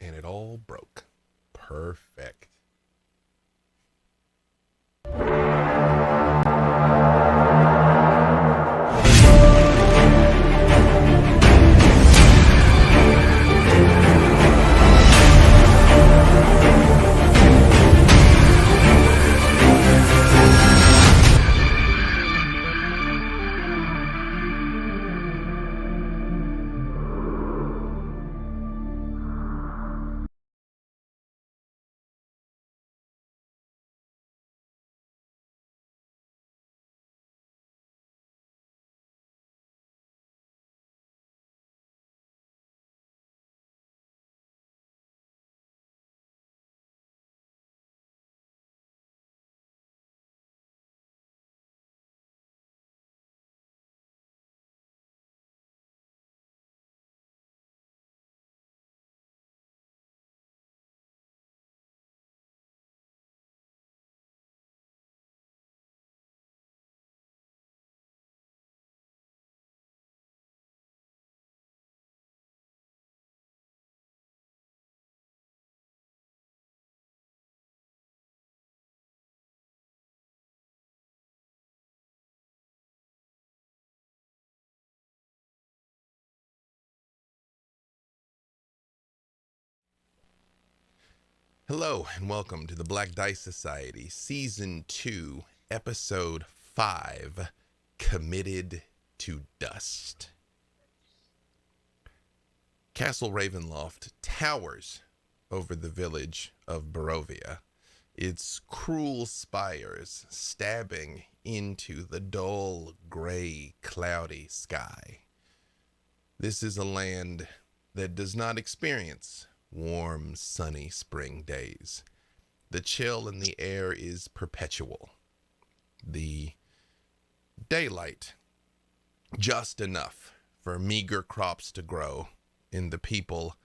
and it all broke. Perfect. Hello, and welcome to the Black Dice Society, Season 2, Episode 5, Committed to Dust. Castle Ravenloft towers over the village of Barovia, its cruel spires stabbing into the dull, gray, cloudy sky. This is a land that does not experience warm, sunny spring days. The chill in the air is perpetual. The daylight just enough for meager crops to grow and the people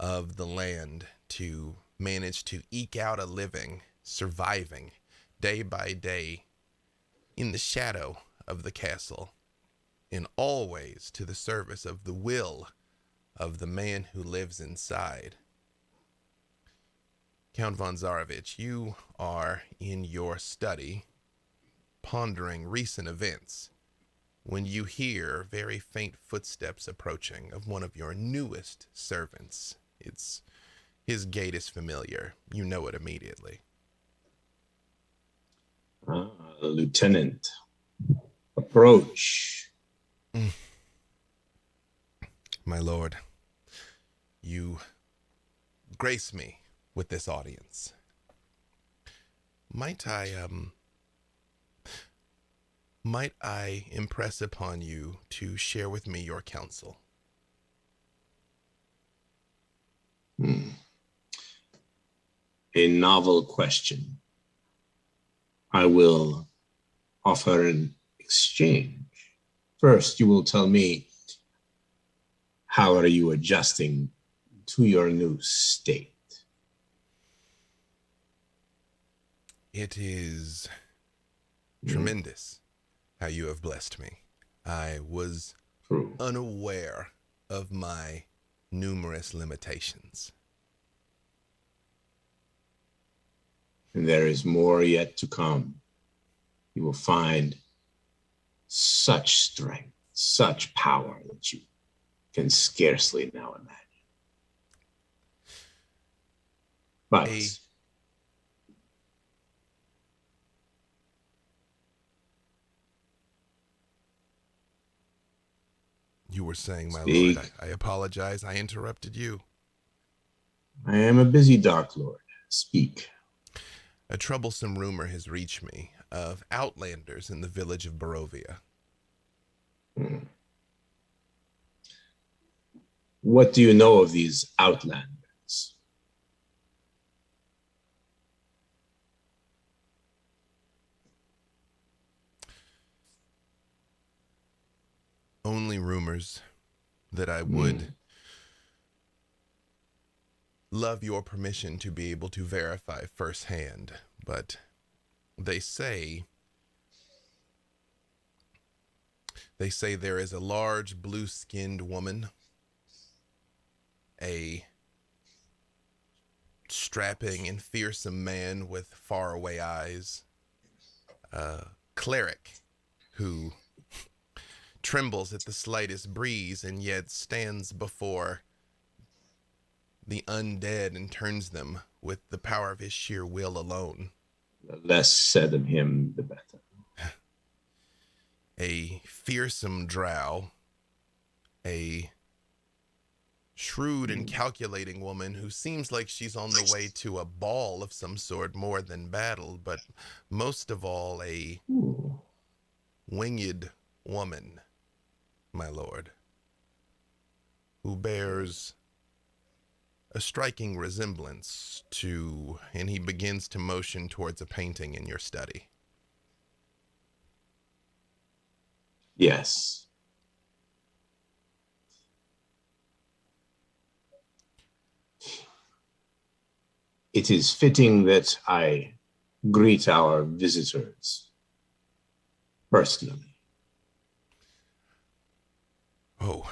of the land to manage to eke out a living, surviving day by day in the shadow of the castle, and always to the service of the will of the man who lives inside. Count von Zarovich, you are in your study, pondering recent events, when you hear very faint footsteps approaching of one of your newest servants. His gait is familiar. You know it immediately. Lieutenant, approach. My lord, you grace me with this audience. Might I impress upon you to share with me your counsel? A novel question. I will offer an exchange. First, you will tell me, how are you adjusting to your new state? It is tremendous how you have blessed me. I was unaware of my numerous limitations. And there is more yet to come. You will find such strength, such power that you can scarcely now imagine. But you were saying, my lord, I apologize. I interrupted you. I am a busy Dark Lord. Speak. A troublesome rumor has reached me of outlanders in the village of Barovia. What do you know of these outlanders? Only rumors that I would love your permission to be able to verify firsthand, but they say there is a large blue-skinned woman, a strapping and fearsome man with faraway eyes. A cleric who trembles at the slightest breeze and yet stands before the undead and turns them with the power of his sheer will alone. The less said of him, the better. A fearsome drow, a shrewd and calculating woman who seems like she's on the way to a ball of some sort more than battle, but most of all a winged woman, my lord, who bears a striking resemblance to, and he begins to motion towards a painting in your study. Yes. It is fitting that I greet our visitors personally. Oh,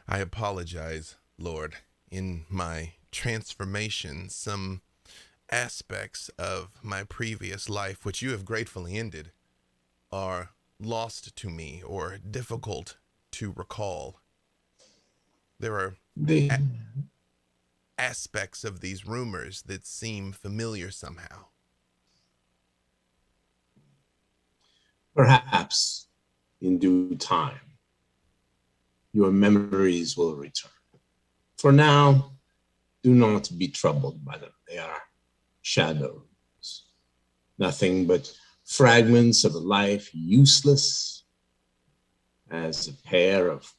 I apologize, Lord. In my transformation, some aspects of my previous life, which you have gratefully ended, are lost to me or difficult to recall. There are aspects of these rumors that seem familiar somehow. Perhaps in due time, your memories will return. For now, do not be troubled by them. They are shadows, nothing but fragments of a life useless as a pair of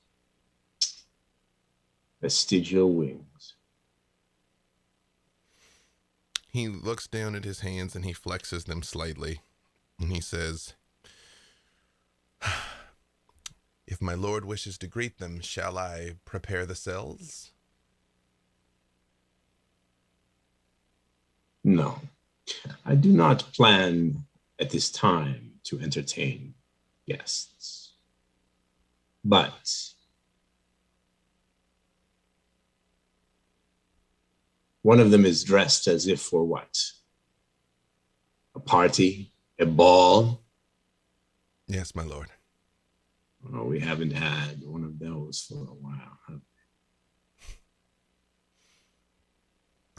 vestigial wings. He looks down at his hands and he flexes them slightly, and he says, "If my lord wishes to greet them, shall I prepare the cells?" No, I do not plan at this time to entertain guests. But one of them is dressed as if for what? A party? A ball? Yes, my lord. Oh, we haven't had one of those for a while. Huh?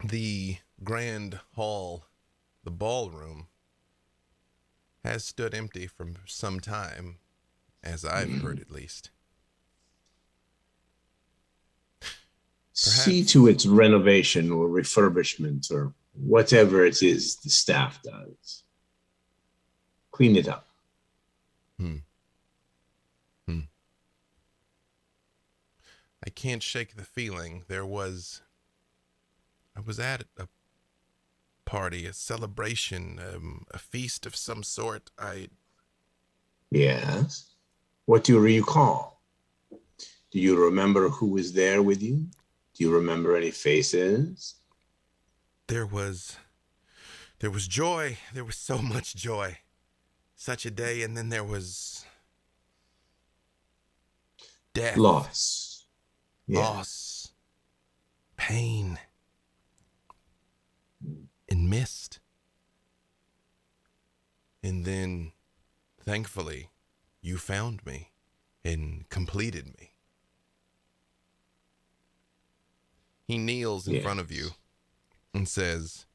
The grand hall, the ballroom, has stood empty for some time, as I've heard at least. See to its renovation or refurbishment or whatever it is the staff does. Clean it up. I can't shake the feeling I was at a party, a celebration, a feast of some sort. Yes. What do you recall? Do you remember who was there with you? Do you remember any faces? There was joy. There was so much joy. Such a day, and then there was death. Loss. Loss. Pain. And mist. And then, thankfully, you found me and completed me. He kneels in front of you and says,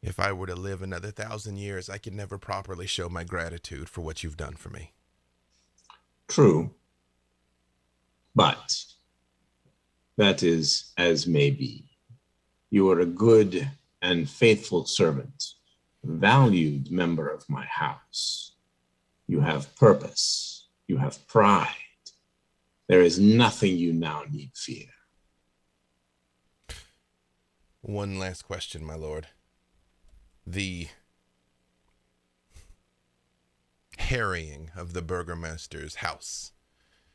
"If I were to live another 1,000 years, I could never properly show my gratitude for what you've done for me." True. But that is as may be. You are a good and faithful servant, valued member of my house. You have purpose. You have pride. There is nothing you now need fear. One last question, my lord. The harrying of the burgomaster's house.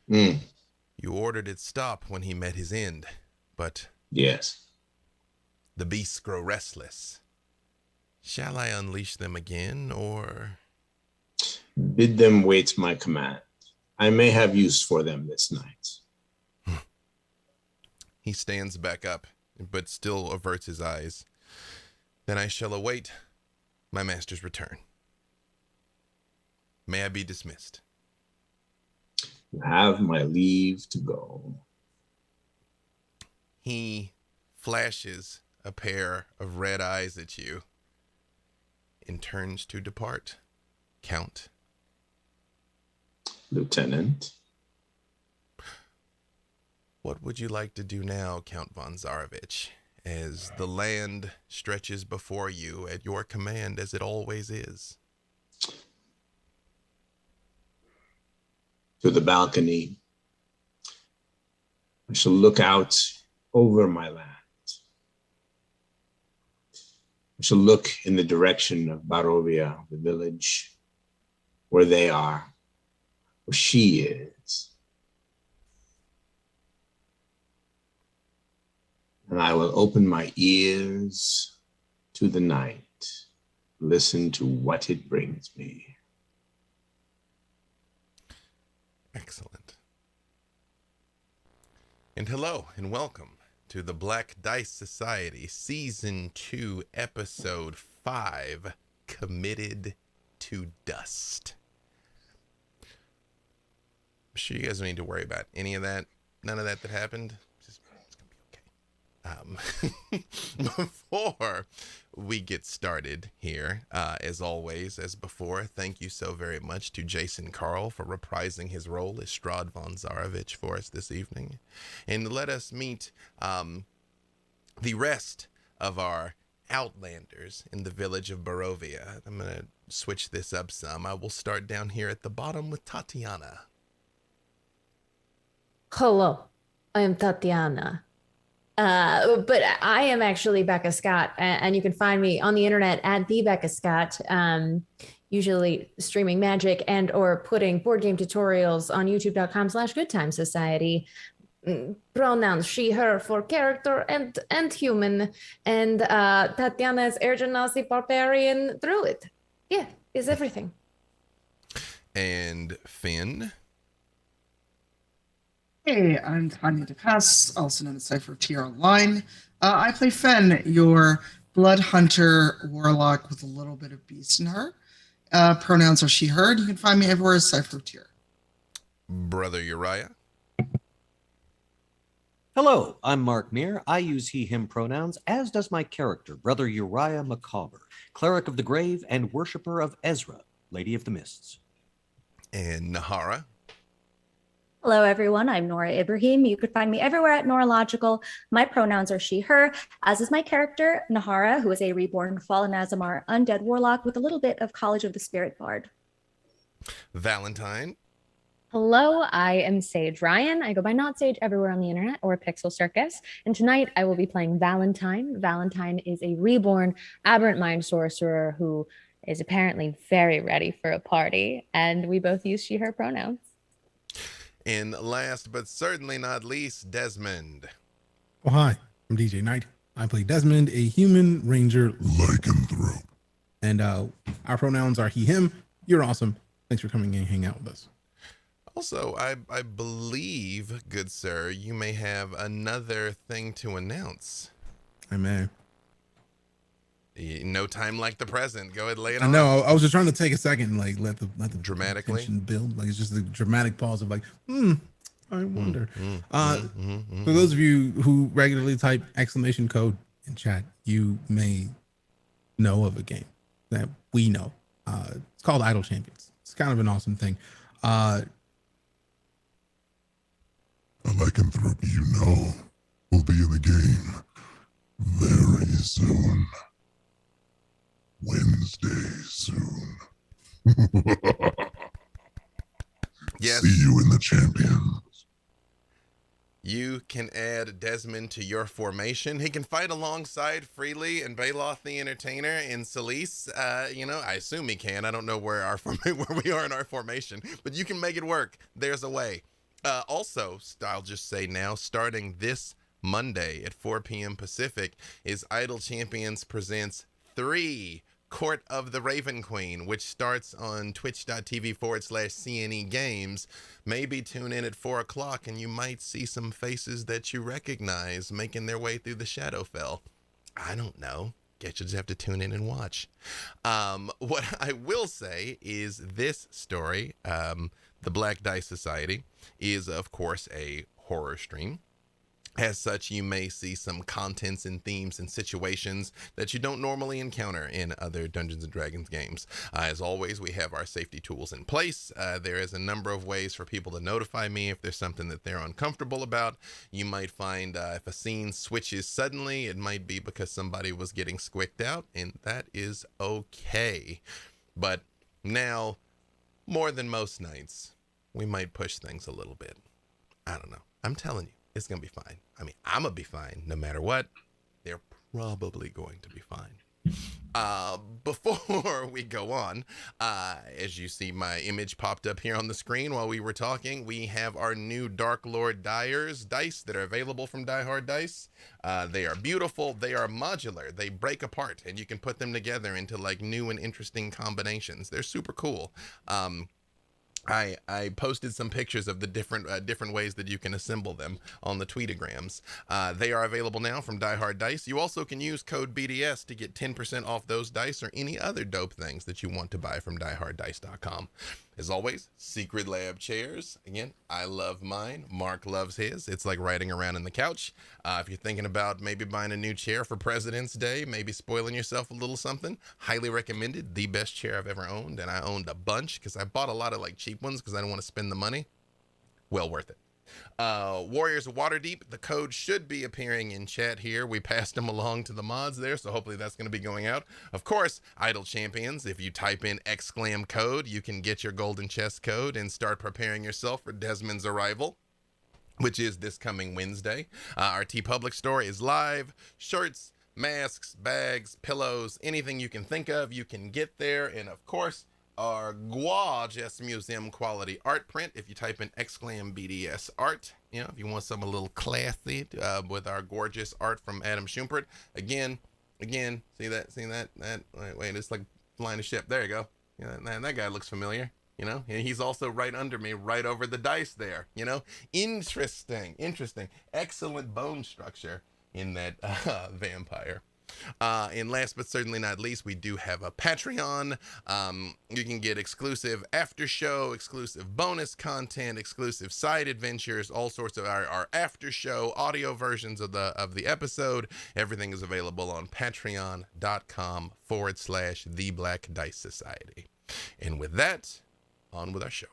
You ordered it stop when he met his end, but yes, the beasts grow restless. Shall I unleash them again, or? Bid them wait my command. I may have use for them this night. He stands back up, but still averts his eyes. Then I shall await my master's return. May I be dismissed? You have my leave to go. He flashes a pair of red eyes at you and turns to depart. Count. Lieutenant. What would you like to do now, Count von Zarovich, as the land stretches before you at your command, as it always is? To the balcony. I shall look out over my land. I shall look in the direction of Barovia, the village, where they are, where she is. And I will open my ears to the night, listen to what it brings me. Excellent. And hello and welcome to the Black Dice Society Season 2, Episode 5, Committed to Dust. I'm sure you guys don't need to worry about any of that. None of that happened. Just, it's going to be okay. Before we get started here, as always, as before, thank you so very much to Jason Carl for reprising his role as Strahd von Zarovich for us this evening. And let us meet the rest of our Outlanders in the village of Barovia. I'm going to switch this up some. I will start down here at the bottom with Tatiana. Hello, I am Tatiana. But I am actually Becca Scott, and you can find me on the internet at the Becca Scott, usually streaming Magic and or putting board game tutorials on youtube.com/goodtimesociety. Pronouns she, her for character and human, and Tatiana is Air Genasi barbarian druid. Yeah, is everything. And Finn. Hey, I'm Tanya DePass, also known as Cypher Tier Online. I play Fen, your blood hunter warlock with a little bit of beast in her. Pronouns are she, her. You can find me everywhere as Cypher Tier. Brother Uriah. Hello, I'm Mark Meir. I use he, him pronouns, as does my character, Brother Uriah Macabre, Cleric of the Grave and Worshipper of Ezra, Lady of the Mists. And Nahara. Hello, everyone. I'm Nora Ibrahim. You could find me everywhere at Noralogical. My pronouns are she, her, as is my character, Nahara, who is a reborn Fallen Azamar undead warlock with a little bit of College of the Spirit bard. Valentine. Hello, I am Sage Ryan. I go by Not Sage everywhere on the internet or Pixel Circus. And tonight I will be playing Valentine. Valentine is a reborn aberrant mind sorcerer who is apparently very ready for a party. And we both use she, her pronouns. And last but certainly not least, Desmond. Oh, hi, I'm DJ Knight. I play Desmond, a human ranger lycanthrope. And our pronouns are he, him. You're awesome. Thanks for coming in and hang out with us. Also, I believe, good sir, you may have another thing to announce. I may. No time like the present. Go ahead, lay it on. I know. I was just trying to take a second and like let the dramatically tension build. Like it's just the dramatic pause of like, I wonder. For those of you who regularly type exclamation code in chat, you may know of a game that we know. It's called Idle Champions. It's kind of an awesome thing. A lycanthrope you know will be in the game very soon. Wednesday soon. Yes. See you in the Champions. You can add Desmond to your formation. He can fight alongside Freely and Baloth the Entertainer and Celise. I assume he can. I don't know where where we are in our formation, but you can make it work. There's a way. Also, I'll just say now, starting this Monday at 4 p.m. Pacific, is Idle Champions presents 3 Court of the Raven Queen, which starts on twitch.tv/CNE Games. Maybe tune in at 4 o'clock and you might see some faces that you recognize making their way through the Shadowfell. I don't know. Guess you just have to tune in and watch. What I will say is this story, The Black Dice Society, is, of course, a horror stream. As such, you may see some contents and themes and situations that you don't normally encounter in other Dungeons & Dragons games. As always, we have our safety tools in place. There is a number of ways for people to notify me if there's something that they're uncomfortable about. You might find if a scene switches suddenly, it might be because somebody was getting squicked out, and that is okay. But now, more than most nights, we might push things a little bit. I don't know. I'm telling you. It's going to be fine. I mean, I'm going to be fine no matter what. They're probably going to be fine. Before we go on, as you see my image popped up here on the screen while we were talking, we have our new Dark Lord Dyer's dice that are available from Die Hard Dice. They are beautiful. They are modular. They break apart and you can put them together into like new and interesting combinations. They're super cool. I posted some pictures of the different ways that you can assemble them on the tweetagrams. They are available now from Die Hard Dice. You also can use code BDS to get 10% off those dice or any other dope things that you want to buy from dieharddice.com. As always, Secret Lab chairs. Again, I love mine. Mark loves his. It's like riding around in the couch. If you're thinking about maybe buying a new chair for President's Day, maybe spoiling yourself a little something, highly recommended. The best chair I've ever owned, and I owned a bunch because I bought a lot of like cheap ones because I didn't want to spend the money. Well worth it. Warriors of Waterdeep, the code should be appearing in chat here. We passed them along to the mods there, so hopefully that's going to be going out. Of course, Idle Champions, if you type in ! code, you can get your golden chest code and start preparing yourself for Desmond's arrival, which is this coming Wednesday. Our TeePublic store is live. Shirts, masks, bags, pillows, anything you can think of, you can get there. And of course, our gorgeous museum quality art print. If you type in ! BDS art, you know, if you want something a little classy with our gorgeous art from Adam Schumpert. Again, see that, wait, it's like flying a ship. There you go. Yeah, that guy looks familiar. You know, and he's also right under me, right over the dice there. You know, interesting. Excellent bone structure in that vampire. And last but certainly not least, we do have a Patreon. You can get exclusive after show, exclusive bonus content, exclusive side adventures, all sorts of our after show audio versions of the episode. Everything is available on patreon.com/The Black Dice Society. And with that, on with our show.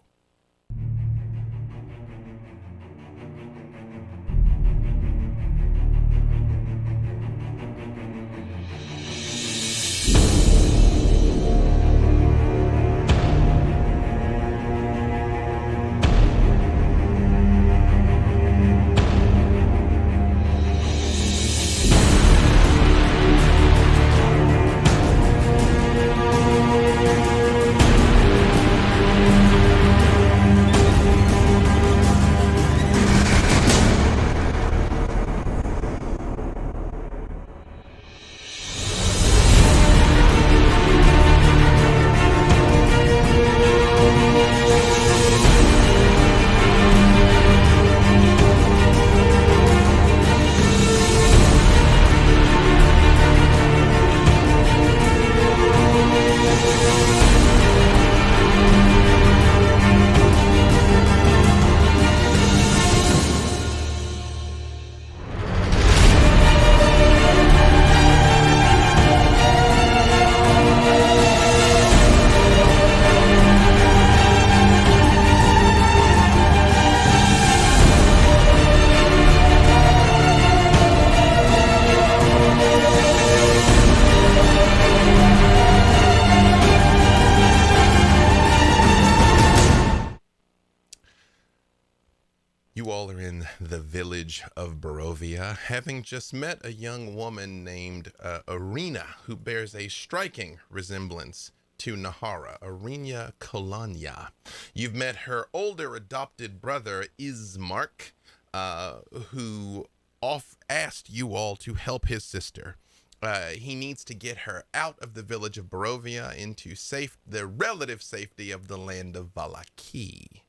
You all are in the village of Barovia, having just met a young woman named Arena, who bears a striking resemblance to Nahara, Arena Kolanya. You've met her older adopted brother, Ismark, who asked you all to help his sister. He needs to get her out of the village of Barovia into the relative safety of the land of Valaki.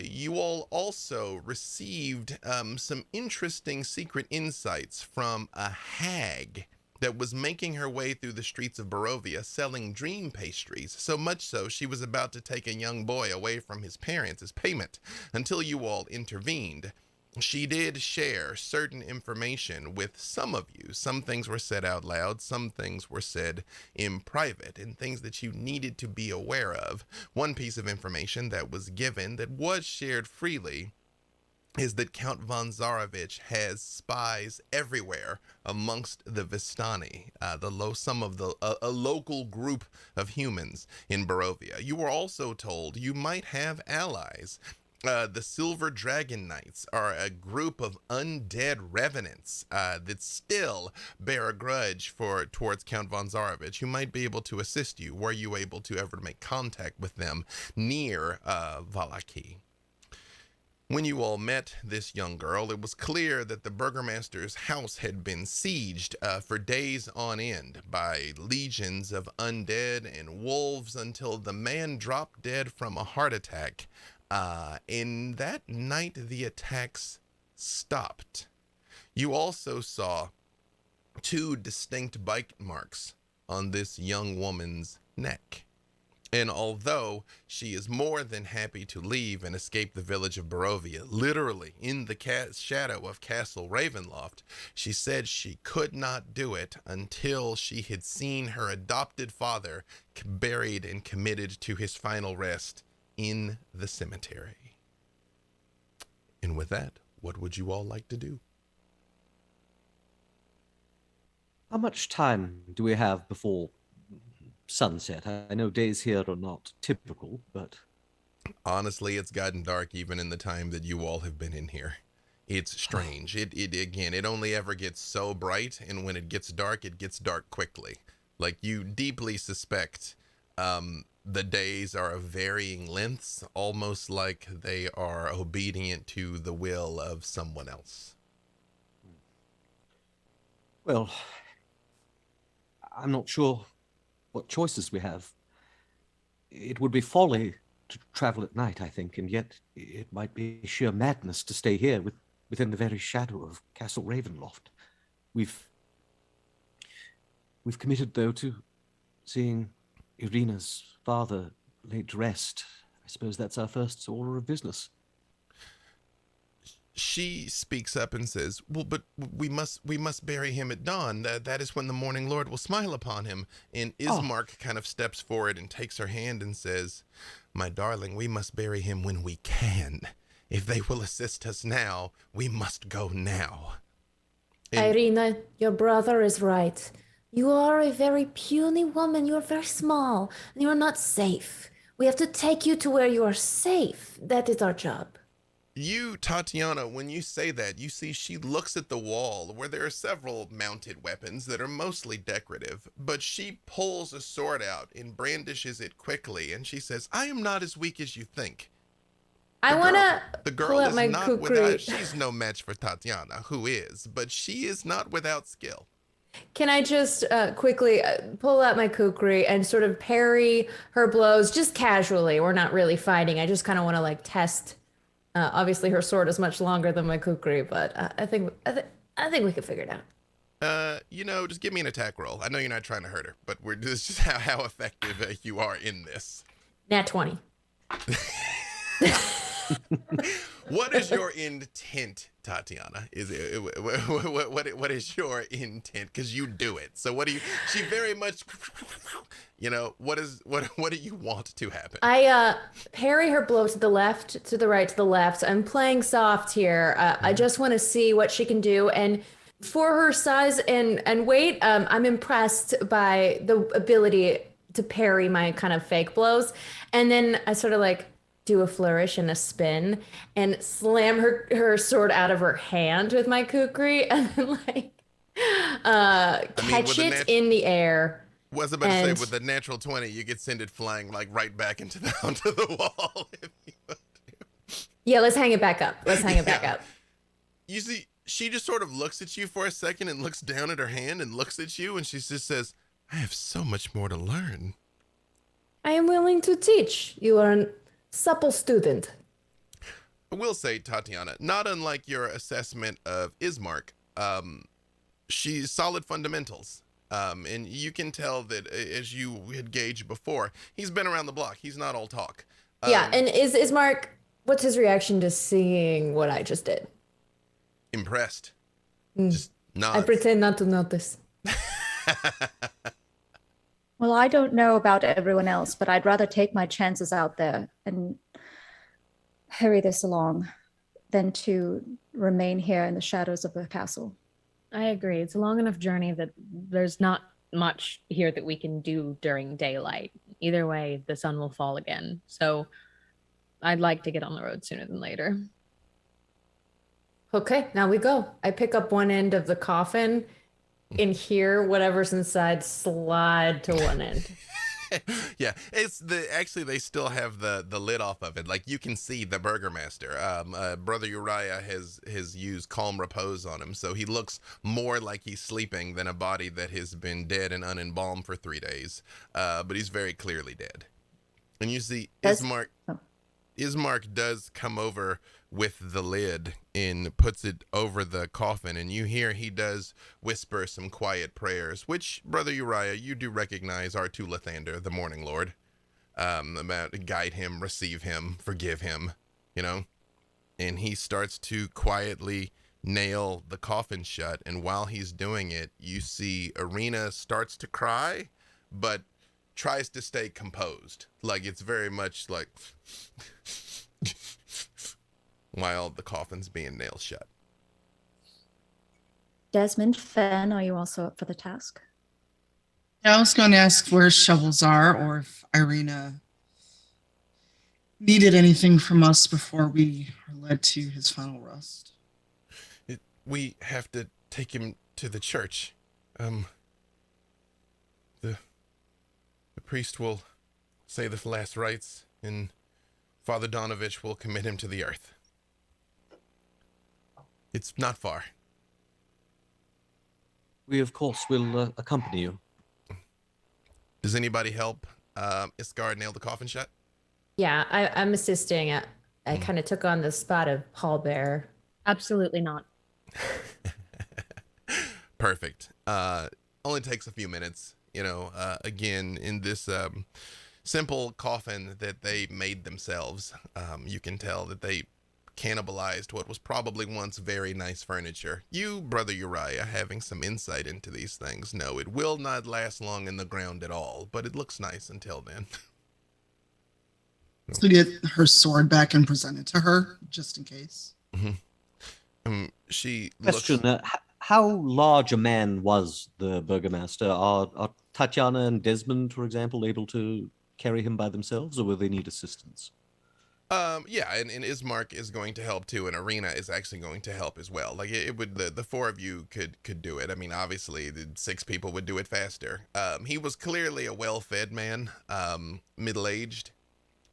You all also received some interesting secret insights from a hag that was making her way through the streets of Barovia selling dream pastries, so much so she was about to take a young boy away from his parents as payment until you all intervened. She did share certain information with some of you. Some things were said out loud, some things were said in private, and things that you needed to be aware of. One piece of information that was given that was shared freely is that Count von Zarovich has spies everywhere amongst the Vistani, a local group of humans in Barovia. You were also told you might have allies. The Silver Dragon Knights are a group of undead revenants that still bear a grudge towards Count von Zarovich, who might be able to assist you. Were you able to ever make contact with them near Valaki? When you all met this young girl, it was clear that the burgomaster's house had been sieged for days on end by legions of undead and wolves until the man dropped dead from a heart attack. In that night, the attacks stopped. You also saw 2 distinct bite marks on this young woman's neck. And although she is more than happy to leave and escape the village of Barovia, literally in the shadow of Castle Ravenloft, she said she could not do it until she had seen her adopted father buried and committed to his final rest in the cemetery. And with that, what would you all like to do? How much time do we have before sunset? I know days here are not typical, but... Honestly, it's gotten dark even in the time that you all have been in here. It's strange. It only ever gets so bright, and when it gets dark quickly. Like, you deeply suspect the days are of varying lengths, almost like they are obedient to the will of someone else. Well, I'm not sure what choices we have. It would be folly to travel at night, I think, and yet it might be sheer madness to stay here within the very shadow of Castle Ravenloft. We've committed, though, to seeing Irina's father laid to rest. I suppose that's our first order of business. She speaks up and says, well, but we must bury him at dawn. That is when the morning lord will smile upon him. And Ismark kind of steps forward and takes her hand and says, my darling, we must bury him when we can. If they will assist us now, we must go now. And Irina, your brother is right. You are a very puny woman. You are very small, and you are not safe. We have to take you to where you are safe. That is our job. You, Tatiana, when you say that, you see she looks at the wall where there are several mounted weapons that are mostly decorative, but she pulls a sword out and brandishes it quickly, and she says, I am not as weak as you think. I want to The girl pull out is my not kukri. without, she's no match for Tatiana, who is, but she is not without skill. Can I just quickly pull out my kukri and sort of parry her blows just casually? We're not really fighting. I just kind of want to like test. Obviously, her sword is much longer than my kukri, but I think we can figure it out. Just give me an attack roll. I know you're not trying to hurt her, but this is just how effective you are in this. Nat 20. What is your intent, Tatiana? What is your intent? Because you do it. So what do you? She very much. What do you want to happen? I parry her blow to the left, to the right, to the left. I'm playing soft here. I just want to see what she can do, and for her size and weight, I'm impressed by the ability to parry my kind of fake blows, and then I sort of like do a flourish and a spin and slam her sword out of her hand with my kukri and then catch it in the air. Was about to say, with the natural 20, you could send it flying like right back onto the wall. If you want to. Yeah, let's hang it back up. Up. You see, she just sort of looks at you for a second and looks down at her hand and looks at you, and she just says, I have so much more to learn. I am willing to teach. You are a supple student. I will say, Tatiana, not unlike your assessment of Ismark, she's solid fundamentals. And you can tell that, as you had gauged before, he's been around the block. He's not all talk. Yeah, and is Mark, what's his reaction to seeing what I just did? Impressed. Mm. Just nods. I pretend not to notice. Well, I don't know about everyone else, but I'd rather take my chances out there and hurry this along than to remain here in the shadows of the castle. I agree. It's a long enough journey that there's not much here that we can do during daylight. Either way, the sun will fall again. So I'd like to get on the road sooner than later. Okay, now we go. I pick up one end of the coffin and hear whatever's inside slide to one end. Yeah, actually they still have the lid off of it. Like, you can see the burgomaster. Brother Uriah has used calm repose on him, so he looks more like he's sleeping than a body that has been dead and unembalmed for 3 days. But he's very clearly dead. And you see Ismark does come over with the lid and puts it over the coffin, and you hear he does whisper some quiet prayers, which, Brother Uriah, you do recognize are to Lathander, the Morning Lord, about to guide him, receive him, forgive him, you know? And he starts to quietly nail the coffin shut, and while he's doing it, you see Arena starts to cry, but tries to stay composed. Like, it's very much like while the coffin's being nailed shut. Desmond, Fen, are you also up for the task? Yeah, I was going to ask where shovels are, or if Irina needed anything from us before we are led to his final rest. We have to take him to the church. The priest will say the last rites, and Father Donovich will commit him to the earth. It's not far. We, of course, will accompany you. Does anybody help Isgard nail the coffin shut? Yeah, I'm assisting. I kind of took on the spot of pallbearer. Absolutely not. Perfect. Only takes a few minutes. You know, again, in this simple coffin that they made themselves, you can tell that they cannibalized what was probably once very nice furniture. You, Brother Uriah, having some insight into these things, know it will not last long in the ground at all, but it looks nice until then. So get her sword back and present it to her, just in case. Mm-hmm. She Question, looks... how large a man was the burgomaster? Are Tatiana and Desmond, for example, able to carry him by themselves, or will they need assistance? Yeah, and Ismark is going to help too, and Arena is actually going to help as well. Like, it would, the four of you could do it. I mean, obviously the 6 people would do it faster. He was clearly a well-fed man, middle-aged.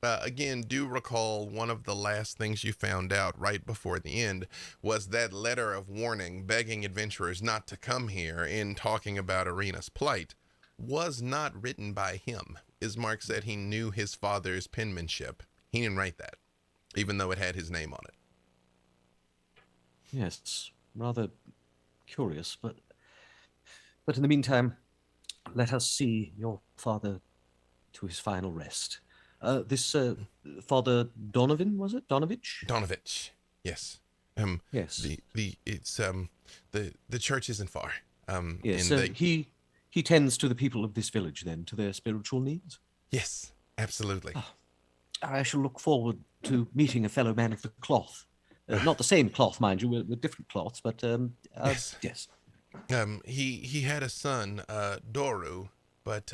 Again, do recall one of the last things you found out right before the end was that letter of warning begging adventurers not to come here in talking about Arena's plight was not written by him. Ismark said he knew his father's penmanship. He didn't write that, even though it had his name on it. Yes, rather curious, but in the meantime, let us see your father to his final rest. This Father Donovan, was it? Donovich? Donovich, yes. Yes. The church isn't far. Yes, and he tends to the people of this village then, to their spiritual needs? Yes, absolutely. Oh, I shall look forward to meeting a fellow man of the cloth. Not the same cloth, mind you, with different cloths, but yes. Yes. He had a son, Doru, but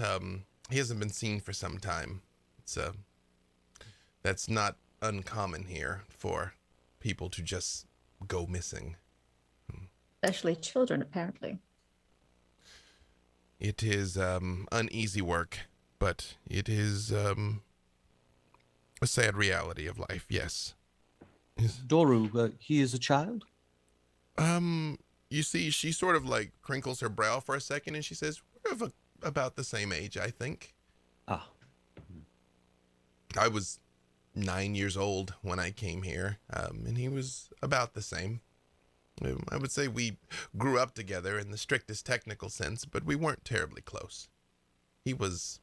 he hasn't been seen for some time. That's not uncommon here for people to just go missing. Especially children, apparently. It is uneasy work, but it is a sad reality of life, yes. Doru, he is a child? You see, she sort of like crinkles her brow for a second and she says, we're of about the same age, I think. Ah. I was 9 years old when I came here, and he was about the same. I would say we grew up together in the strictest technical sense, but we weren't terribly close. He was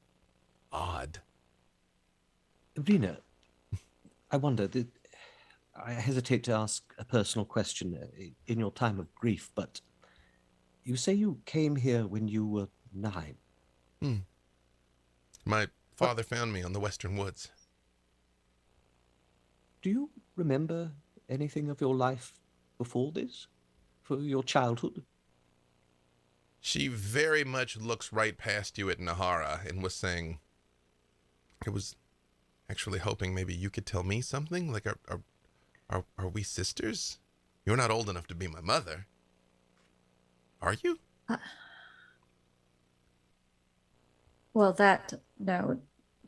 odd. Rena, I wonder, I hesitate to ask a personal question in your time of grief, but you say you came here when you were 9. My father found me on the Western Woods. Do you remember anything of your life before this? For your childhood? She very much looks right past you at Nahara and was saying, I was actually hoping maybe you could tell me something. Like, are we sisters? You're not old enough to be my mother. Are you? Well, no,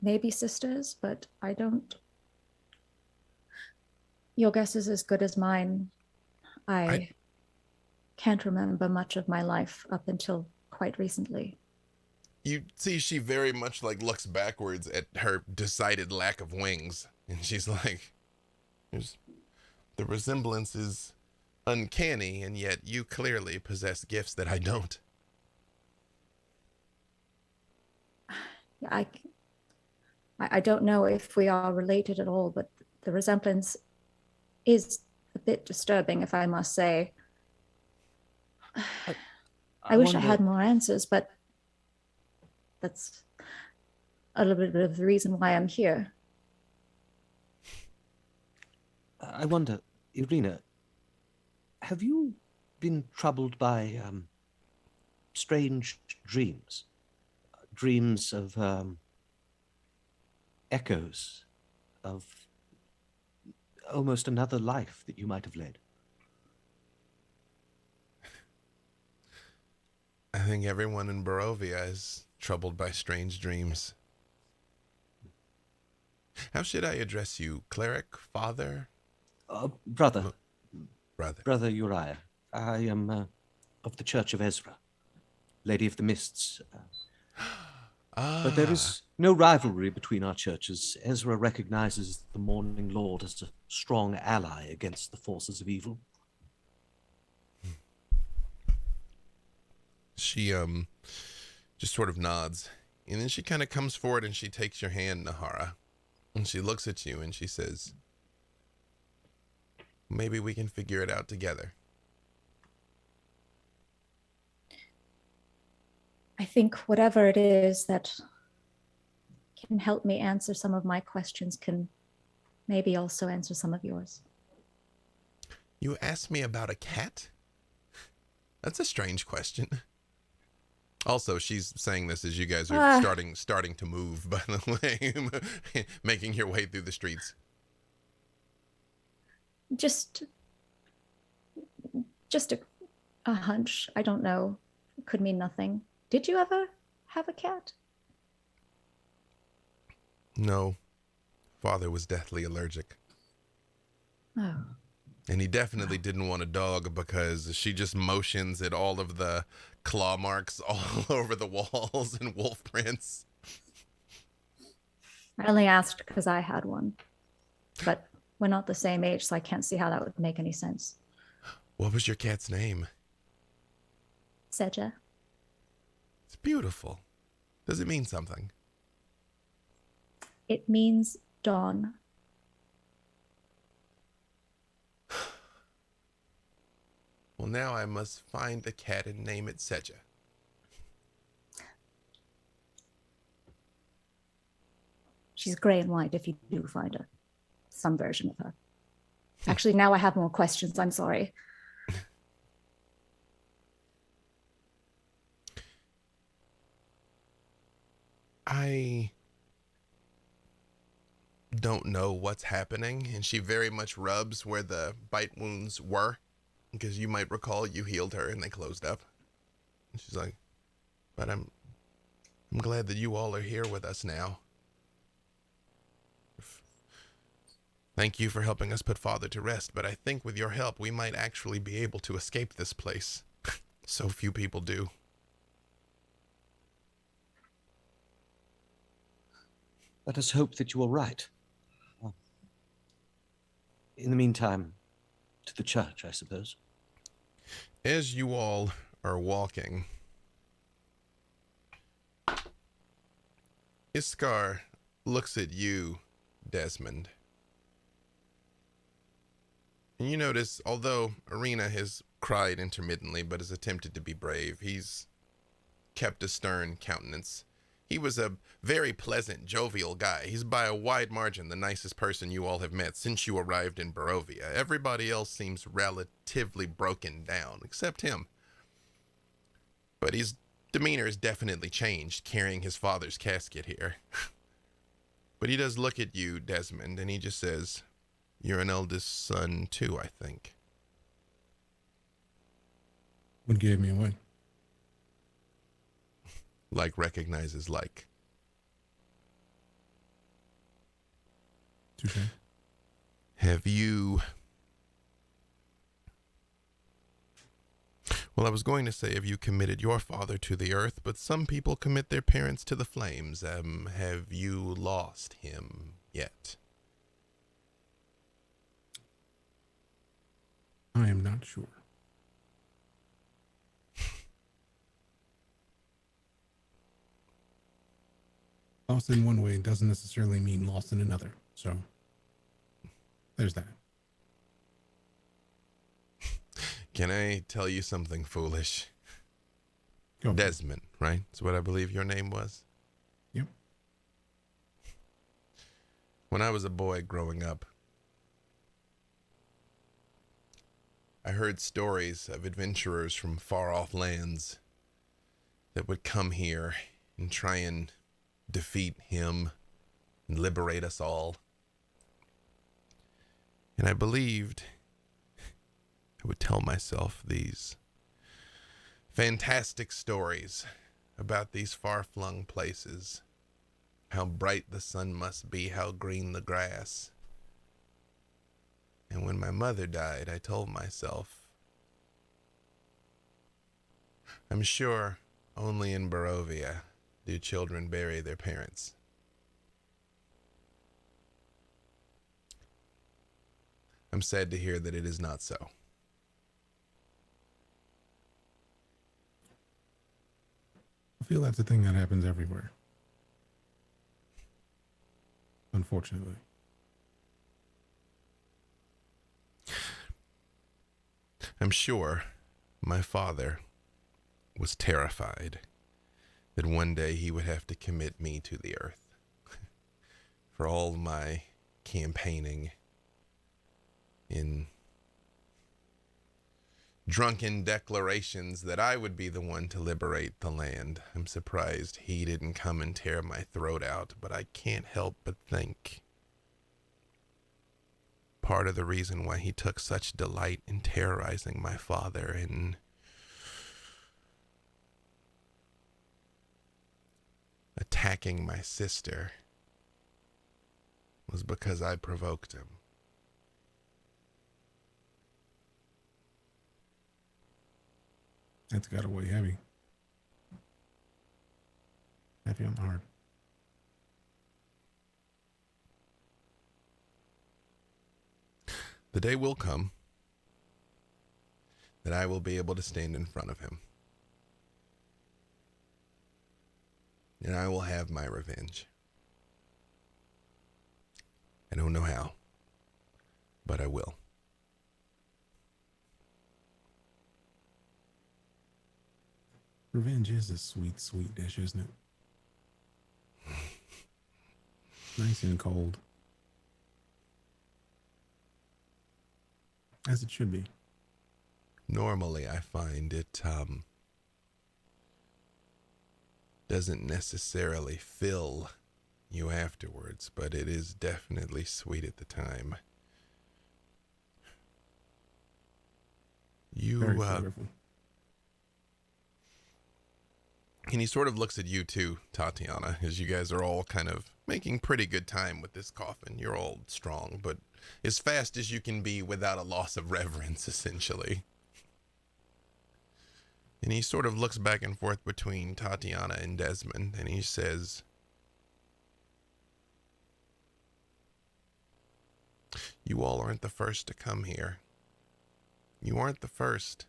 maybe sisters, but I don't. Your guess is as good as mine. I can't remember much of my life up until quite recently. You see, she very much like looks backwards at her decided lack of wings, and she's like, the resemblance is uncanny, and yet you clearly possess gifts that I don't. I don't know if we are related at all, but the resemblance is a bit disturbing, if I must say. I wish I had more answers, but that's a little bit of the reason why I'm here. I wonder, Irina, have you been troubled by strange dreams? Dreams of echoes of almost another life that you might have led? I think everyone in Barovia is troubled by strange dreams. How should I address you? Cleric? Father? Brother. Brother. Brother Uriah. I am of the Church of Ezra, Lady of the Mists. But there is no rivalry between our churches. Ezra recognizes the Morning Lord as a strong ally against the forces of evil. She just sort of nods, and then she kind of comes forward and she takes your hand, Nahara, and she looks at you and she says, maybe we can figure it out together. I think whatever it is that can help me answer some of my questions can maybe also answer some of yours. You asked me about a cat? That's a strange question. Also, she's saying this as you guys are starting to move, by the way, making your way through the streets. Just a hunch. I don't know. It could mean nothing. Did you ever have a cat? No. Father was deathly allergic. Oh. And he definitely didn't want a dog because she just motions at all of the claw marks all over the walls and wolf prints. I only asked because I had one. But we're not the same age, so I can't see how that would make any sense. What was your cat's name? Seja. It's beautiful. Does it mean something? It means dawn. Well, now I must find the cat and name it Seja. She's gray and white if you do find her. Some version of her. Actually, now I have more questions. I'm sorry. I don't know what's happening, and she very much rubs where the bite wounds were, because you might recall you healed her and they closed up. And she's like, but I'm glad that you all are here with us now. Thank you for helping us put Father to rest, but I think with your help, we might actually be able to escape this place. So few people do. Let us hope that you are right. In the meantime, to the church, I suppose. As you all are walking, Iskar looks at you, Desmond. And you notice, although Arena has cried intermittently but has attempted to be brave, he's kept a stern countenance. He was a very pleasant, jovial guy. He's by a wide margin the nicest person you all have met since you arrived in Barovia. Everybody else seems relatively broken down, except him. But his demeanor has definitely changed, carrying his father's casket here. But he does look at you, Desmond, and he just says, "You're an eldest son too, I think." What gave me away? Like recognizes like. Touché. Have you... Well, I was going to say, have you committed your father to the earth? But some people commit their parents to the flames. Have you lost him yet? I am not sure. Lost in one way doesn't necessarily mean lost in another. So there's that. Can I tell you something foolish? Go. Desmond, right? That's what I believe your name was? Yep. When I was a boy growing up, I heard stories of adventurers from far-off lands that would come here and try and defeat him and liberate us all. And I believed I would tell myself these fantastic stories about these far-flung places, how bright the sun must be, how green the grass. And when my mother died, I told myself, I'm sure only in Barovia do children bury their parents. I'm sad to hear that it is not so. I feel that's a thing that happens everywhere. Unfortunately. I'm sure my father was terrified that one day he would have to commit me to the earth for all my campaigning in drunken declarations that I would be the one to liberate the land. I'm surprised he didn't come and tear my throat out, but I can't help but think part of the reason why he took such delight in terrorizing my father and attacking my sister was because I provoked him. That's got to weigh heavy. Heavy on the heart. The day will come that I will be able to stand in front of him. And I will have my revenge. I don't know how, but I will. Revenge is a sweet, sweet dish, isn't it? Nice and cold. As it should be. Normally, I find it doesn't necessarily fill you afterwards, but it is definitely sweet at the time. Very flavorful. And he sort of looks at you too, Tatiana, as you guys are all kind of making pretty good time with this coffin. You're all strong, but as fast as you can be without a loss of reverence, essentially. And he sort of looks back and forth between Tatiana and Desmond, and he says, "You all aren't the first to come here. You aren't the first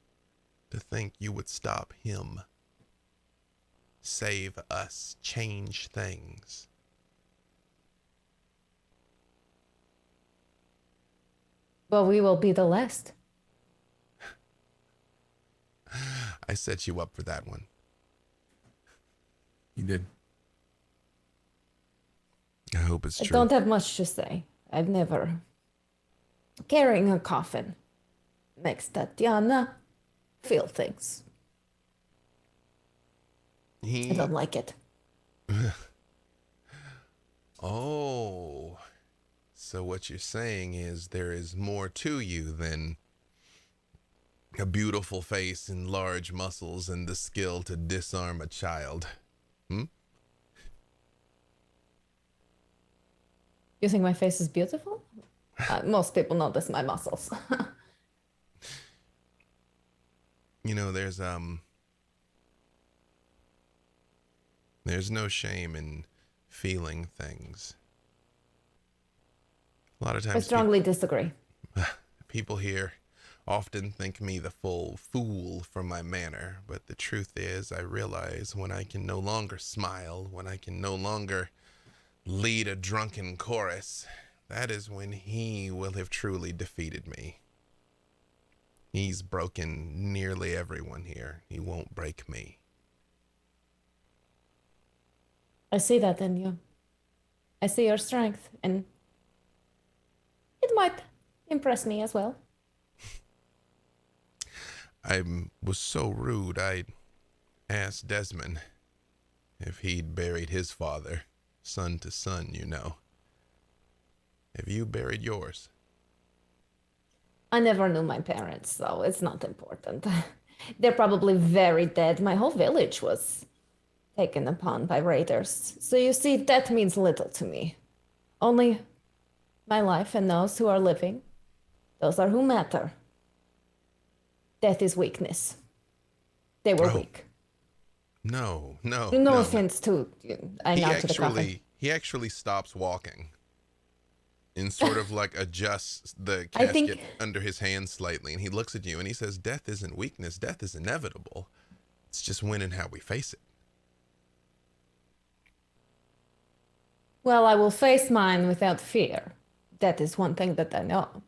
to think you would stop him. Save us, change things. Well, we will be the last. I set you up for that one." You did. I hope it's I true. don't have much to say. I've never. Carrying a coffin makes Tatiana feel things. I don't like it. Oh, so what you're saying is there is more to you than a beautiful face and large muscles and the skill to disarm a child. Hmm? You think my face is beautiful? Most people notice my muscles. You know, there's no shame in feeling things. A lot of times I strongly disagree. people here often think me the full fool for my manner, but the truth is I realize when I can no longer smile, when I can no longer lead a drunken chorus, that is when he will have truly defeated me. He's broken nearly everyone here. He won't break me. I see that in you. I see your strength, and it might impress me as well. I was so rude, I asked Desmond if he'd buried his father, son to son, you know. Have you buried yours? I never knew my parents, so it's not important. They're probably very dead. My whole village was taken upon by raiders. So you see, that means little to me. Only my life and those who are living, those are who matter. Death is weakness. They were weak. No. No offense to you. I nod to the coffin. He actually stops walking and sort of like adjusts the casket under his hand slightly, and he looks at you and he says, "Death isn't weakness. Death is inevitable. It's just when and how we face it." Well, I will face mine without fear. That is one thing that I know.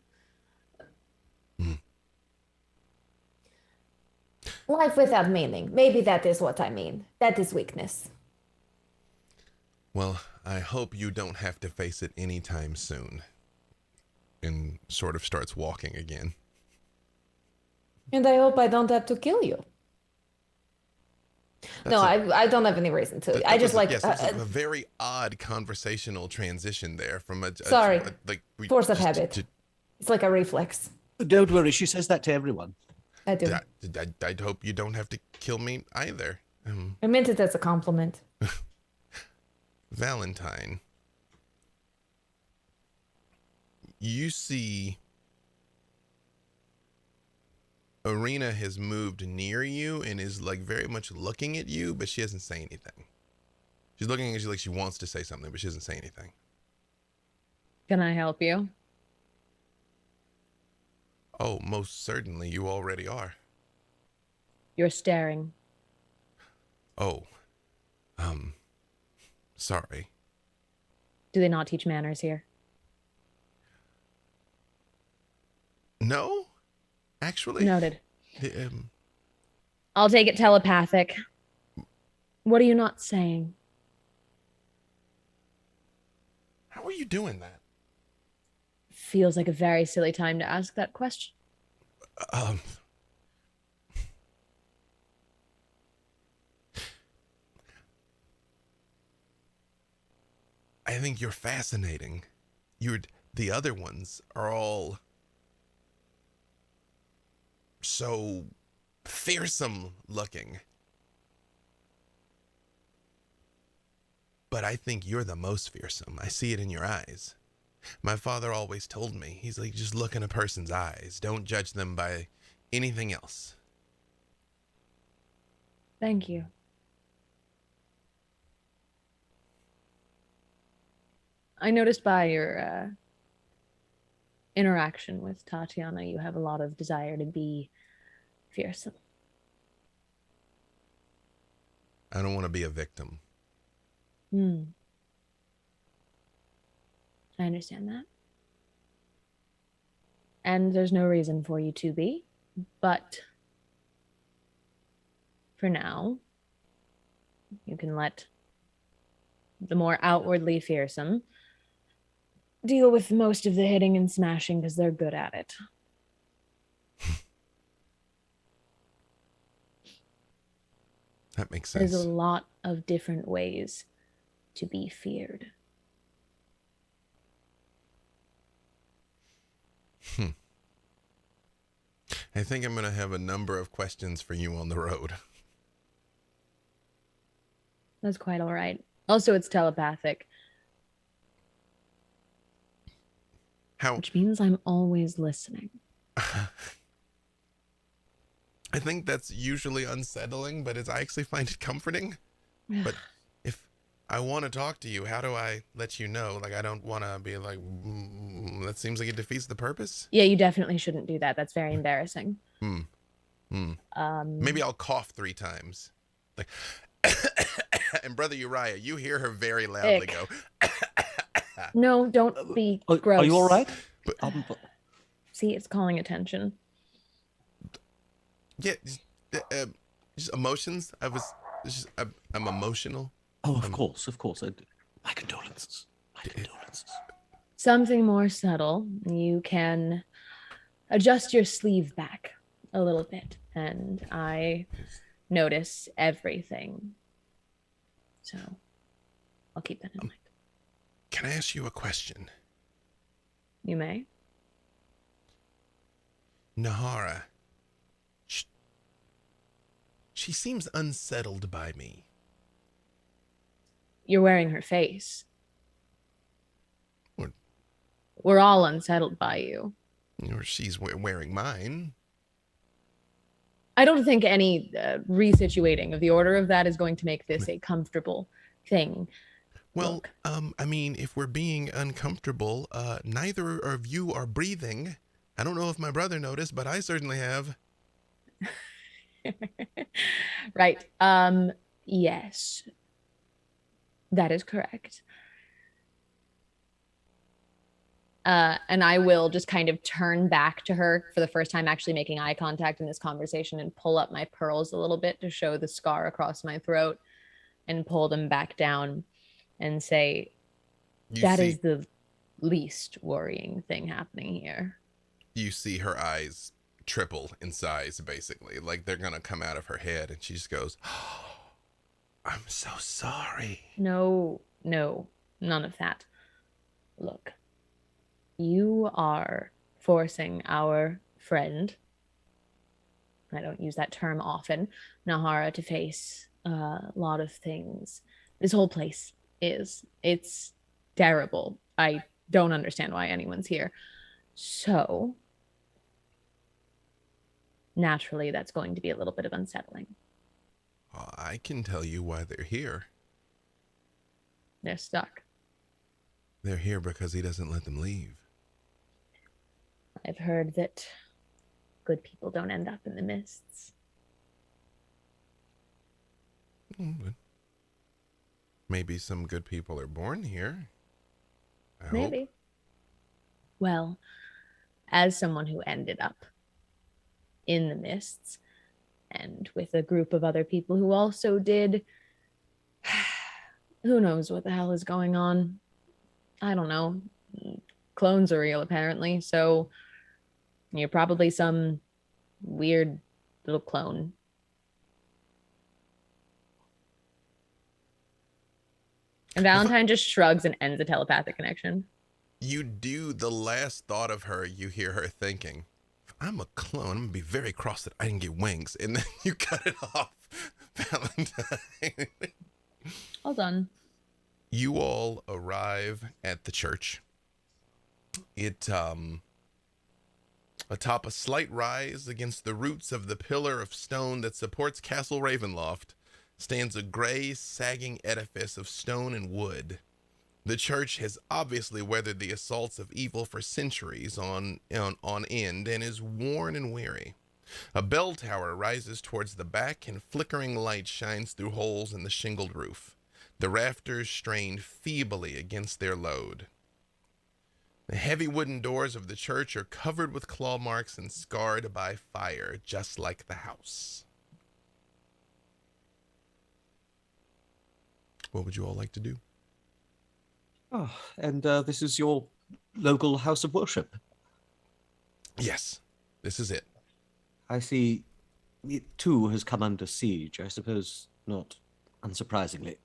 Life without meaning. Maybe that is what I mean. That is weakness. Well, I hope you don't have to face it anytime soon. And sort of starts walking again. And I hope I don't have to kill you. I don't have any reason to. I just like... Yes, it was a very odd conversational transition there from a... Sorry. Force of habit. It's like a reflex. Don't worry, she says that to everyone. I do. I'd hope you don't have to kill me either. I meant it as a compliment. Valentine, you see Arena has moved near you and is like very much looking at you, but she doesn't say anything. She's looking at you like she wants to say something, but she doesn't say anything. Can I help you? Oh, most certainly you already are. You're staring. Oh, sorry. Do they not teach manners here? No, actually. Noted. I'll take it telepathic. What are you not saying? How are you doing that? Feels like a very silly time to ask that question. I think you're fascinating. The other ones are all so fearsome looking. But I think you're the most fearsome. I see it in your eyes. My father always told me, he's like, just look in a person's eyes. Don't judge them by anything else. Thank you. I noticed by your interaction with Tatiana, you have a lot of desire to be fearsome. I don't want to be a victim. I understand that. And there's no reason for you to be, but for now, you can let the more outwardly fearsome deal with most of the hitting and smashing because they're good at it. That makes sense. There's a lot of different ways to be feared. I think I'm going to have a number of questions for you on the road. That's quite all right. Also, it's telepathic. How? Which means I'm always listening. I think that's usually unsettling, but I actually find it comforting. But if I want to talk to you, how do I let you know? Like, I don't want to be like, that seems like it defeats the purpose. Yeah, you definitely shouldn't do that. That's very embarrassing. Maybe I'll cough 3 times. Like, and Brother Uriah, you hear her very loudly go. No, don't be gross. Are you all right? See, it's calling attention. Yeah, just emotions. I'm emotional. Oh, of course. My condolences. Something more subtle. You can adjust your sleeve back a little bit, and I notice everything. So I'll keep that in mind. Can I ask you a question? You may. Nahara. She seems unsettled by me. You're wearing her face. What? We're all unsettled by you. Or she's wearing mine. I don't think any resituating of the order of that is going to make this a comfortable thing. Well, Look. I mean, if we're being uncomfortable, neither of you are breathing. I don't know if my brother noticed, but I certainly have. Right. Yes. That is correct. And I will just kind of turn back to her for the first time, actually making eye contact in this conversation, and pull up my pearls a little bit to show the scar across my throat and pull them back down and say, that is the least worrying thing happening here. You see her eyes triple in size, basically. Like they're going to come out of her head, and she just goes, oh, I'm so sorry. No, none of that. Look, you are forcing our friend, I don't use that term often, Nahara, to face a lot of things. This whole place it's terrible. I don't understand why anyone's here. So naturally, that's going to be a little bit of unsettling. I can tell you why they're here. They're stuck. They're here because he doesn't let them leave. I've heard that good people don't end up in the mists. But maybe some good people are born here. I Maybe. hope. Well, as someone who ended up in the mists and with a group of other people who also did, who knows what the hell is going on? I don't know. Clones are real, apparently, so you're probably some weird little clone. And Valentine just shrugs and ends the telepathic connection. You do, the last thought of her, you hear her thinking, if I'm a clone, I'm going to be very cross that I didn't get wings. And then you cut it off, Valentine. All done. You all arrive at the church. It, atop a slight rise against the roots of the pillar of stone that supports Castle Ravenloft, stands a gray, sagging edifice of stone and wood. The church has obviously weathered the assaults of evil for centuries on end and is worn and weary. A bell tower rises towards the back, and flickering light shines through holes in the shingled roof. The rafters strain feebly against their load. The heavy wooden doors of the church are covered with claw marks and scarred by fire, just like the house. What would you all like to do? Oh, and this is your local house of worship. Yes, this is it. I see it too has come under siege, I suppose not unsurprisingly.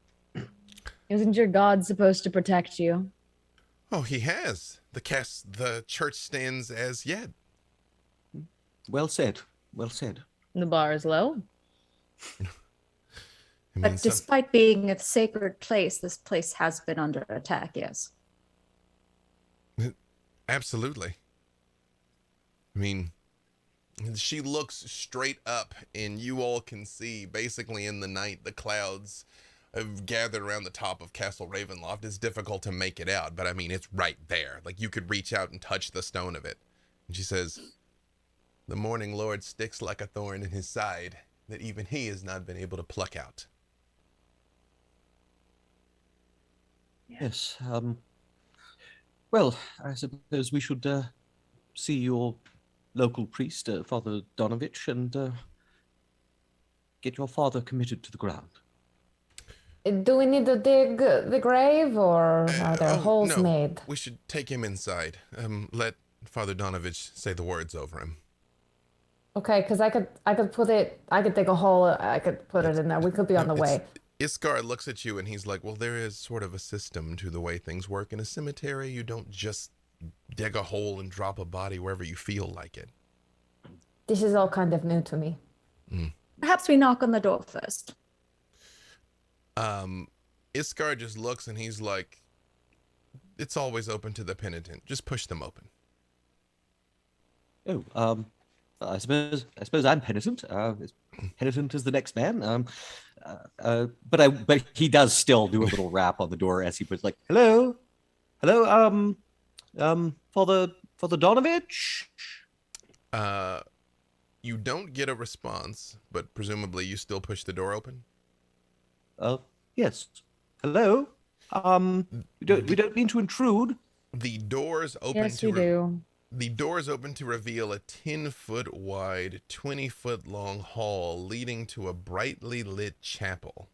Isn't your god supposed to protect you? Oh, he has. The church stands as yet. Well said. Well said. The bar is low. But despite being a sacred place, this place has been under attack, yes. Absolutely. I mean, she looks straight up, and you all can see, basically in the night, the clouds have gathered around the top of Castle Ravenloft. It's difficult to make it out, but I mean, it's right there. Like, you could reach out and touch the stone of it. And she says, "The morning lord sticks like a thorn in his side that even he has not been able to pluck out." Yes. Well, I suppose we should see your local priest, Father Donovich, and get your father committed to the ground. Do we need to dig the grave, or are there holes no. made? We should take him inside. Let Father Donovich say the words over him. Okay, because I could dig a hole. I could put it in there. We could be on the way. Iskar looks at you and he's like, "Well, there is sort of a system to the way things work. In a cemetery, you don't just dig a hole and drop a body wherever you feel like it." This is all kind of new to me. Perhaps we knock on the door first. Iskar just looks and he's like, "It's always open to the penitent. Just push them open." Oh, I suppose I'm penitent. Penitent is the next man. But he does still do a little rap on the door as he was like, "Hello, Father Donovich." You don't get a response, but presumably you still push the door open. Yes. Hello. We don't mean to intrude. The doors open. Yes, we do. The doors open to reveal a 10-foot wide, 20-foot long hall leading to a brightly lit chapel.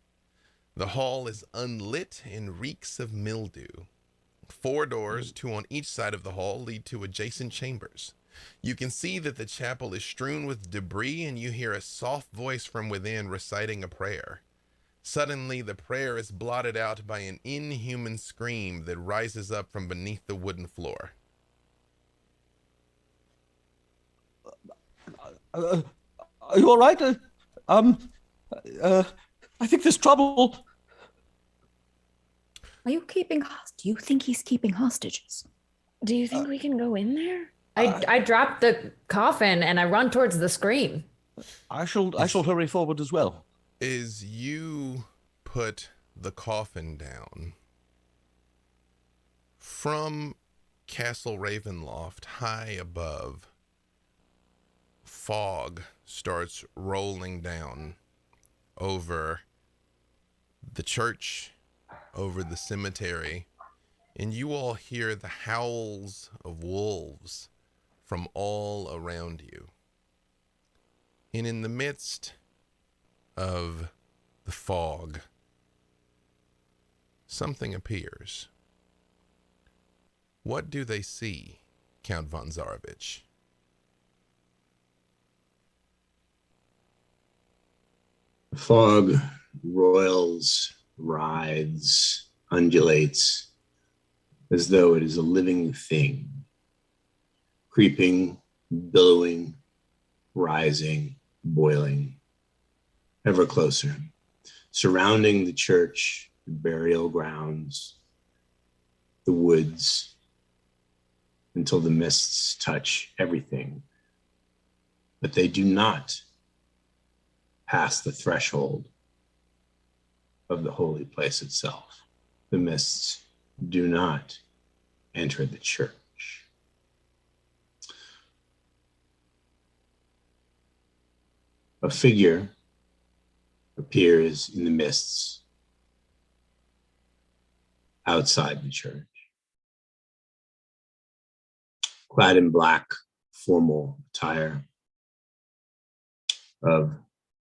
The hall is unlit and reeks of mildew. 4 doors, 2 on each side of the hall, lead to adjacent chambers. You can see that the chapel is strewn with debris, and you hear a soft voice from within reciting a prayer. Suddenly, the prayer is blotted out by an inhuman scream that rises up from beneath the wooden floor. Are you all right? I think there's trouble. Are you keeping do you think he's keeping hostages? Do you think we can go in there? I drop the coffin and I run towards the screen. I shall hurry forward as well. As you put the coffin down, from Castle Ravenloft, high above, fog starts rolling down over the church, over the cemetery, and you all hear the howls of wolves from all around you. And in the midst of the fog, something appears. What do they see, Count von Zarovich? The fog roils, rides, undulates, as though it is a living thing, creeping, billowing, rising, boiling, ever closer, surrounding the church the burial grounds, the woods, until the mists touch everything. But they do not pass the threshold of the holy place itself. The mists do not enter the church. A figure appears in the mists outside the church, clad in black formal attire of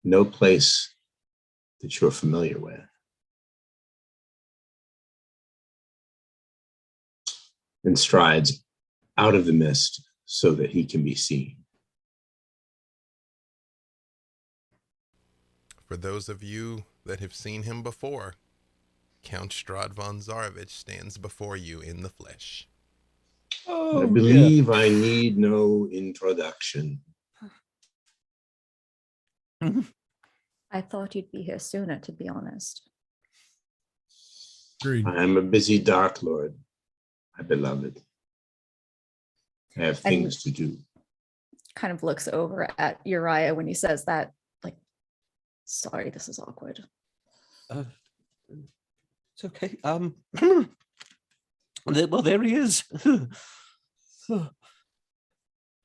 no place that you're familiar with. And strides out of the mist so that he can be seen. For those of you that have seen him before, Count Strahd von Zarovich stands before you in the flesh. I believe I need no introduction. I thought you'd be here sooner, to be honest. Agreed. I am a busy Dark Lord, my beloved. I have things to do. Kind of looks over at Uriah when he says that, like, sorry, this is awkward. It's okay. Well, there he is.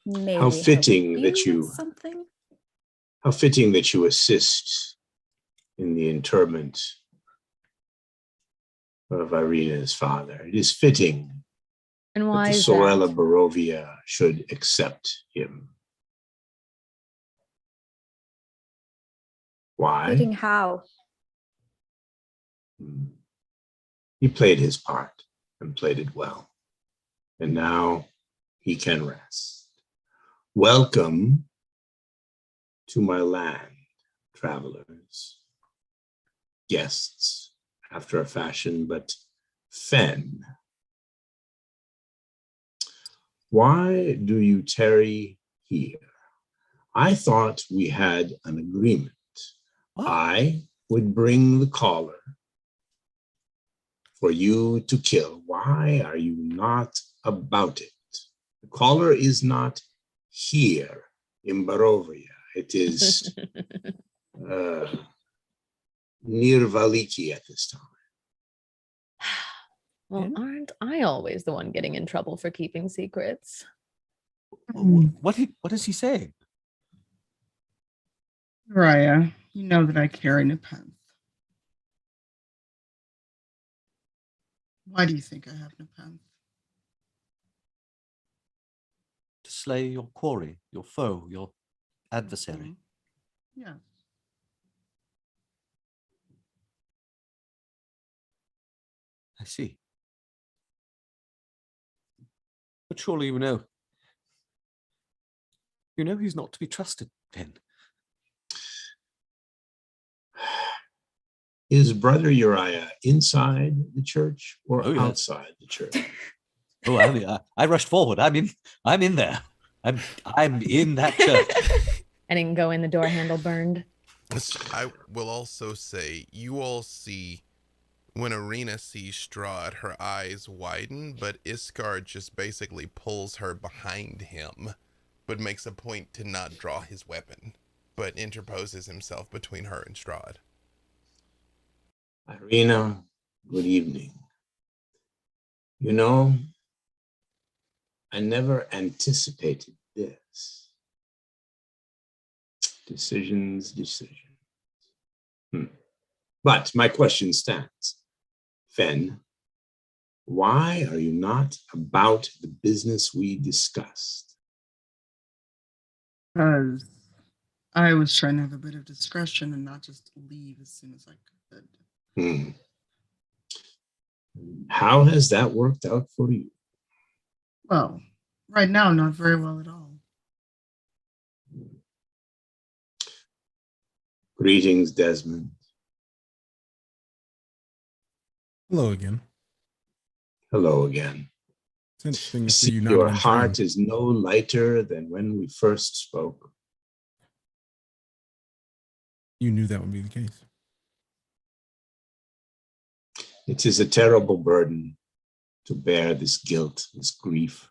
Maybe How fitting help that with you something. How fitting that you assist in the interment of Irina's father. It is fitting And that why the is soil that? of Barovia should accept him. Why? Fitting how? He played his part and played it well. And now he can rest. Welcome to my land, travelers, guests after a fashion, but Fen, why do you tarry here? I thought we had an agreement. What? I would bring the caller for you to kill. Why are you not about it? The caller is not here in Barovia. It is near Valiki at this time. Well, aren't I always the one getting in trouble for keeping secrets? What is he saying? Raya, you know that I carry Nepenthe. Why do you think I have Nepenthe? To slay your quarry, your foe, your adversary. Yeah. I see. But surely you know he's not to be trusted, Fen. Is Brother Uriah inside the church or Oh, yes. outside the church? Oh, I rushed forward. I'm in there. I'm in that church. And it can go in the door handle burned. I will also say, you all see, when Irina sees Strahd, her eyes widen, but Iskar just basically pulls her behind him, but makes a point to not draw his weapon, but interposes himself between her and Strahd. Irina, good evening. You know, I never anticipated this. Decisions. But my question stands. Fen, why are you not about the business we discussed? Because I was trying to have a bit of discretion and not just leave as soon as I could. How has that worked out for you? Well, right now, not very well at all. Greetings, Desmond. Hello again. Hello again. It's interesting I to see see you not your been heart trained. is no lighter than when we first spoke. You knew that would be the case. It is a terrible burden to bear this guilt, this grief.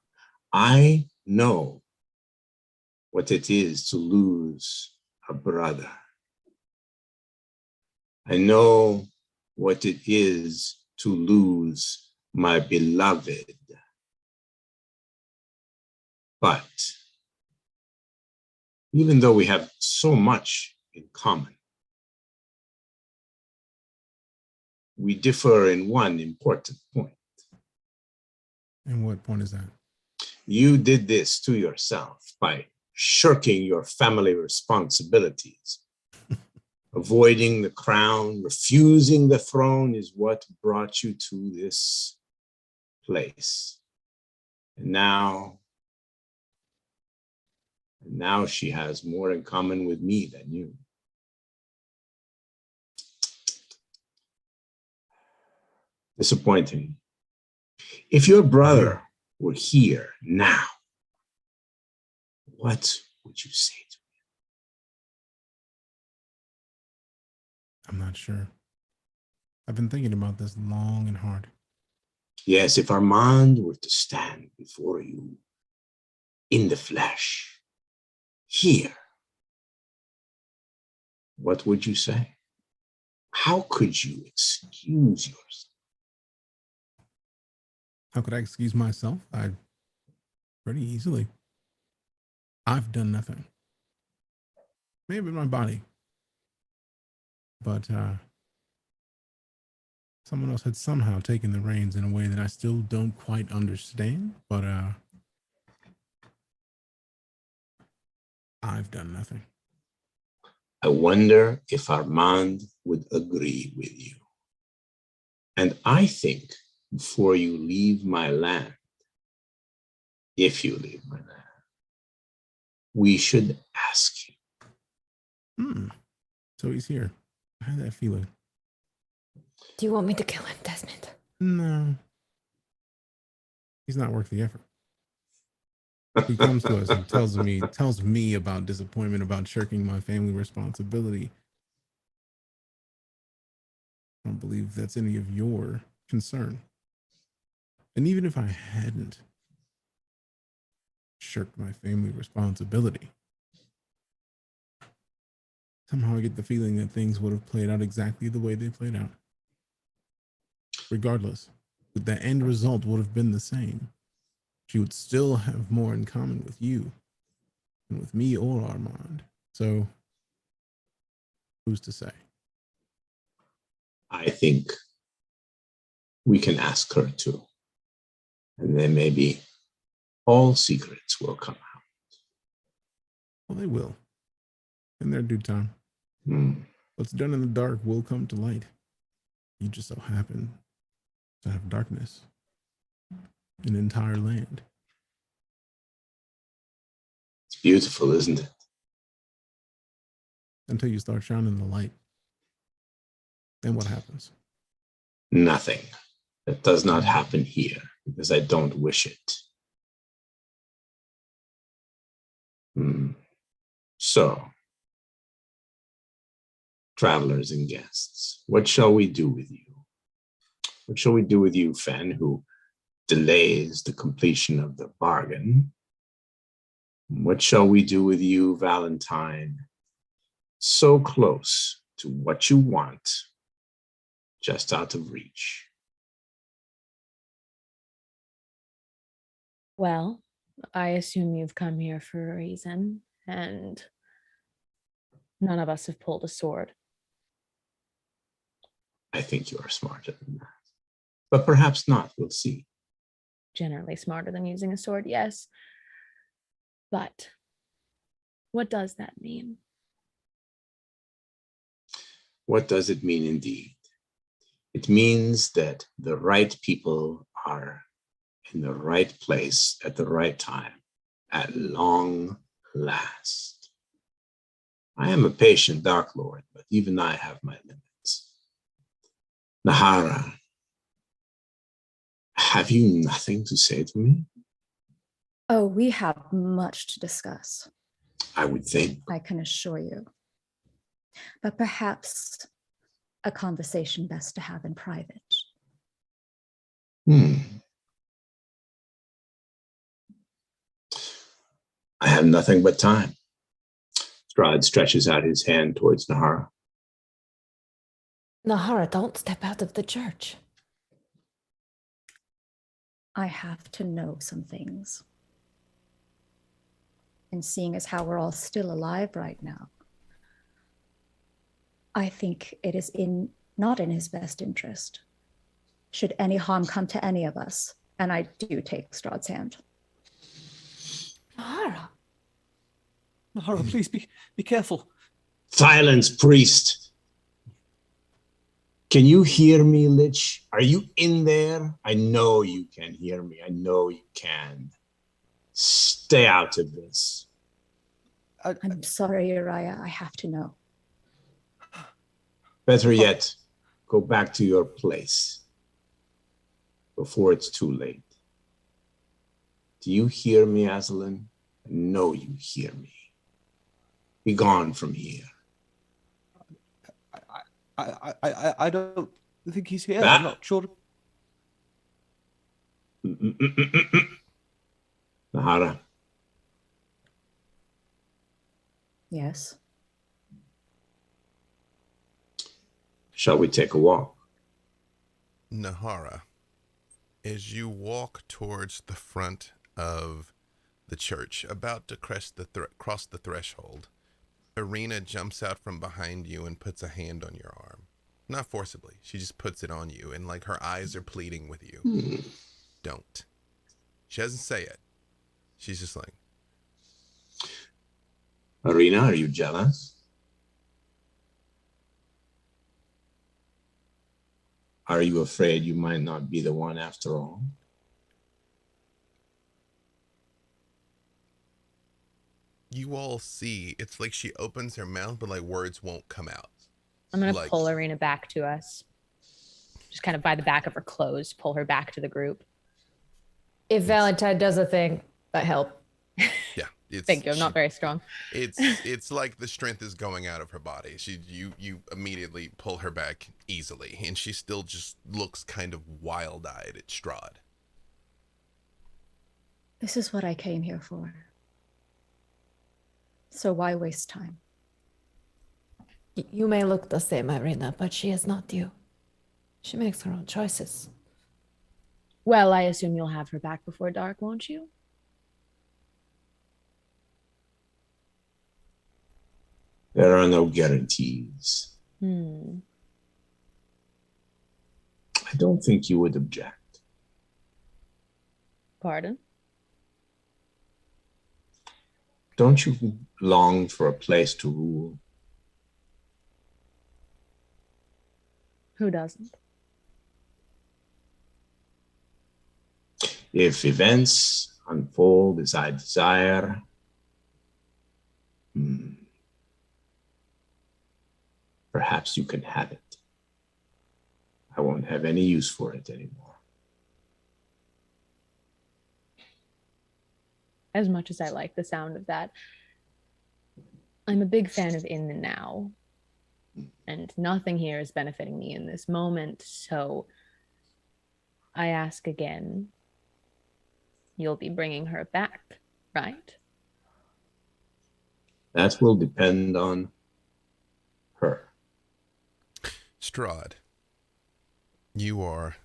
I know what it is to lose a brother. I know what it is to lose my beloved. But even though we have so much in common, we differ in one important point. And what point is that? You did this to yourself by shirking your family responsibilities. Avoiding the crown, refusing the throne is what brought you to this place. And now she has more in common with me than you. Disappointing. If your brother were here now, what would you say to him? I'm not sure. I've been thinking about this long and hard. Yes, if Armand were to stand before you in the flesh, here, what would you say? How could you excuse yourself? How could I excuse myself? Pretty easily. I've done nothing. Maybe my body. But someone else had somehow taken the reins in a way that I still don't quite understand. But I've done nothing. I wonder if Armand would agree with you. And I think before you leave my land, if you leave my land, we should ask you. So he's here. I had that feeling. Do you want me to kill him, Desmond? No. He's not worth the effort. He comes to us and tells me about disappointment, about shirking my family responsibility. I don't believe that's any of your concern. And even if I hadn't shirked my family responsibility, somehow I get the feeling that things would have played out exactly the way they played out. Regardless, the end result would have been the same. She would still have more in common with you than with me or Armand. So, who's to say? I think we can ask her too. And then maybe all secrets will come out. Well, they will. In their due time. What's done in the dark will come to light. You just so happen to have darkness. An entire land. It's beautiful, isn't it? Until you start shining the light. Then what happens? Nothing. That does not happen here because I don't wish it. So, travelers and guests, what shall we do with you? What shall we do with you, Fen, who delays the completion of the bargain? What shall we do with you, Valentine, so close to what you want, just out of reach? Well, I assume you've come here for a reason, and none of us have pulled a sword. I think you are smarter than that. But perhaps not, we'll see. Generally smarter than using a sword, yes. But what does that mean? What does it mean indeed? It means that the right people are in the right place at the right time, at long last. I am a patient Dark Lord, but even I have my limits. Nahara, have you nothing to say to me? Oh, we have much to discuss. I would think. I can assure you. But perhaps a conversation best to have in private. Hmm. I have nothing but time. Strahd stretches out his hand towards Nahara. Nahara, don't step out of the church. I have to know some things. And seeing as how we're all still alive right now, I think it is not in his best interest, should any harm come to any of us. And I do take Strahd's hand. Nahara. Nahara, please be careful. Silence, priest. Can you hear me, Lich? Are you in there? I know you can hear me. I know you can. Stay out of this. I'm sorry, Uriah. I have to know. Better yet, go back to your place before it's too late. Do you hear me, Aslan? I know you hear me. Be gone from here. I don't think he's here. Ah. I'm not sure. Nahara, Yes. shall we take a walk? Nahara, as you walk towards the front of the church, about to cross the threshold, Irina jumps out from behind you and puts a hand on your arm. Not forcibly. She just puts it on you, and like her eyes are pleading with you. Don't. She doesn't say it. She's just like, Irina, are you jealous? Are you afraid you might not be the one after all? you all see, it's like she opens her mouth, but like words won't come out. I'm going to Like- pull Irina back to us. Just kind of by the back of her clothes, pull her back to the group. If Valentine does a thing, I help. Yeah. It's, Thank you. I'm not very strong. It's like the strength is going out of her body. You immediately pull her back easily, and she still just looks kind of wild-eyed at Strahd. This is what I came here for. So why waste time? You may look the same, Irina, but she is not you. She makes her own choices. Well, I assume you'll have her back before dark, won't you? There are no guarantees. Hmm. I don't think you would object. Pardon? Don't you long for a place to rule? Who doesn't? If events unfold as I desire, perhaps you can have it. I won't have any use for it anymore. As much as I like the sound of that, I'm a big fan of in the now. And nothing here is benefiting me in this moment, so I ask again. You'll be bringing her back, right? That will depend on her. Strahd, you are,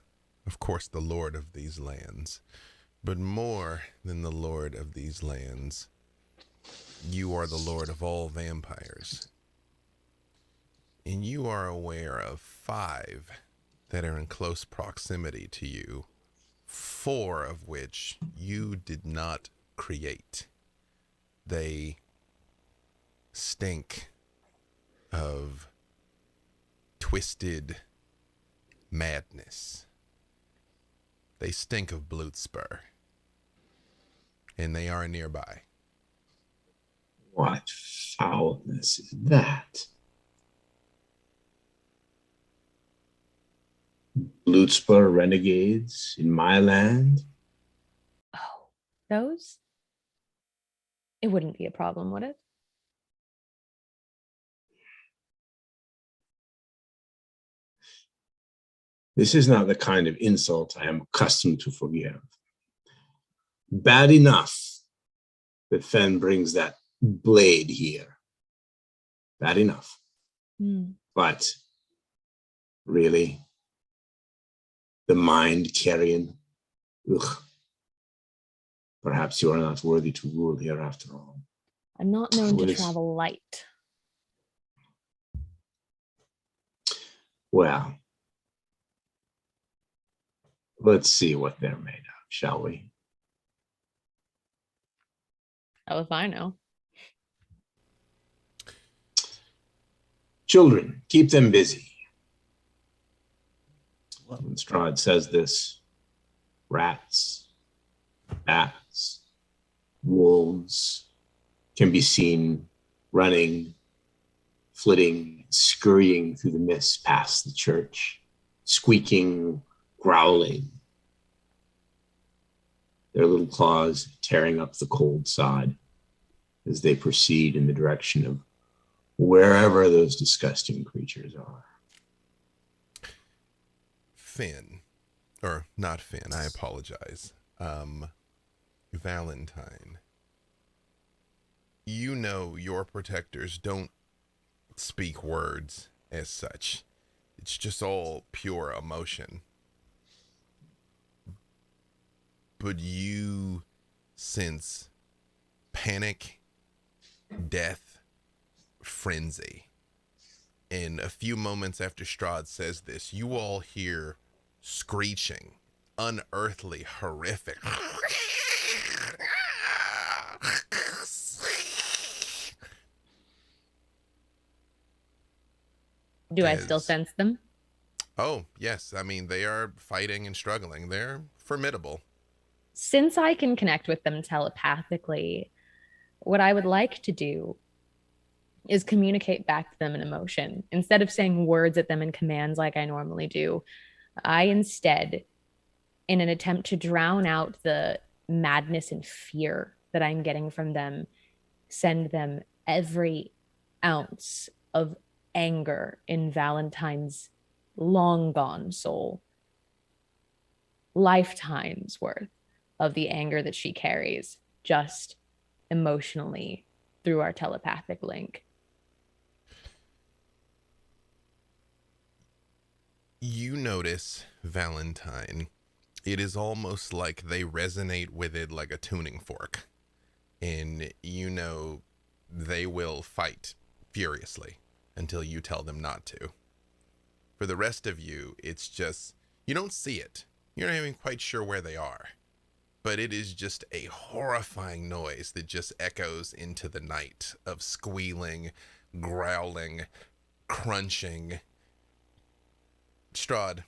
of course, the lord of these lands, but more than the lord of these lands, you are the lord of all vampires. And you are aware of 5 that are in close proximity to you, 4 of which you did not create. They stink of twisted madness. They stink of Bloodspur. And they are nearby. What foulness is that? Bloodspur renegades in my land? Oh, those? It wouldn't be a problem, would it? This is not the kind of insult I am accustomed to forgive. Bad enough that Fen brings that blade here. Bad enough. But really, the mind carrion, ugh. Perhaps you are not worthy to rule here after all. I'm not known to travel light. Well, let's see what they're made of, shall we? Hell if I know. Children, keep them busy. When Strahd says this, rats, bats, wolves can be seen running, flitting, scurrying through the mist past the church, squeaking, growling, their little claws tearing up the cold sod as they proceed in the direction of wherever those disgusting creatures are. Finn, or not Finn, I apologize. Valentine. You know your protectors don't speak words as such. It's just all pure emotion. But you sense panic, death, frenzy. And a few moments after Strahd says this, you all hear screeching, unearthly, horrific. Do I still sense them? Oh, yes. I mean, they are fighting and struggling. They're formidable. Since I can connect with them telepathically, what I would like to do is communicate back to them in emotion. Instead of saying words at them in commands like I normally do, I instead, in an attempt to drown out the madness and fear that I'm getting from them, send them every ounce of anger in Valentine's long gone soul. Lifetimes worth of the anger that she carries, just emotionally through our telepathic link. You notice, Valentine, it is almost like they resonate with it like a tuning fork. And you know they will fight furiously until you tell them not to. For the rest of you, it's just, you don't see it. You're not even quite sure where they are. But it is just a horrifying noise that just echoes into the night of squealing, growling, crunching. Strahd,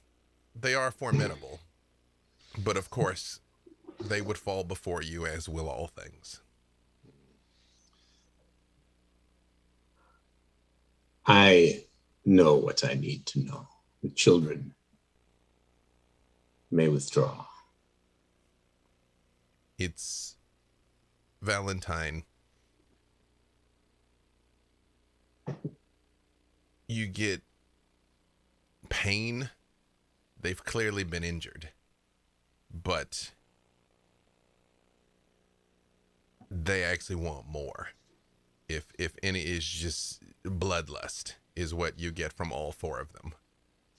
they are formidable. But of course, they would fall before you, as will all things. I know what I need to know. The children may withdraw. It's Valentine. You get pain. They've clearly been injured. But they actually want more. If any is just bloodlust is what you get from all four of them.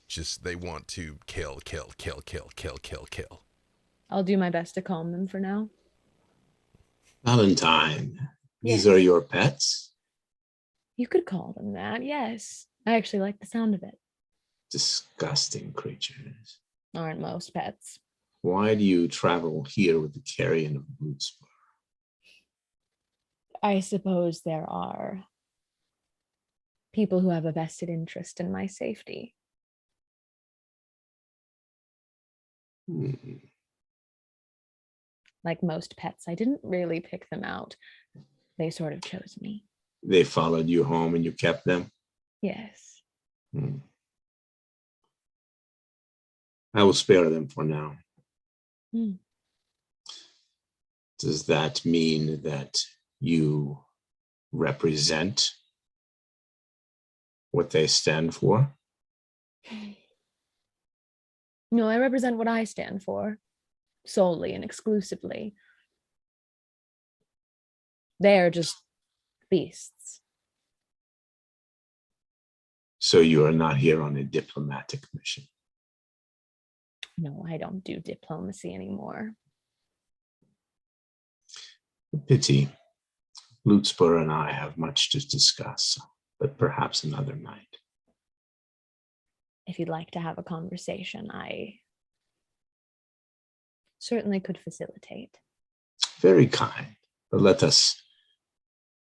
Just they want to kill. I'll do my best to calm them for now. Valentine, Yes. these are your pets? You could call them that, yes. I actually like the sound of it. Disgusting creatures. Aren't most pets. Why do you travel here with the carrion of Bloodspur? I suppose there are people who have a vested interest in my safety. Like most pets, I didn't really pick them out. They sort of chose me. They followed you home and you kept them? Yes. I will spare them for now. Mm. Does that mean that you represent what they stand for? No, I represent what I stand for, solely and exclusively. They're just beasts. So you are not here on a diplomatic mission. No, I don't do diplomacy anymore. Pity. Lutspur and I have much to discuss, but perhaps another night. If you'd like to have a conversation, I certainly could facilitate. Very kind, but let us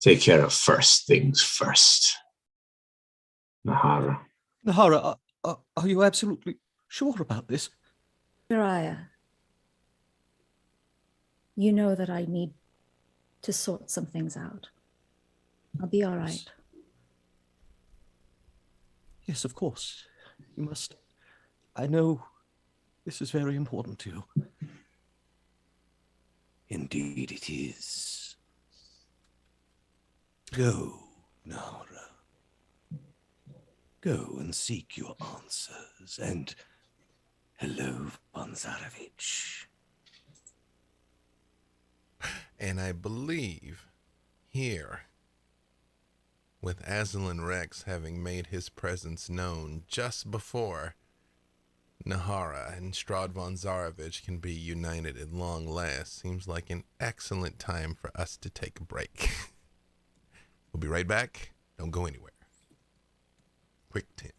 take care of first things first. Nahara. Nahara, are you absolutely sure about this? Uriah, you know that I need to sort some things out. I'll be all right. Yes, of course. You must. I know this is very important to you. Indeed it is. Go, Nahara. Go and seek your answers, and hello, von Zarevich. And I believe here, with Aslan Rex having made his presence known just before Nahara and Strahd von Zarevich can be united at long last, seems like an excellent time for us to take a break. We'll be right back. Don't go anywhere. Quick 10.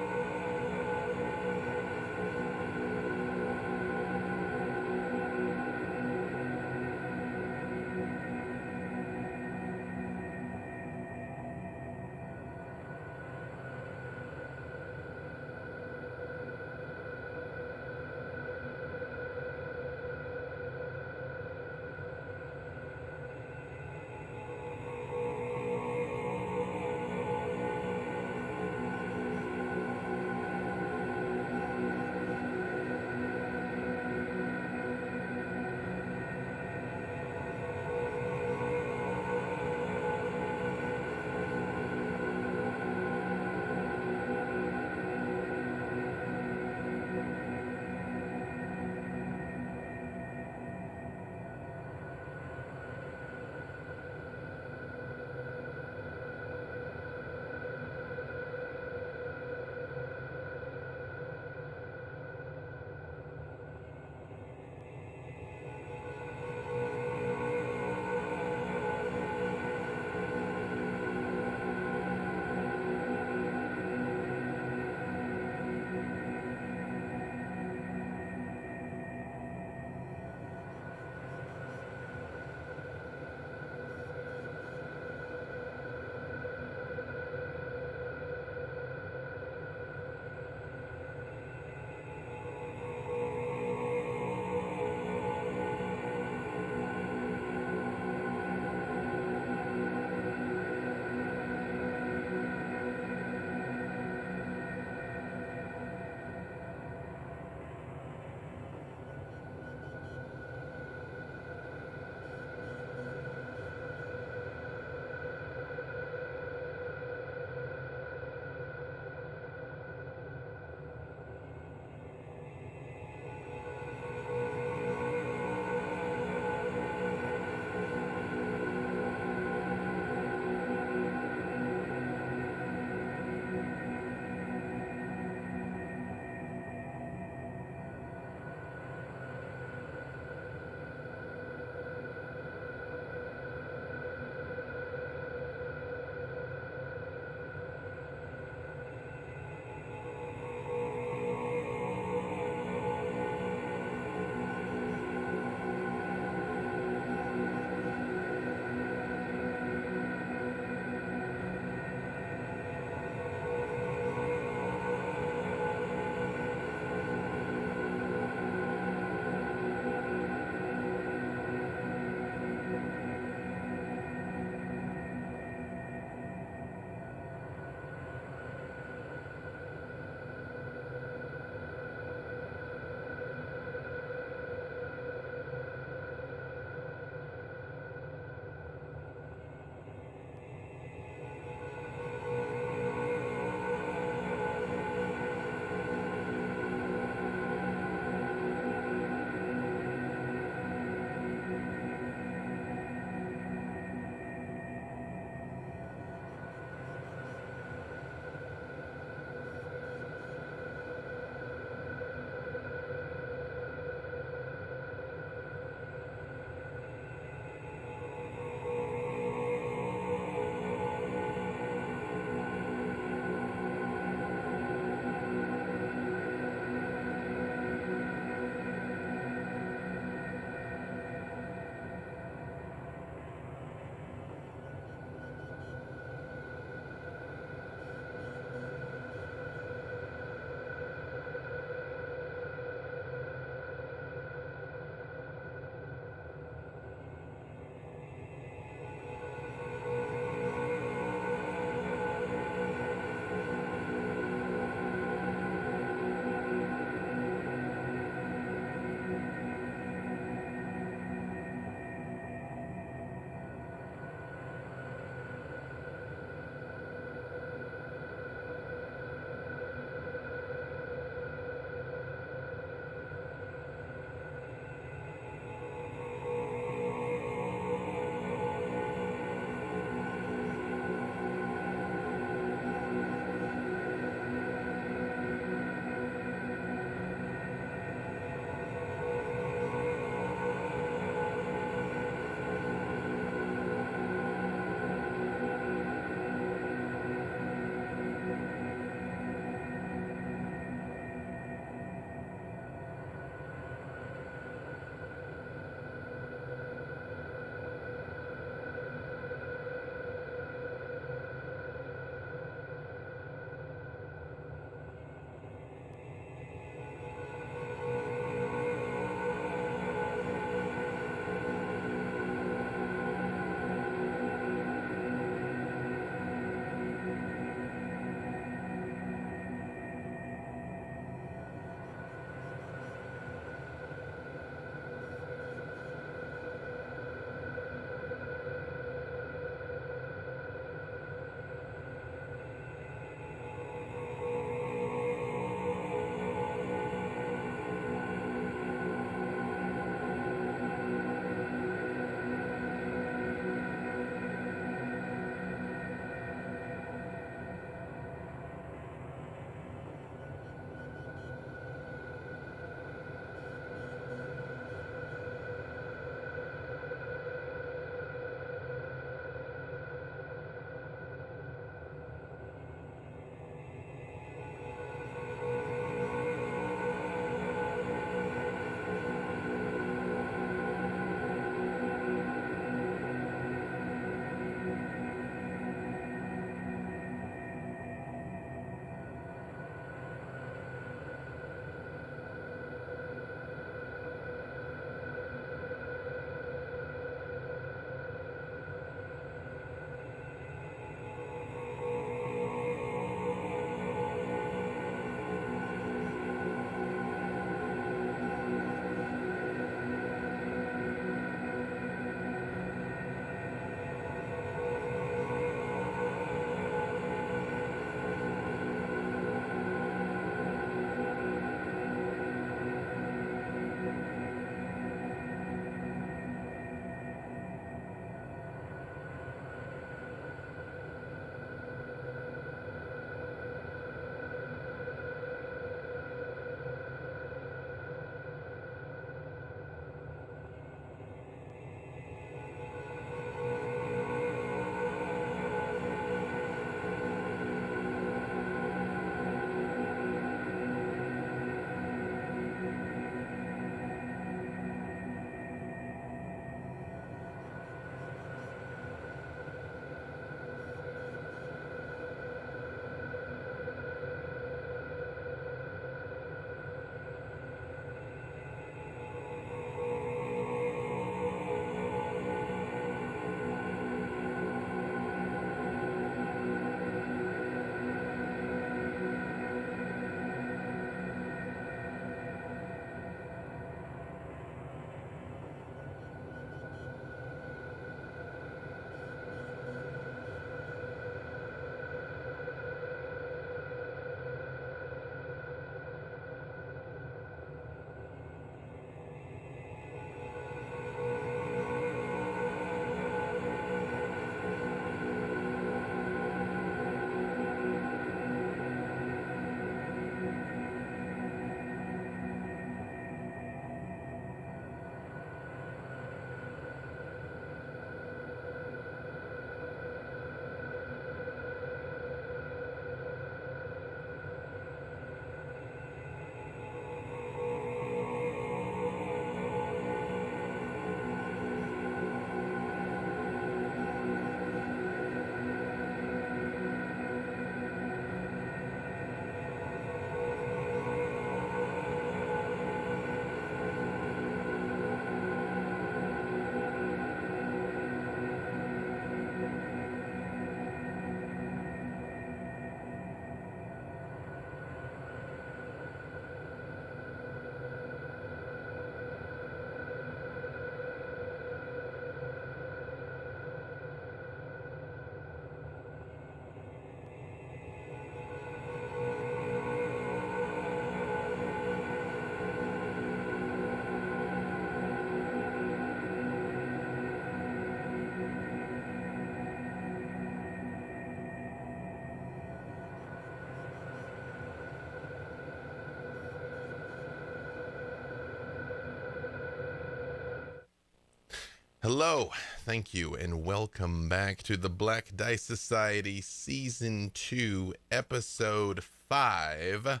Hello, thank you, and welcome back to the Black Dice Society Season 2, Episode 5,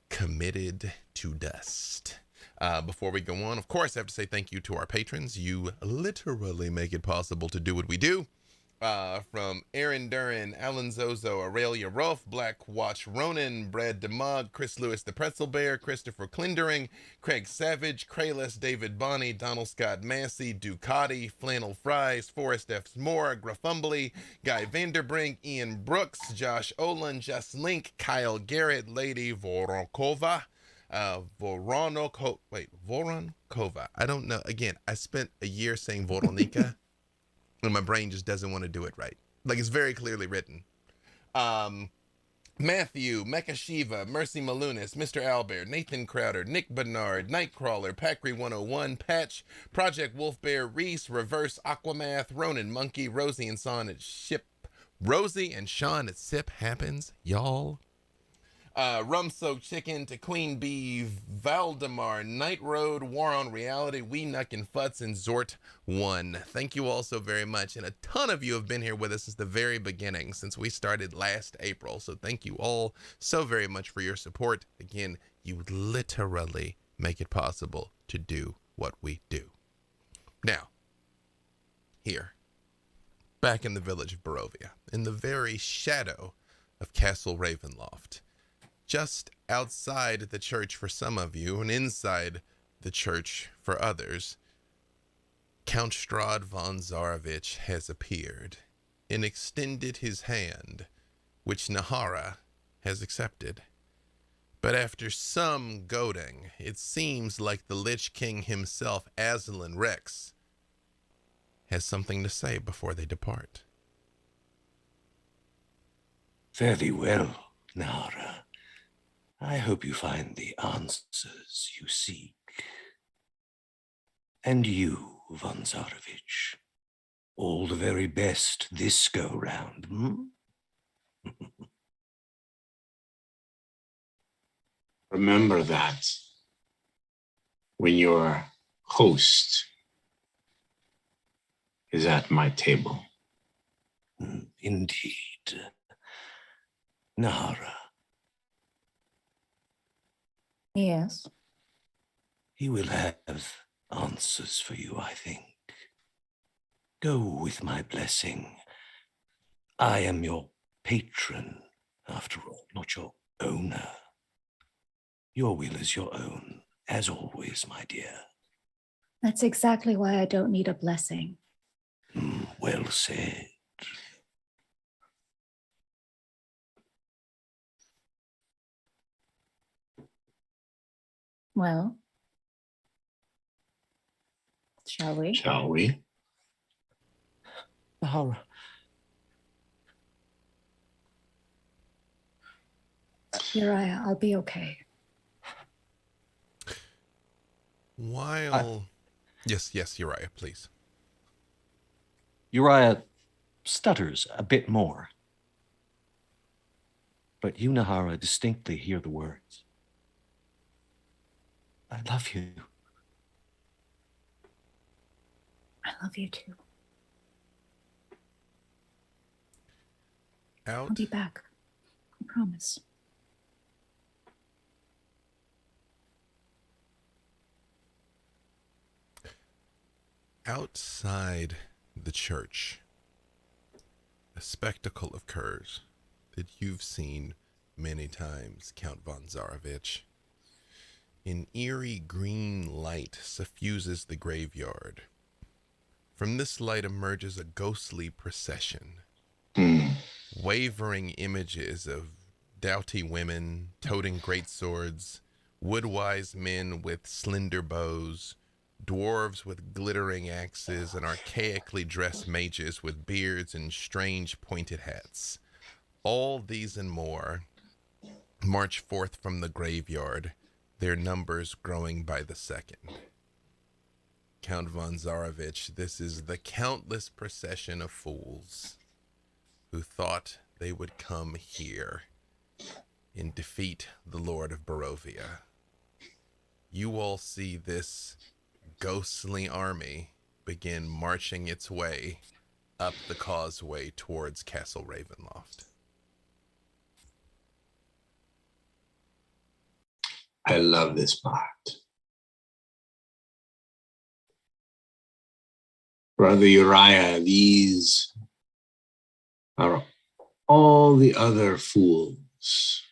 Committed to Dust. Before we go on, of course, I have to say thank you to our patrons. You literally make it possible to do what we do. From Aaron Duran, Alan Zozo, Aurelia Rolf, Black Watch Ronan, Brad DeMog, Chris Lewis the Pretzel Bear, Christopher Klindering, Craig Savage, Krayless, David Bonney, Donald Scott Massey, Ducati, Flannel Fries, Forrest F. Moore, Graffumbly, Guy Vanderbrink, Ian Brooks, Josh Olin, Just Link, Kyle Garrett, Lady Voronkova, Voronkova. I don't know. Again, I spent a year saying Voronika. And my brain just doesn't want to do it right. Like, it's very clearly written. Matthew, Mecha Shiva, Mercy Malunas, Mr. Albert, Nathan Crowder, Nick Bernard, Nightcrawler, Packery 101, Patch, Project Wolfbear, Reese, Reverse Aquamath, Ronan Monkey, Rosie and Sean at Sip Happens, y'all. Rum Soaked Chicken, to Queen Bee, Valdemar, Night Road, War on Reality, Wee Nuck and Futz, and Zort 1. Thank you all so very much. And a ton of you have been here with us since the very beginning, since we started last April. So thank you all so very much for your support. Again, you literally make it possible to do what we do. Now, here, back in the village of Barovia, in the very shadow of Castle Ravenloft, just outside the church for some of you, and inside the church for others, Count Strahd von Zarovich has appeared and extended his hand, which Nahara has accepted. But after some goading, it seems like the Lich King himself, Aslan Rex, has something to say before they depart. Very well, Nahara. I hope you find the answers you seek. And you, von Zarovich, all the very best this go-round, Remember that when your host is at my table. Indeed. Nahara. Yes. He will have answers for you, I think. Go with my blessing. I am your patron, after all, not your owner. Your will is your own, as always, my dear. That's exactly why I don't need a blessing. Well said. Well, shall we? Shall we? Nahara, Uriah, I'll be okay. While... Yes, Uriah, please. Uriah stutters a bit more. But you, Nahara, distinctly hear the words. I love you. I love you too. Out. I'll be back. I promise. Outside the church, a spectacle occurs that you've seen many times, Count von Zarovich. An eerie green light suffuses the graveyard. From this light emerges a ghostly procession. Wavering images of doughty women toting great swords, wood-wise men with slender bows, dwarves with glittering axes, and archaically dressed mages with beards and strange pointed hats. All these and more march forth from the graveyard, their numbers growing by the second. Count von Zarovich, this is the countless procession of fools who thought they would come here and defeat the Lord of Barovia. You all see this ghostly army begin marching its way up the causeway towards Castle Ravenloft. I love this part. Brother Uriah, these are all the other fools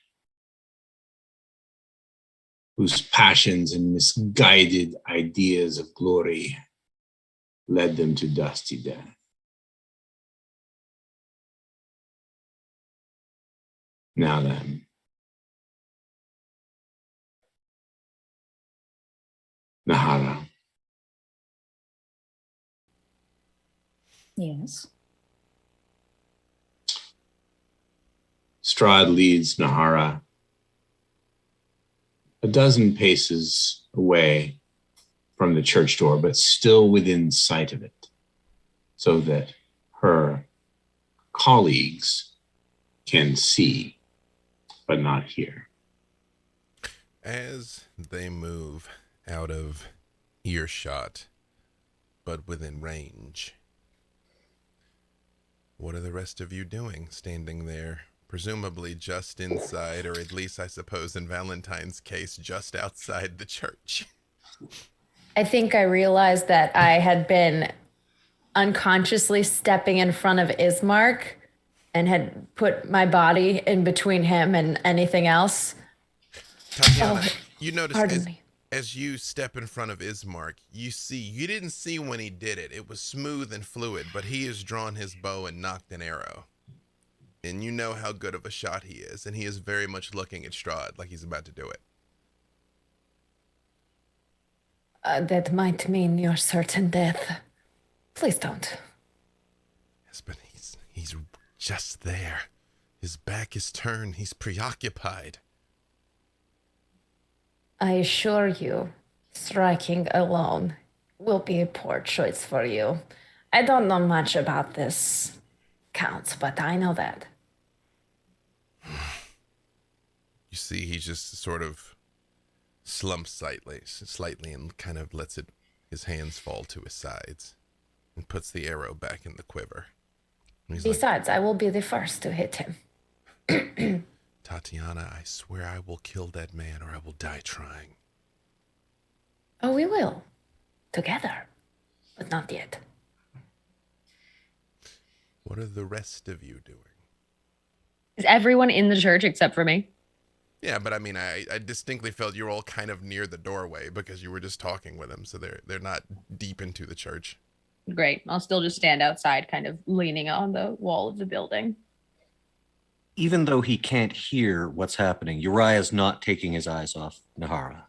whose passions and misguided ideas of glory led them to dusty death. Now then, Nahara, Yes. Strahd leads Nahara a dozen paces away from the church door, but still within sight of it, so that her colleagues can see, but not hear. As they move out of earshot, but within range, what are the rest of you doing, standing there, presumably just inside, or at least, I suppose, in Valentine's case, just outside the church? I think I realized that I had been unconsciously stepping in front of Ismark and had put my body in between him and anything else. Tatiana, you notice Pardon me. as you step in front of Ismark, you didn't see when he did it. It was smooth and fluid, but he has drawn his bow and knocked an arrow. And you know how good of a shot he is, and he is very much looking at Strahd like he's about to do it. That might mean your certain death. Please don't. Yes, but he's just there. His back is turned. He's preoccupied. I assure you, striking alone will be a poor choice for you. I don't know much about this, Count, but I know that. You see, he just sort of slumps slightly and kind of lets his hands fall to his sides and puts the arrow back in the quiver. Besides, I will be the first to hit him. Tatiana, I swear I will kill that man or I will die trying. Oh, we will. Together. But not yet. What are the rest of you doing? Is everyone in the church except for me? Yeah, but I mean, I distinctly felt you were all kind of near the doorway because you were just talking with them, so they're not deep into the church. Great. I'll still just stand outside, kind of leaning on the wall of the building. Even though he can't hear what's happening, Uriah's not taking his eyes off Nahara.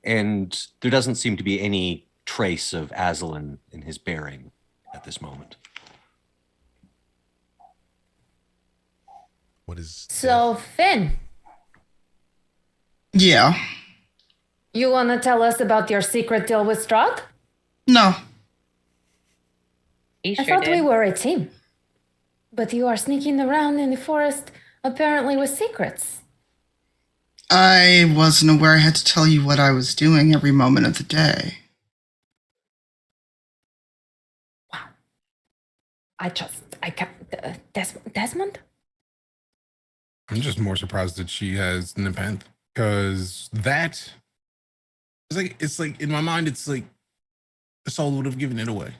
And there doesn't seem to be any trace of Aslan in his bearing at this moment. What is... So, Finn, Yeah. you want to tell us about your secret deal with Strahd? No. He I sure thought did. we were a team. But you are sneaking around in the forest, apparently with secrets. I wasn't aware I had to tell you what I was doing every moment of the day. Wow. I can't. Desmond? I'm just more surprised that she has Nepenthe, because that it's like in my mind it's like the soul would have given it away,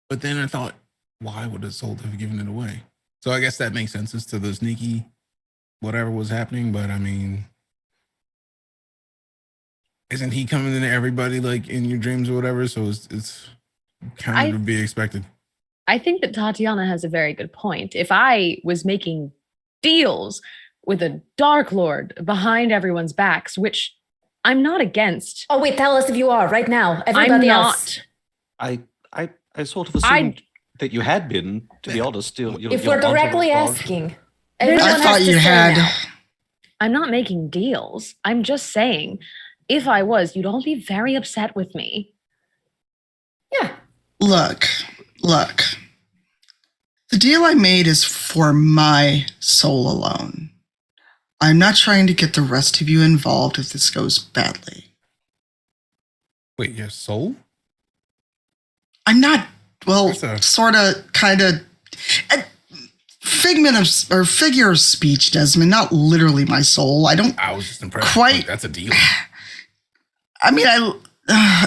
but then I thought, why would the soul have given it away? So I guess that makes sense as to the sneaky whatever was happening. But I mean, isn't he coming into everybody like in your dreams or whatever? So it's kind of to be expected. I think that Tatiana has a very good point. If I was making deals with a Dark Lord behind everyone's backs, which I'm not against. Oh, wait, tell us if you are right now. I'm Everybody not. else. I sort of assumed that you had been, to be honest. If we're directly asking, everyone I has thought to you say had. now. I'm not making deals. I'm just saying, if I was, you'd all be very upset with me. Yeah. Look. The deal I made is for my soul alone. I'm not trying to get the rest of you involved if this goes badly. Wait, your soul? I'm not, well, That's sort of, kind of, figure of speech, Desmond, not literally my soul. I was just impressed. Quite. Like, that's a deal. I mean,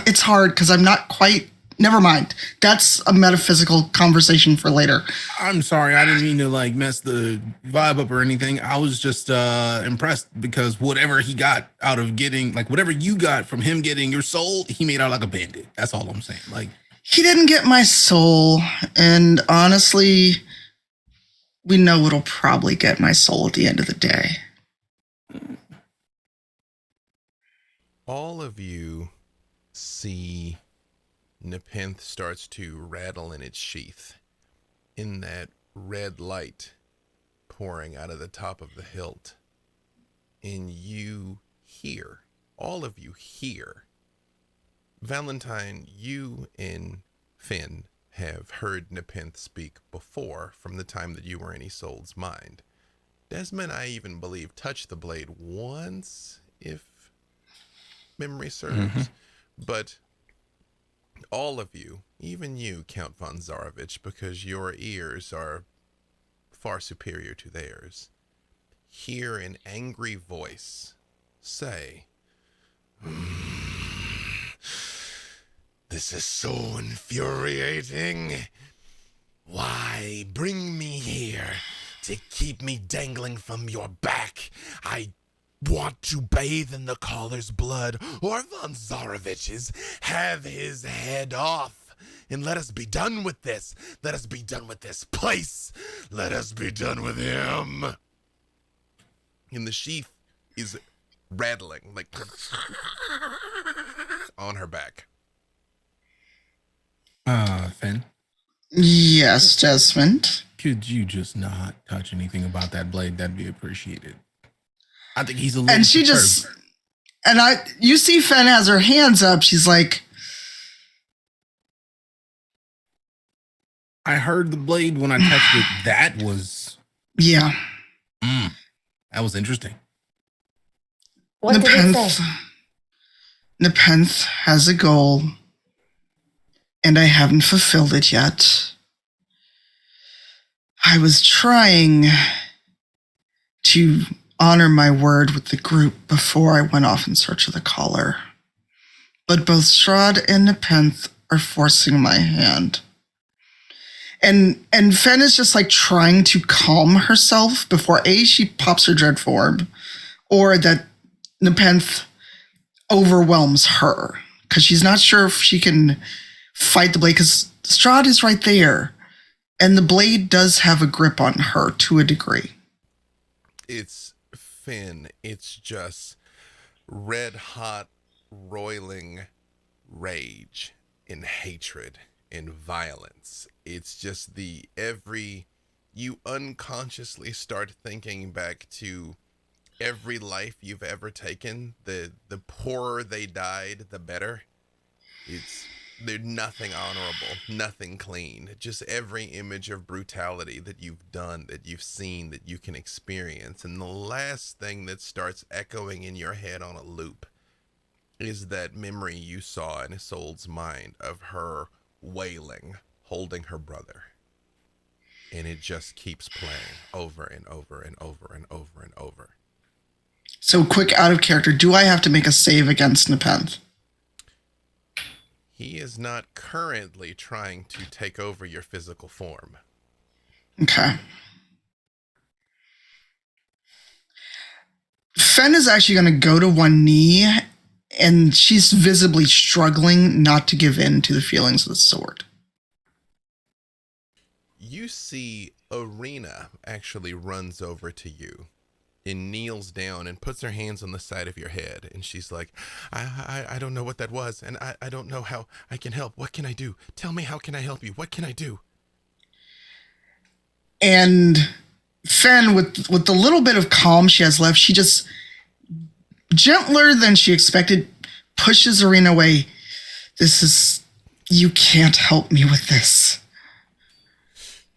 it's hard because I'm not quite, never mind. That's a metaphysical conversation for later. I'm sorry. I didn't mean to like mess the vibe up or anything. I was just impressed because whatever he got out of getting, like whatever you got from him getting your soul, he made out like a bandit. That's all I'm saying. Like, He didn't get my soul, and honestly, we know it'll probably get my soul at the end of the day. All of you see Nepenthe starts to rattle in its sheath in that red light pouring out of the top of the hilt. And you hear, all of you hear, Valentine, you and Finn have heard Nepenthe speak before from the time that you were in Isolde's mind. Desmond, I even believe, touched the blade once, if memory serves. But all of you, even you, Count von Zarovich, because your ears are far superior to theirs, hear an angry voice say, "This is so infuriating. Why bring me here to keep me dangling from your back? I want to bathe in the caller's blood, or von Zarovich's. Have his head off, and let us be done with this. Let us be done with this place. Let us be done with him." And the sheath is rattling, like on her back. Finn, Yes, Desmond. could you just not touch anything about that blade? That'd be appreciated. I think he's a little And she just, you see Fen has her hands up. She's like, I heard the blade when I touched it. That was, yeah. That was interesting. What did it say? Nepenthe has a goal, and I haven't fulfilled it yet. I was trying to honor my word with the group before I went off in search of the caller. But both Strahd and Nepenthe are forcing my hand. And Fen is just like trying to calm herself before she pops her dread form, or that Nepenthe overwhelms her, because she's not sure if she can fight the blade, because Strahd is right there, and the blade does have a grip on her to a degree. It's Finn. It's just red hot, roiling rage and hatred and violence. It's just you unconsciously start thinking back to every life you've ever taken. The poorer they died, the better. They're nothing honorable, nothing clean. Just every image of brutality that you've done, that you've seen, that you can experience. And the last thing that starts echoing in your head on a loop is that memory you saw in Isolde's mind of her wailing, holding her brother. And it just keeps playing over and over and over and over and over. So quick out of character, do I have to make a save against Nepenthe? He is not currently trying to take over your physical form. Okay. Fen is actually going to go to one knee, and she's visibly struggling not to give in to the feelings of the sword. You see Arena actually runs over to you and kneels down and puts her hands on the side of your head. And she's like, I don't know what that was. And I don't know how I can help. What can I do? Tell me, how can I help you? What can I do? And Fen, with the little bit of calm she has left, she just, gentler than she expected, pushes Arena away. You can't help me with this.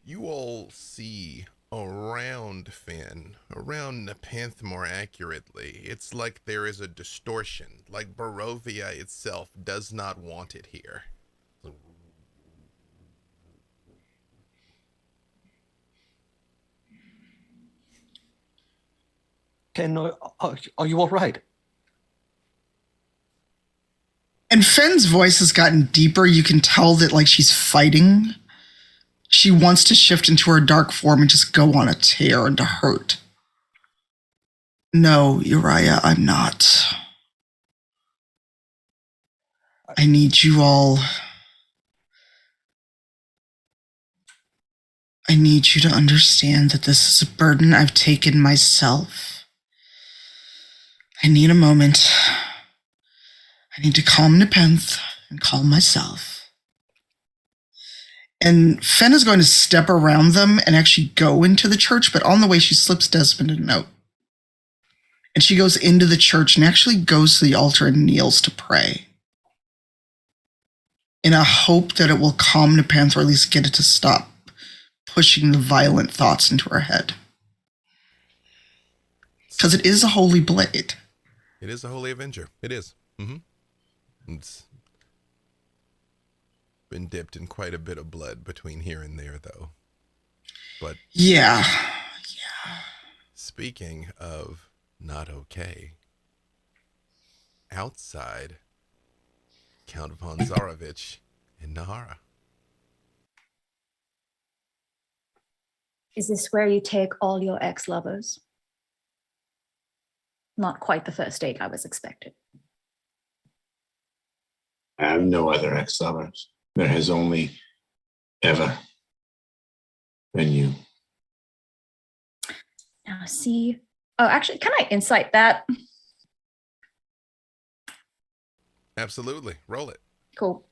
You all see around Finn, around Nepenthe more accurately, it's like there is a distortion, like Barovia itself does not want it here. Ken, are you all right? And Fenn's voice has gotten deeper. You can tell that like she's fighting. She wants to shift into her dark form and just go on a tear and to hurt. No, Uriah, I'm not. I need you all. I need you to understand that this is a burden I've taken myself. I need a moment. I need to calm Nepenthe and calm myself. And Fen is going to step around them and actually go into the church, but on the way she slips Desmond a note. And she goes into the church and actually goes to the altar and kneels to pray, in a hope that it will calm Nepenthe, or at least get it to stop pushing the violent thoughts into her head. Because it is a holy blade. It is a holy avenger. It is. Mm-hmm. It's been dipped in quite a bit of blood between here and there, though. But yeah. Speaking of not okay, outside, Count von Zarovich and Nahara. Is this where you take all your ex-lovers? Not quite the first date I was expecting. I have no other ex-lovers. There has only ever been you. Now see, oh, actually, can I insight that? Absolutely. Roll it. Cool.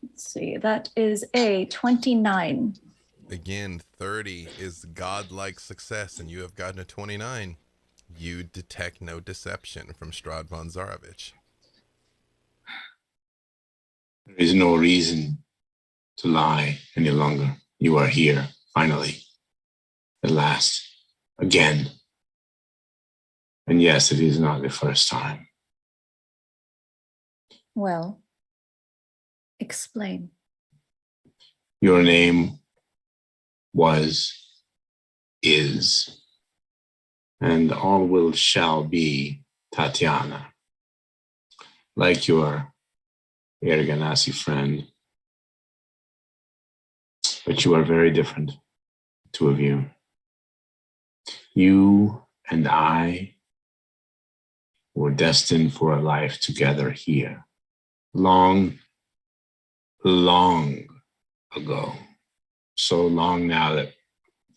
Let's see, that is a 29. Again, 30 is godlike success, and you have gotten a 29. You detect no deception from Strahd von Zarovich. There is no reason to lie any longer. You are here, finally, at last, again. And yes, it is not the first time. Well, explain. Your name was, is, and all shall be Tatiana. Like your Ganassi friend. But you are very different, two of you. You and I were destined for a life together here. Long ago. So long now that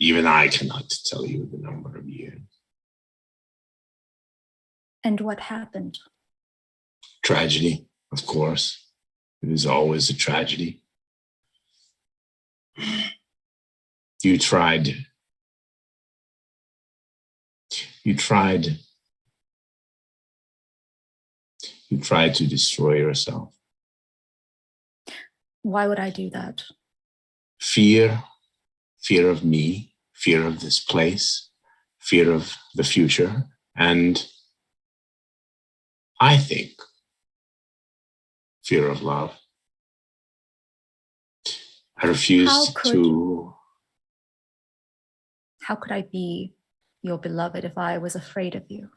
even I cannot tell you the number of years. And what happened? Tragedy, of course. It is always a tragedy. You tried to destroy yourself. Why would I do that? Fear of me, fear of this place, fear of the future, and I think fear of love. I refused to. How could I be your beloved if I was afraid of you?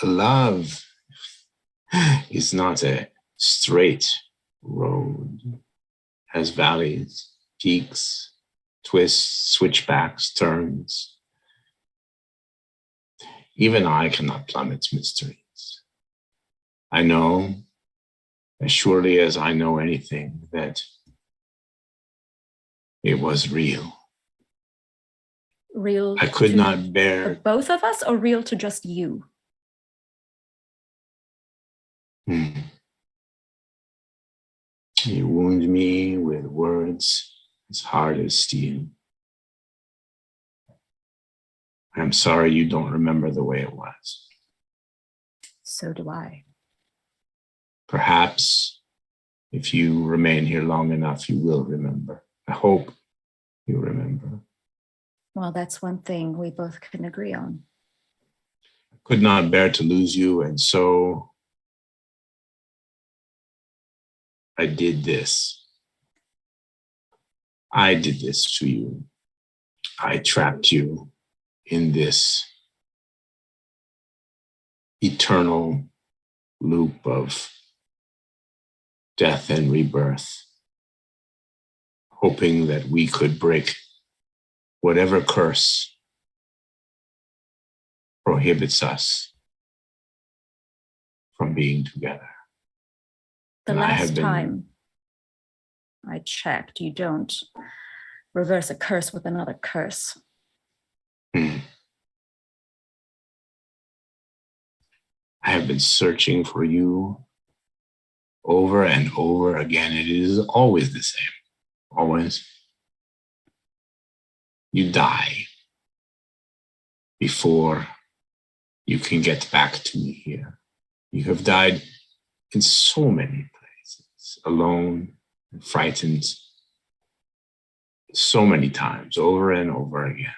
Love is not a straight road. It has valleys, peaks, twists, switchbacks, turns. Even I cannot plumb its mysteries. I know, as surely as I know anything, that it was real. Real. I could not bear. Both of us, or real to just you? You wound me with words as hard as steel. I'm sorry you don't remember the way it was. So do I. Perhaps if you remain here long enough, you will remember. I hope you remember. Well, that's one thing we both can agree on. could not bear to lose you, and so I did this. I did this to you. I trapped you in this eternal loop of death and rebirth, hoping that we could break whatever curse prohibits us from being together. The And last time I checked, you don't reverse a curse with another curse. I have been searching for you over and over again. It is always the same. Always. You die before you can get back to me here. You have died in so many places, alone, and frightened, so many times, over and over again.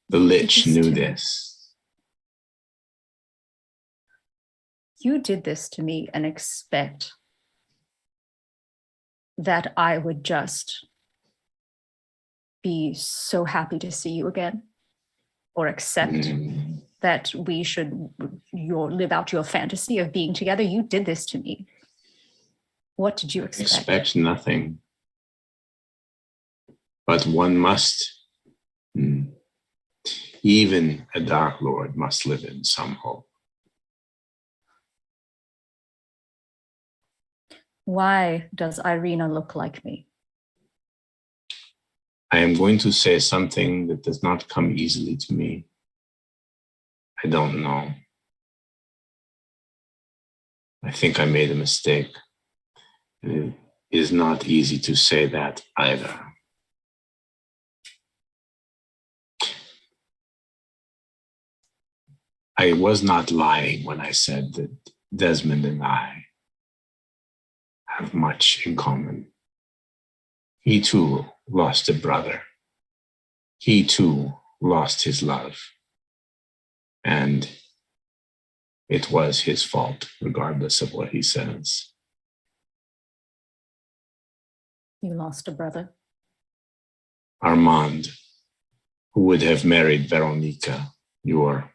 The Lich knew this. You did this to me and expect that I would just be so happy to see you again, or accept that we should live out your fantasy of being together. You did this to me. What did you expect? Expect nothing. But one must, even a Dark Lord must live in some hope. Why does Irina look like me? I am going to say something that does not come easily to me. I don't know. I think I made a mistake. It is not easy to say that either. I was not lying when I said that Desmond and I have much in common. He too lost a brother. He too lost his love. And it was his fault, regardless of what he says. You lost a brother? Armand, who would have married Veronica, your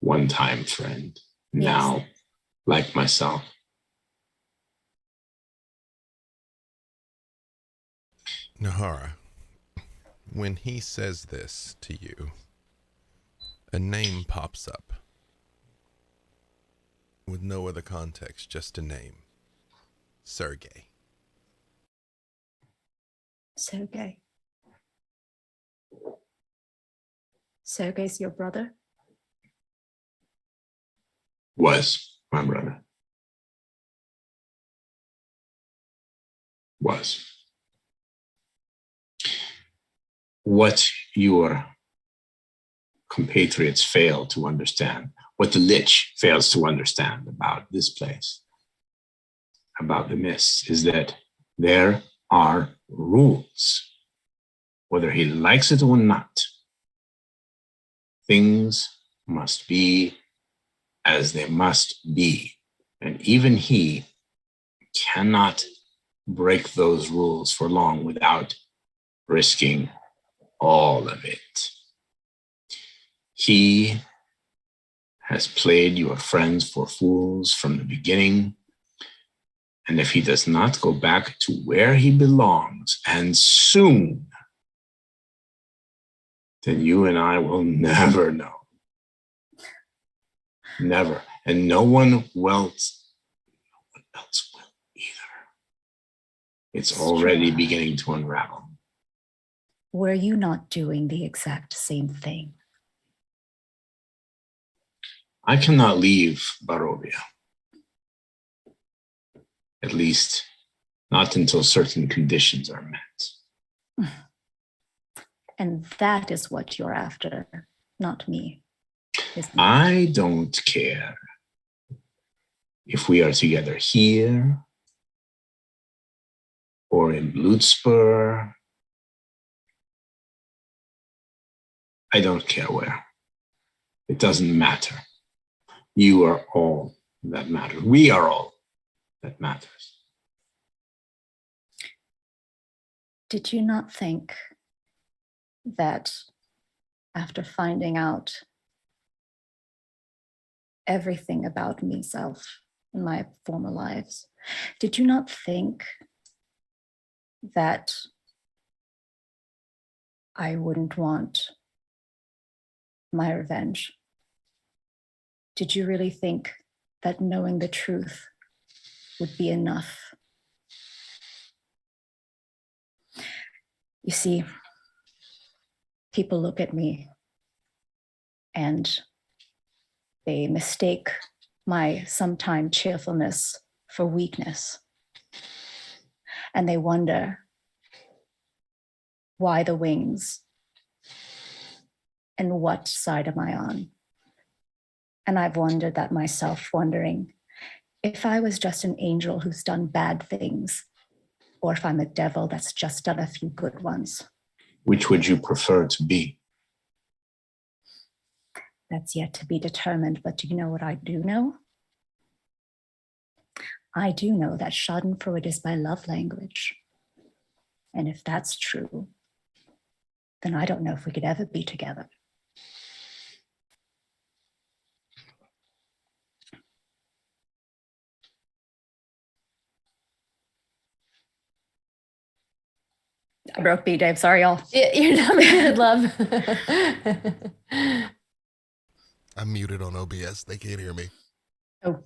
one-time friend, now, Yes. like myself. Nahara, when he says this to you, a name pops up with no other context, just a name. Sergei. Sergei. Sergei's your brother? Was my brother. Was. What your compatriots fail to understand, what the Lich fails to understand about this place, about the Mists, is that there are rules, whether he likes it or not. Things must be as they must be. And even he cannot break those rules for long without risking all of it. He has played your friends for fools from the beginning. And if he does not go back to where he belongs, and soon, then you and I will never know. Never. And no one else will either. It's already beginning to unravel. Were you not doing the exact same thing? I cannot leave Barovia. At least not until certain conditions are met. And that is what you're after, not me. I don't care if we are together here or in Bloodspur. I don't care where. It doesn't matter. You are all that matters. We are all that matters. Did you not think that after finding out everything about myself in my former lives, did you not think that I wouldn't want my revenge? Did you really think that knowing the truth would be enough? You see, people look at me and they mistake my sometime cheerfulness for weakness. And they wonder why the wings and what side am I on? And I've wondered that myself, wondering if I was just an angel who's done bad things, or if I'm a devil that's just done a few good ones. Which would you prefer to be? That's yet to be determined, but do you know what I do know? I do know that schadenfreude is my love language. And if that's true, then I don't know if we could ever be together. I broke B, Dave. Sorry, y'all. You're not mad, love. I'm muted on OBS. They can't hear me. Oh.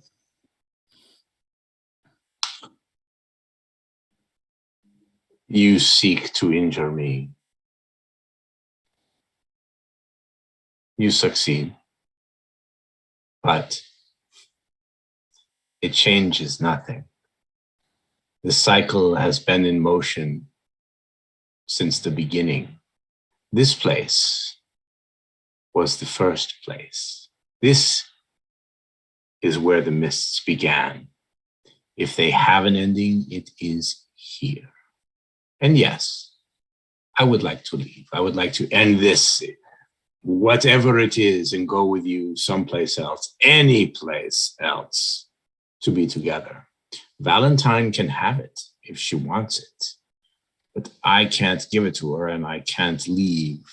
You seek to injure me. You succeed. But it changes nothing. The cycle has been in motion since the beginning. This place was the first place. This is where the mists began. If they have an ending, it is here. And yes, I would like to leave. I would like to end this, whatever it is, and go with you someplace else, any place else, to be together. Valentine can have it if she wants it, but I can't give it to her, and I can't leave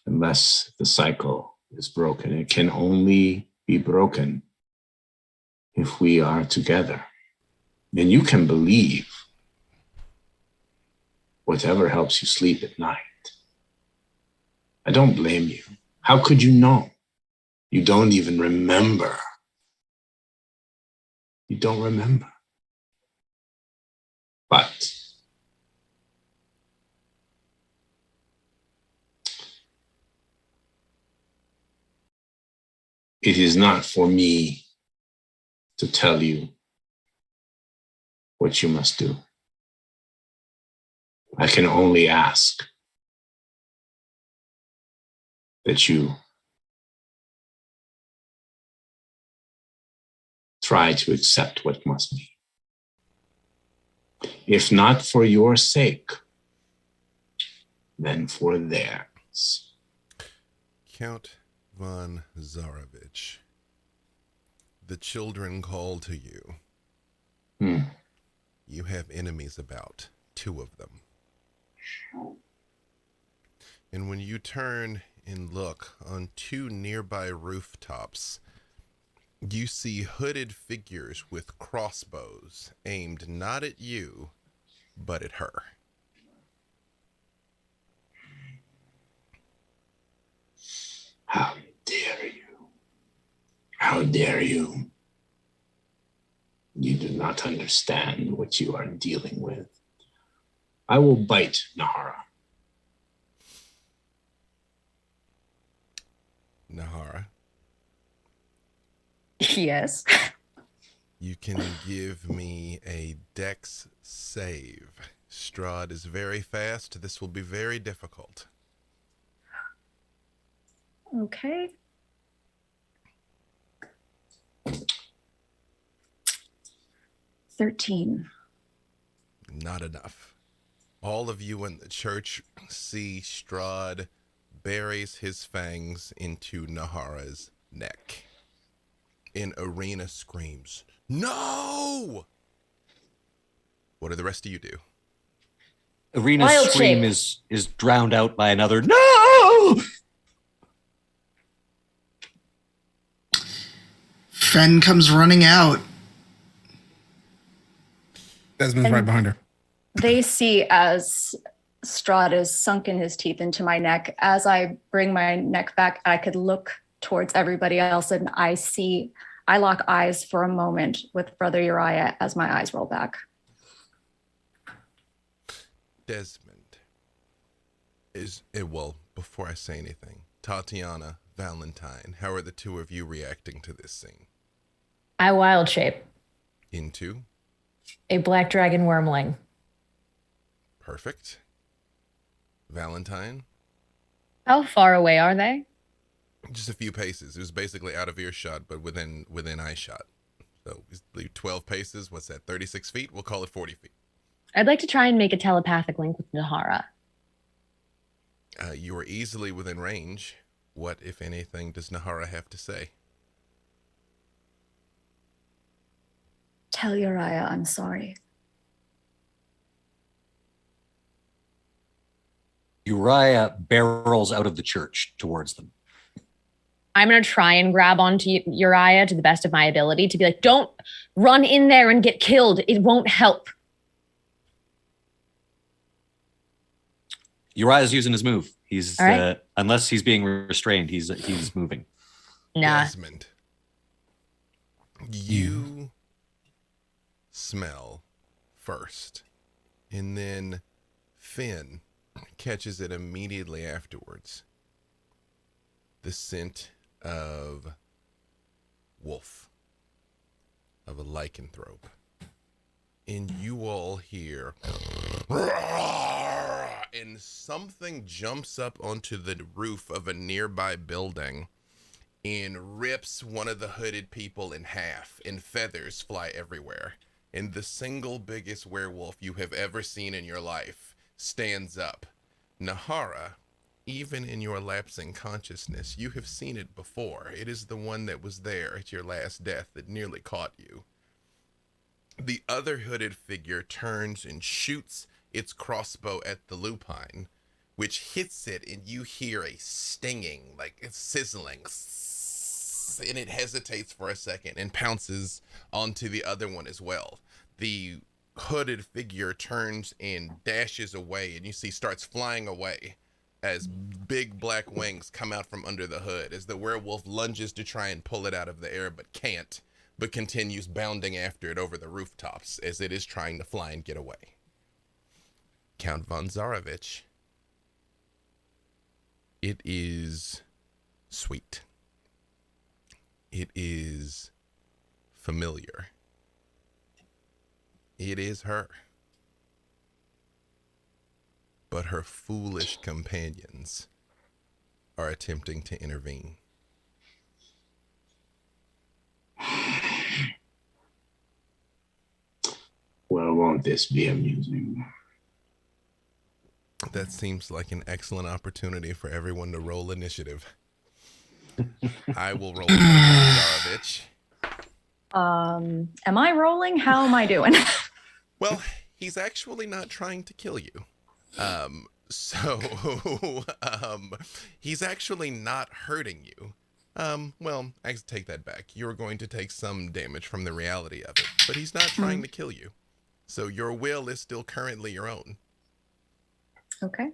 unless the cycle is broken. It can only be broken if we are together. And you can believe whatever helps you sleep at night. I don't blame you. How could you know? You don't even remember. You don't remember. But it is not for me to tell you what you must do. I can only ask that you try to accept what must be. If not for your sake, then for theirs. Count von Zarovich, the children call to you. You have enemies about, 2 of them. And when you turn and look on 2 nearby rooftops, you see hooded figures with crossbows aimed not at you, but at her. How dare you? How dare you? You do not understand what you are dealing with. I will bite Nahara. Nahara, Yes. you can give me a dex save. Strahd is very fast. This will be very difficult. Okay. $13. Not enough. All of you in the church see Strahd buries his fangs into Nahara's neck. And Arena screams, "No!" What do the rest of you do? Arena's Wild scream shape. is drowned out by another no. Fen comes running out. Desmond's right behind her. They see as Strahd is sunken his teeth into my neck. As I bring my neck back, I could look towards everybody else, and I lock eyes for a moment with Brother Uriah as my eyes roll back. Desmond well, before I say anything, Tatiana, Valentine, how are the two of you reacting to this scene? I wild shape Into? a black dragon wormling. Perfect. Valentine? How far away are they? Just a few paces. It was basically out of earshot, but within eyeshot. So 12 paces. What's that? 36 feet? We'll call it 40 feet. I'd like to try and make a telepathic link with Nahara. You are easily within range. What, if anything, does Nahara have to say? Tell Uriah I'm sorry. Uriah barrels out of the church towards them. I'm going to try and grab onto Uriah to the best of my ability to be like, don't run in there and get killed. It won't help. Uriah's using his move. He's All right. Unless he's being restrained, he's moving. Nah. Desmond, you smell first, and then Finn catches it immediately afterwards. The scent of wolf, of a lycanthrope. And you all hear, and something jumps up onto the roof of a nearby building and rips one of the hooded people in half, and feathers fly everywhere. And the single biggest werewolf you have ever seen in your life stands up. Nahara, even in your lapsing consciousness, you have seen it before. It is the one that was there at your last death that nearly caught you. The other hooded figure turns and shoots its crossbow at the lupine, which hits it, and you hear a stinging, like it's sizzling, and it hesitates for a second and pounces onto the other one as well. The hooded figure turns and dashes away, and you see starts flying away as big black wings come out from under the hood as the werewolf lunges to try and pull it out of the air but can't, but continues bounding after it over the rooftops as it is trying to fly and get away. Count von Zarovich. It is sweet. It is familiar. It is her. But her foolish companions are attempting to intervene. Well, won't this be amusing? That seems like an excellent opportunity for everyone to roll initiative. I will roll for Zarovich. Am I rolling? How am I doing? Well, he's actually not trying to kill you. He's actually not hurting you. Well, I take that back. You're going to take some damage from the reality of it, but he's not trying to kill you. So your will is still currently your own. Okay.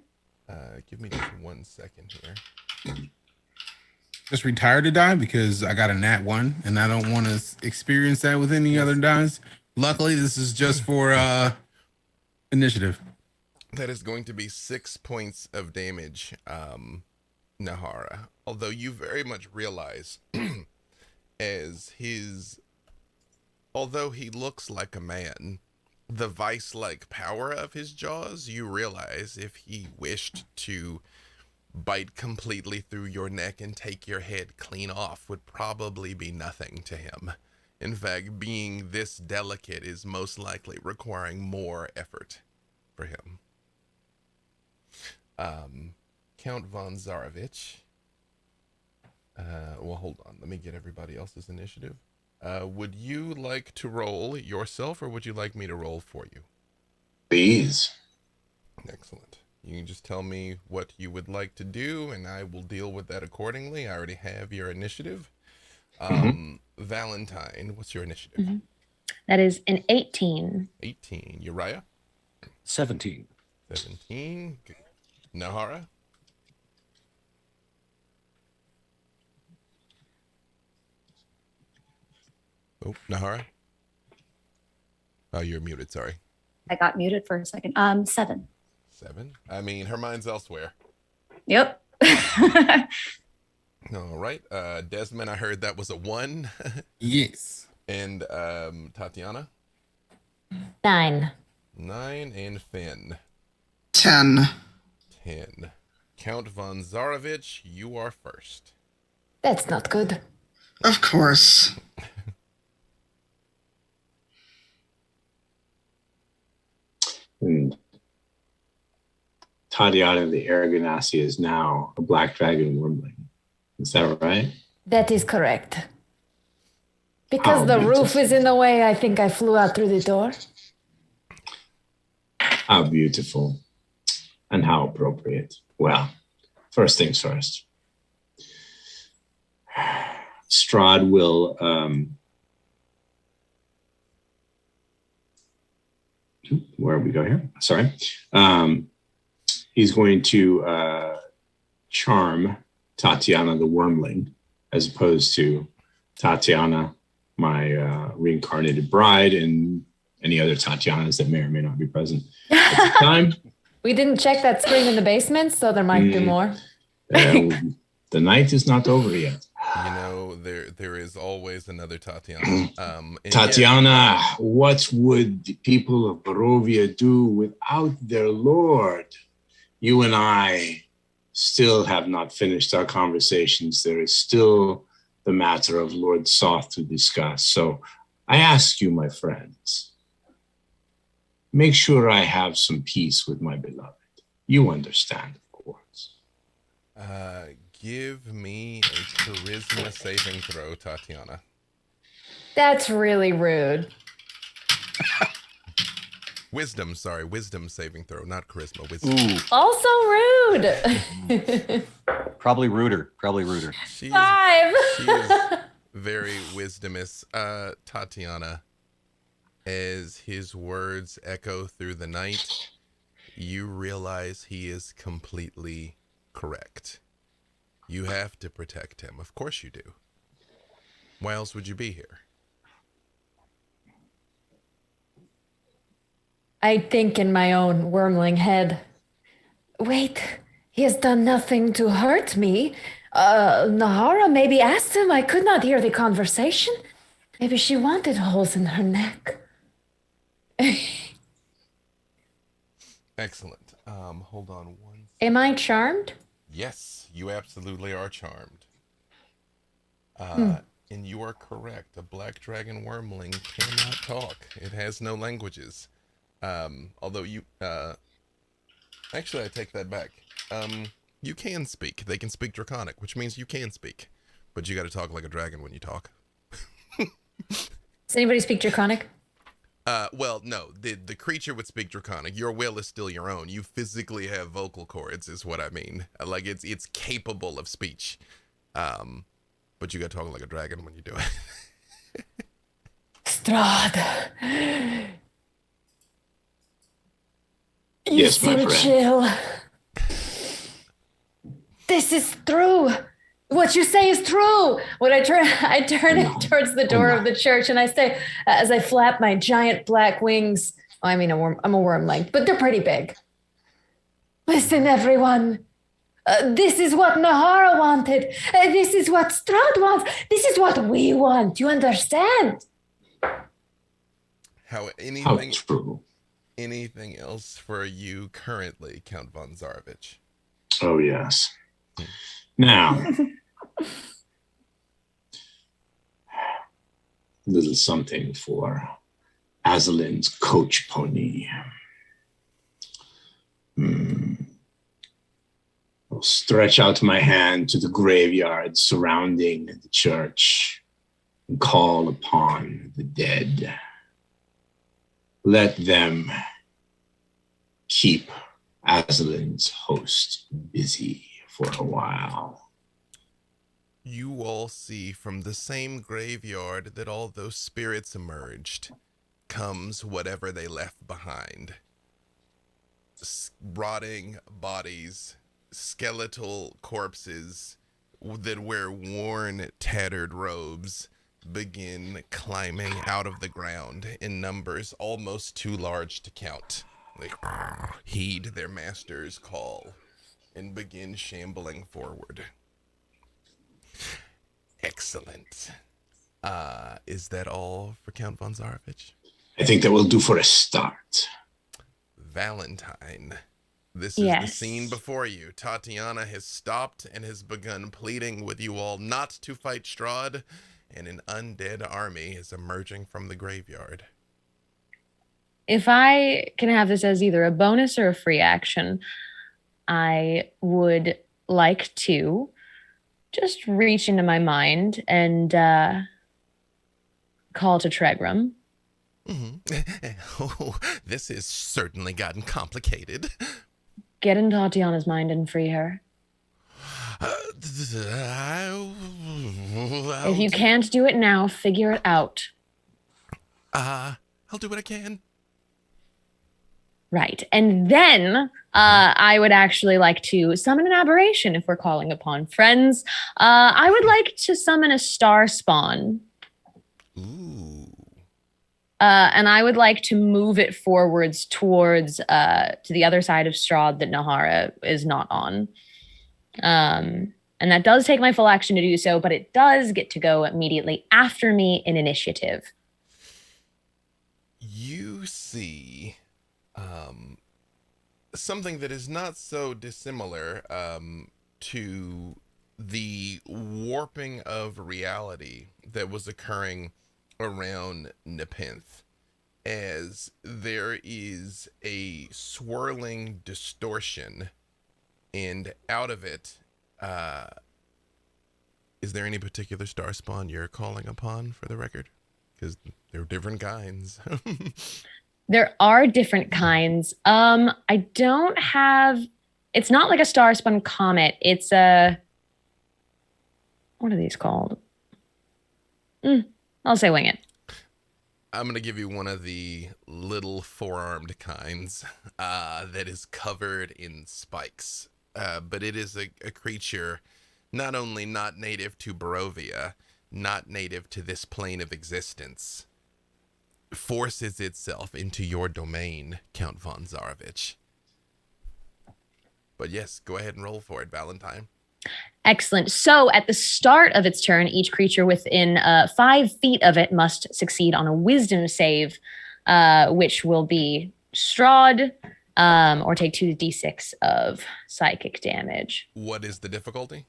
Give me just 1 second here. Just retire to die because I got a nat 1 and I don't want to experience that with any other dice. Luckily, this is just for initiative. That is going to be 6 points of damage, Nahara. Although you very much realize although he looks like a man, the vice-like power of his jaws, you realize if he wished to bite completely through your neck and take your head clean off would probably be nothing to him. In fact, being this delicate is most likely requiring more effort for him. Count von Zarovich. Well, hold on. Let me get everybody else's initiative. Would you like to roll yourself, or would you like me to roll for you? Please. Excellent. You can just tell me what you would like to do, and I will deal with that accordingly. I already have your initiative. Valentine, what's your initiative? That is an 18. 18. Uriah? 17. 17. Nahara? Oh, Nahara? Oh, you're muted, sorry. I got muted for a second. 7. 7. I mean, her mind's elsewhere. Yep. All right. Desmond, I heard that was a 1. Yes. And Tatiana? 9. 9. And Finn? 10. 10. Count von Zarovich, you are first. That's not good. Of course. And Tatiana the Aragonasi is now a black dragon wormling. Is that right? That is correct. Because How the roof beautiful. is in the way, I think I flew out through the door. How beautiful and how appropriate. Well, first things first. Strahd will where we go here? Sorry. He's going to charm Tatiana the wormling, as opposed to Tatiana, my reincarnated bride, and any other Tatianas that may or may not be present at the time. We didn't check that screen in the basement, so there might be more. The night is not over yet. You know, there is always another Tatiana. Tatiana, what would the people of Barovia do without their lord? You and I still have not finished our conversations. There is still the matter of Lord Soth to discuss. So I ask you, my friends, make sure I have some peace with my beloved. You understand, of course. Give me a charisma saving throw, Tatiana. That's really rude. Wisdom saving throw, not charisma. Wisdom. Ooh, Also rude. probably ruder. She 5. is very wisdomous. Tatiana, as his words echo through the night, you realize he is completely correct. You have to protect him. Of course you do. Why else would you be here? I think in my own wormling head. Wait, he has done nothing to hurt me. Nahara maybe asked him. I could not hear the conversation. Maybe she wanted holes in her neck. Excellent. Hold on one. Am I charmed? Yes, you absolutely are charmed. And you are correct. A black dragon wormling cannot talk. It has no languages. Although you, actually I take that back. You can speak. They can speak Draconic, which means you can speak. But you got to talk like a dragon when you talk. Does anybody speak Draconic? Well, no. The creature would speak Draconic. Your will is still your own. You physically have vocal cords, is what I mean. Like it's capable of speech. But you got to talk like a dragon when you do it. Strahd. You Yes, my seem friend. chill. This is true. What you say is true. When I turn it towards the door of the church, and I say, as I flap my giant black wings. I mean, I'm a wormling, but they're pretty big. Listen, everyone. This is what Nahara wanted. This is what Strahd wants. This is what we want. You understand? How Anything true. anything else for you currently, Count von Zarovich? Oh, yes. Now, little something for Azalin's coach pony. I'll stretch out my hand to the graveyard surrounding the church and call upon the dead. Let them keep Aslan's host busy for a while. You all see from the same graveyard that all those spirits emerged comes whatever they left behind. Rotting bodies, skeletal corpses that wear worn, tattered robes begin climbing out of the ground in numbers almost too large to count. They heed their master's call and begin shambling forward. Excellent. Is that all for Count von Zarovich? I think that will do for a start. Valentine. This is the scene before you. Tatiana has stopped and has begun pleading with you all not to fight Strahd, and an undead army is emerging from the graveyard. If I can have this as either a bonus or a free action, I would like to just reach into my mind and call to Tregram. Oh, this has certainly gotten complicated. Get in Tatiana's mind and free her. If you can't do it now, figure it out. I'll do what I can. Right. And then I would actually like to summon an aberration if we're calling upon friends. I would like to summon a star spawn. Ooh. And I would like to move it forwards towards to the other side of Strahd that Nahara is not on. And that does take my full action to do so, but it does get to go immediately after me in initiative. You see something that is not so dissimilar to the warping of reality that was occurring around Nepenthe, as there is a swirling distortion, and out of it, is there any particular star spawn you're calling upon, for the record? Because there are different kinds. There are different kinds. I don't have, it's not like a star spun comet. It's a, what are these called? I'll say wing it. I'm going to give you one of the little four-armed kinds that is covered in spikes. But it is a creature not only not native to Barovia, not native to this plane of existence, forces itself into your domain, Count von Zarovich. But yes, go ahead and roll for it, Valentine. Excellent. So at the start of its turn, each creature within 5 feet of it must succeed on a wisdom save, which will be Strahd, or take 2d6 of psychic damage. What is the difficulty?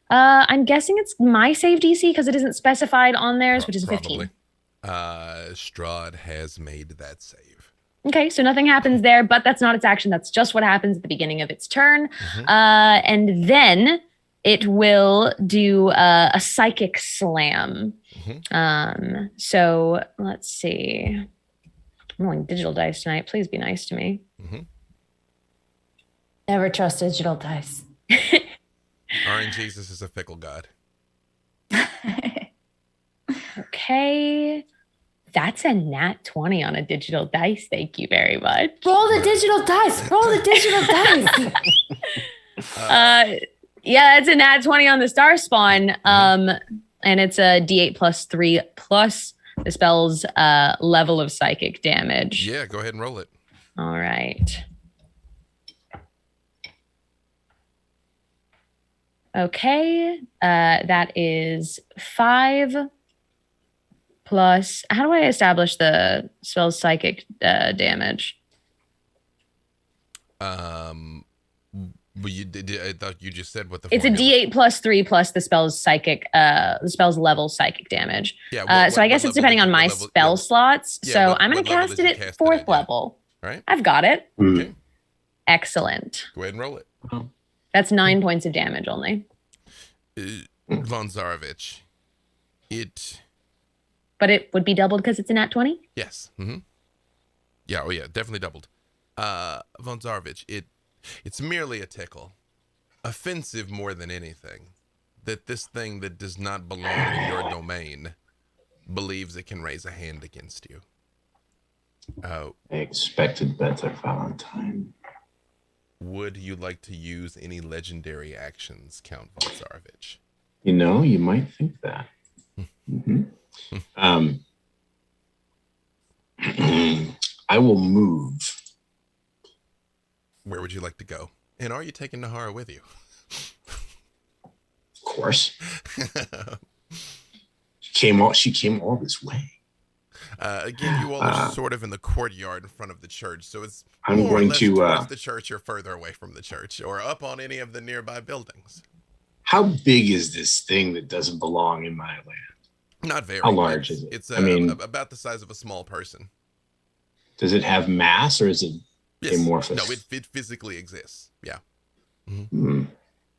I'm guessing it's my save DC because it isn't specified on theirs, which is 15. Strahd has made that save. Okay, so nothing happens there, but that's not its action. That's just what happens at the beginning of its turn. And then it will do a psychic slam. So let's see. I'm rolling digital dice tonight. Please be nice to me. Never trust digital dice. RNGesus is a fickle god. Okay. That's a nat 20 on a digital dice. Thank you very much. Roll the digital dice. Roll the digital dice. Yeah, it's a nat 20 on the star spawn. And it's a D8 plus 3 plus the spell's level of psychic damage. Yeah, go ahead and roll it. All right. Okay. That is 5 plus, how do I establish the spell's psychic damage? But you did. I thought you just said what the. It's formula. a D8 plus 3 plus the spell's psychic, the spell's level psychic damage. Yeah. So I guess it's depending on my spell slots. Yeah, so I'm going to cast it at 4th level. Right. I've got it. Okay. Excellent. Go ahead and roll it. That's 9 points of damage only. Von Zarovich, But it would be doubled because it's a nat 20? Yes. Mm-hmm. Yeah, oh yeah, definitely doubled. Von Zarovich, it's merely a tickle. Offensive more than anything. That this thing that does not belong in your domain believes it can raise a hand against you. I expected better, Valentine. Would you like to use any legendary actions, Count Von Zarovich? You know, you might think that. Mm-hmm. I will move. Where would you like to go? And are you taking Nahara with you? Of course. She came all this way. Again, you all are sort of in the courtyard in front of the church, so it's I'm more going or less to towards the church or further away from the church, or up on any of the nearby buildings. How big is this thing that doesn't belong in my land? Not very. How large is it? It's I mean, about the size of a small person. Does it have mass, or is it amorphous? No, it physically exists. Yeah. Mm-hmm.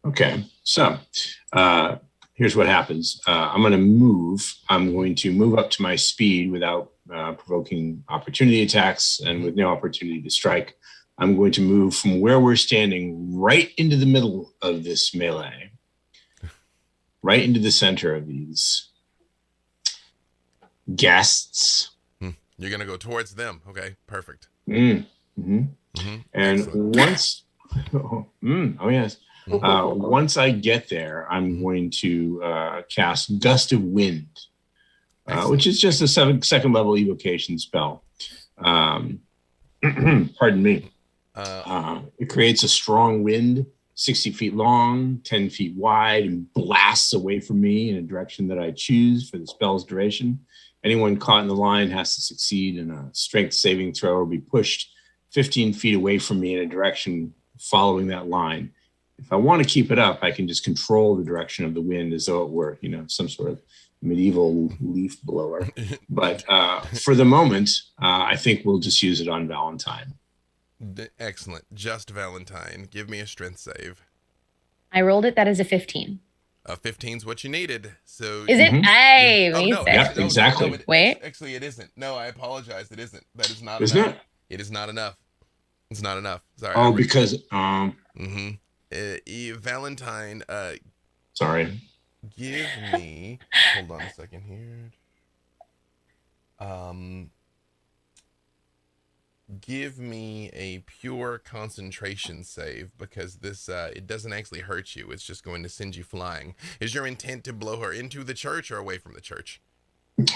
Okay, so here's what happens. I'm going to move. I'm going to move up to my speed without provoking opportunity attacks and with no opportunity to strike. I'm going to move from where we're standing right into the middle of this melee, right into the center of these guests. You're going to go towards them. Okay, perfect. And Excellent. once, once I get there, I'm going to cast Gust of Wind, which is just a second level evocation spell. Pardon me. It creates a strong wind, 60 feet long, 10 feet wide, and blasts away from me in a direction that I choose for the spell's duration. Anyone caught in the line has to succeed in a strength saving throw or be pushed 15 feet away from me in a direction following that line. If I want to keep it up, I can just control the direction of the wind as though it were, some sort of medieval leaf blower. But for the moment, I think we'll just use it on Valentine. Excellent. Just Valentine. Give me a strength save. I rolled it. That is a 15. 15's what you needed. So is it? Hey, oh, no, exactly. No, wait. Actually, it isn't. No, I apologize. It isn't. That is not Isn't enough. it? It is not enough. It's not enough. Sorry. Oh, because Valentine. Sorry. Give me. Hold on a second here. Give me a pure concentration save, because this it doesn't actually hurt you. It's just going to send you flying. Is your intent to blow her into the church or away from the church?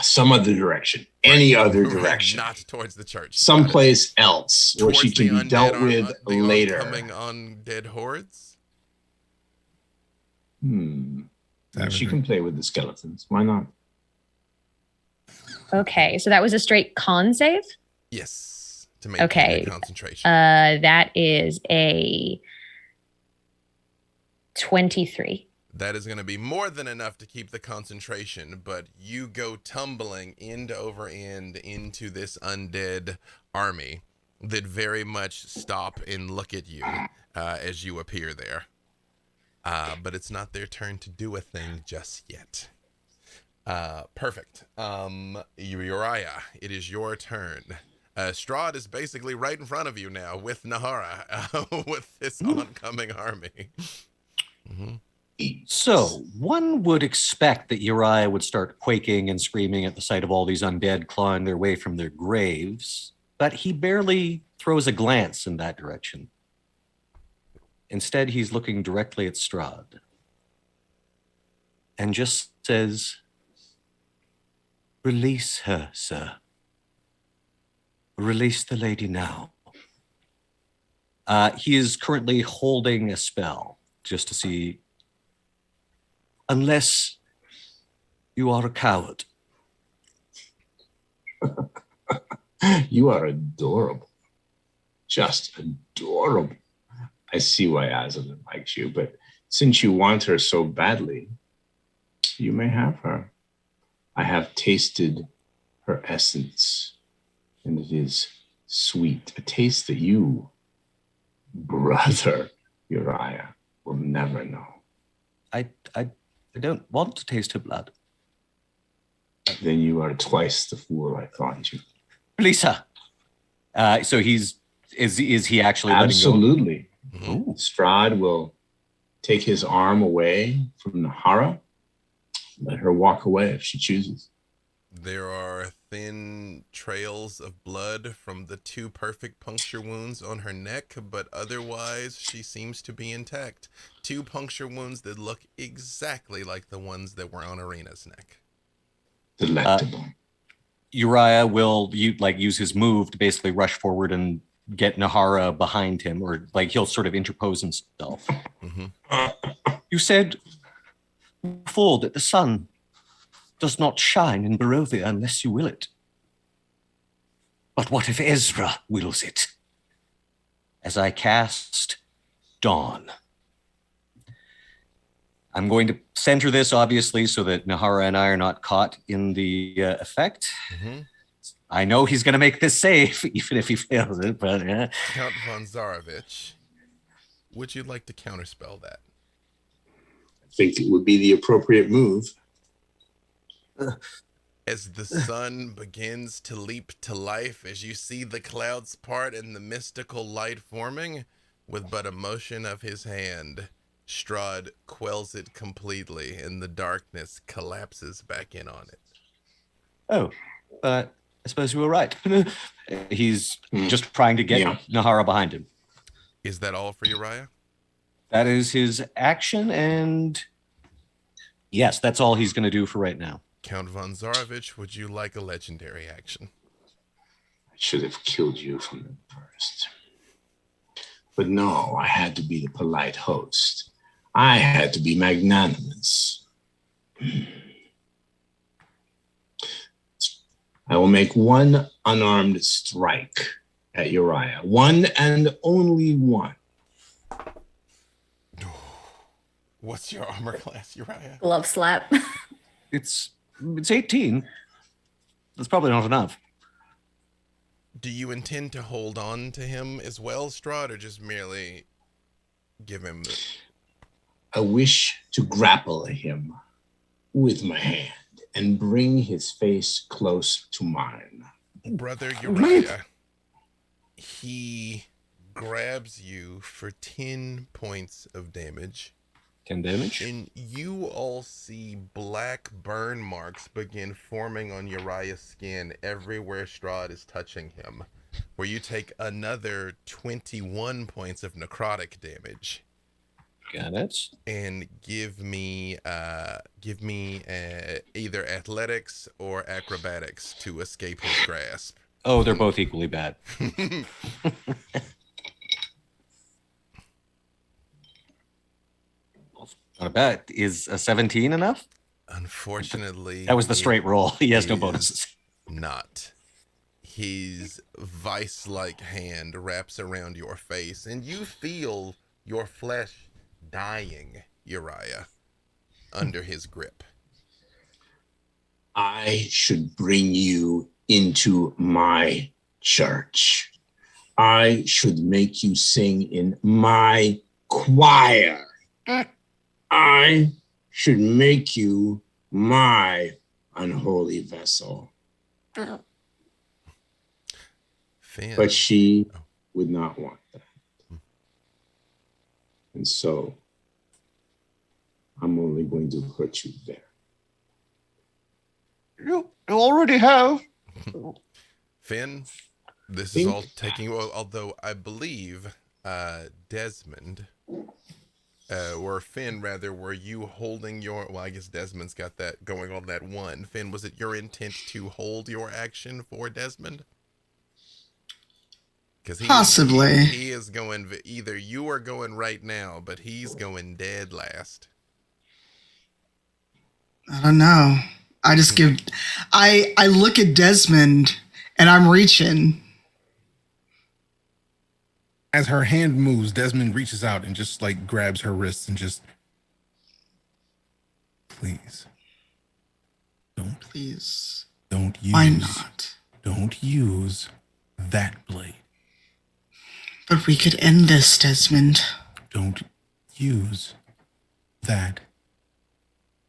Some other direction. Any other direction. Not towards the church. Someplace else where she can be dealt with later. Coming undead hordes? She can play with the skeletons. Why not? Okay, so that was a straight con save? Yes. To maintain the concentration. That is a 23. That is going to be more than enough to keep the concentration, but you go tumbling end over end into this undead army that very much stop and look at you as you appear there. But it's not their turn to do a thing just yet. Perfect. Uriah, it is your turn. Strahd is basically right in front of you now with Nahara, with this oncoming army. So one would expect that Uriah would start quaking and screaming at the sight of all these undead clawing their way from their graves, but he barely throws a glance in that direction. Instead, he's looking directly at Strahd and just says, "Release her, sir. Release the lady now." He is currently holding a spell just to see, unless you are a coward. You are adorable. Just adorable. I see why Azalin likes you, but since you want her so badly, you may have her. I have tasted her essence, and it is sweet, a taste that you, brother Uriah, will never know. I don't want to taste her blood. Then you are twice the fool I thought you. Lisa. So is he actually Absolutely. letting go? Strahd will take his arm away from Nahara. Let her walk away if she chooses. There are thin trails of blood from the 2 perfect puncture wounds on her neck, but otherwise she seems to be intact. 2 puncture wounds that look exactly like the ones that were on Arena's neck. Delectable. Uriah will use his move to basically rush forward and get Nahara behind him, or he'll sort of interpose himself. You said before that the sun does not shine in Barovia unless you will it. But what if Ezra wills it? As I cast Dawn. I'm going to center this, obviously, so that Nahara and I are not caught in the effect. I know he's going to make this save, even if he fails it. But Count von Zarovich, would you like to counterspell that? I think it would be the appropriate move. As the sun begins to leap to life, as you see the clouds part and the mystical light forming, with but a motion of his hand, Strahd quells it completely, and the darkness collapses back in on it. Oh, I suppose you were right. He's just trying to get Nahara behind him. Is that all for Uriah? That is his action, and yes, that's all he's going to do for right now. Count von Zarovich, would you like a legendary action? I should have killed you from the first. But no, I had to be the polite host. I had to be magnanimous. I will make one unarmed strike at Uriah. One and only one. What's your armor class, Uriah? Glove slap. It's 18. That's probably not enough. Do you intend to hold on to him as well, Strahd, or just merely give him the... I wish to grapple him with my hand and bring his face close to mine. Brother Uriah, he grabs you for 10 points of damage. 10 damage? And you all see black burn marks begin forming on Uriah's skin everywhere Strahd is touching him, where you take another 21 points of necrotic damage. Got it. And give me either athletics or acrobatics to escape his grasp. Oh, they're both equally bad. Not bad. Is a 17 enough? Unfortunately, that was the straight roll. He has no bonuses. Not. His vice-like hand wraps around your face, and you feel your flesh dying, Uriah, under his grip. I should bring you into my church. I should make you sing in my choir. I should make you my unholy vessel. Finn. But she would not want that. And so I'm only going to hurt you there. You already have. Finn, this is all taking, although I believe Desmond, or Finn rather, were you holding your, well, I guess Desmond's got that going on that one. Finn, was it your intent to hold your action for Desmond? Possibly. He is going, either you are going right now, but he's going dead last. I don't know. I look at Desmond and I'm reaching. As her hand moves, Desmond reaches out and just grabs her wrists and just, please. Please. Don't use. Why not? Don't use that blade. But we could end this, Desmond. Don't use that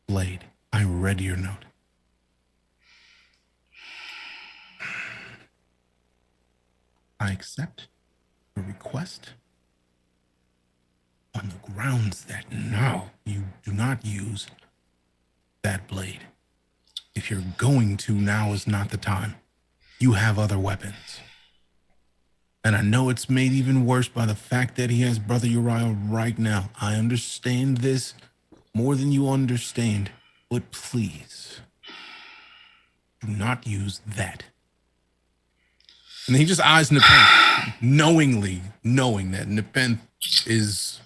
blade. I read your note. I accept your request on the grounds that now you do not use that blade. If you're going to, now is not the time. You have other weapons. And I know it's made even worse by the fact that he has Brother Uriah right now. I understand this more than you understand, but please do not use that. And he just eyes Nepenthe, knowing that Nepenthe is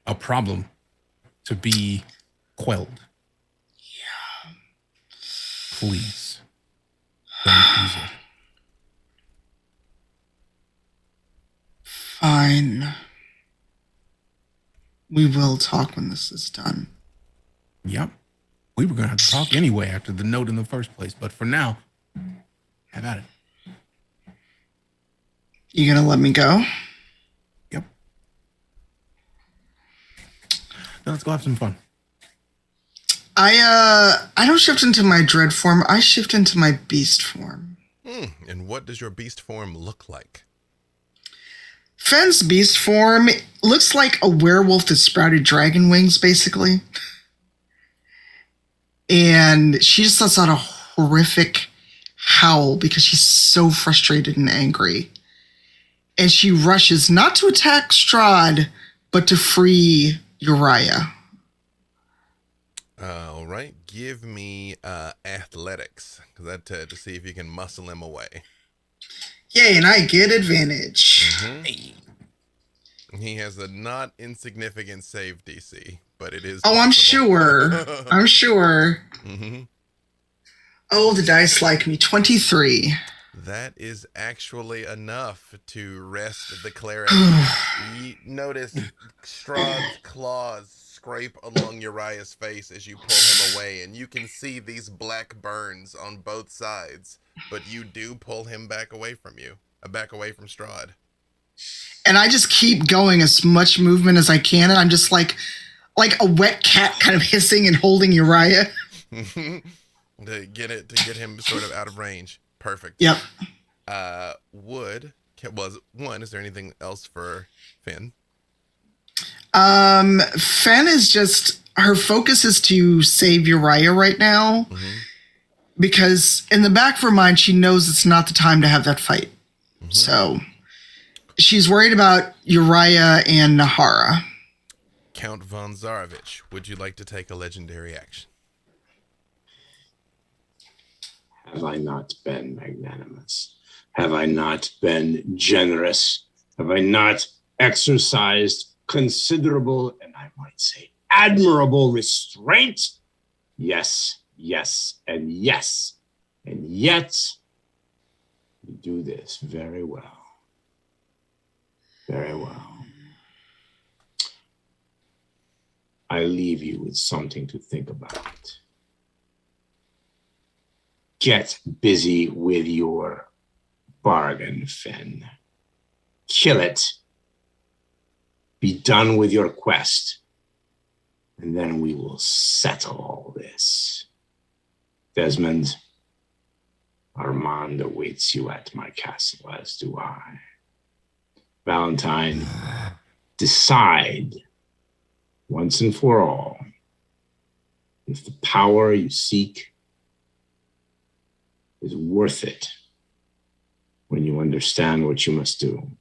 a problem to be quelled. Yeah. Please don't use it. Fine. We will talk when this is done. Yep. We were going to have to talk anyway after the note in the first place, but for now, have at it. You gonna let me go? Yep. Now let's go have some fun. I don't shift into my dread form. I shift into my beast form. And what does your beast form look like? Fenn's beast form looks like a werewolf that sprouted dragon wings, basically. And she just lets out a horrific howl because she's so frustrated and angry. And she rushes not to attack Strahd, but to free Uriah. All right, give me athletics to see if you can muscle him away. Yay, and I get advantage. Mm-hmm. He has a not insignificant save DC, but it is. Oh, possible. I'm sure. I'm sure. Mm-hmm. Oh, the dice like me. 23. That is actually enough to rest the cleric. You notice Strahd's claws scrape along Uriah's face as you pull him away, and you can see these black burns on both sides, but you do pull him back away from Strahd. And I just keep going as much movement as I can, and I'm just like a wet cat kind of hissing and holding Uriah. to get him sort of out of range. Perfect. Yep. Is there anything else for Finn? Fenn is just, her focus is to save Uriah right now, because in the back of her mind, she knows it's not the time to have that fight. So she's worried about Uriah and Nahara. Count von Zarovich, would you like to take a legendary action? Have I not been magnanimous? Have I not been generous? Have I not exercised considerable, and I might say admirable restraint? Yes, yes, and yes. And yet, you do this very well. Very well. I leave you with something to think about. Get busy with your bargain, Finn. Kill it. Be done with your quest. And then we will settle all this. Desmond, Armand awaits you at my castle, as do I. Valentine, decide once and for all if the power you seek is worth it when you understand what you must do.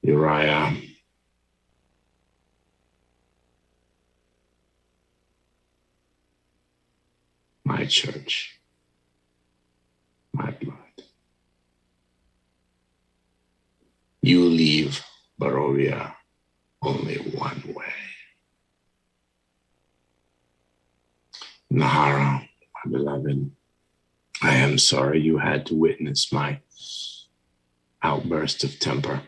Uriah, my church, my blood. You leave Barovia only one way. Nahara, my beloved, I am sorry you had to witness my outburst of temper.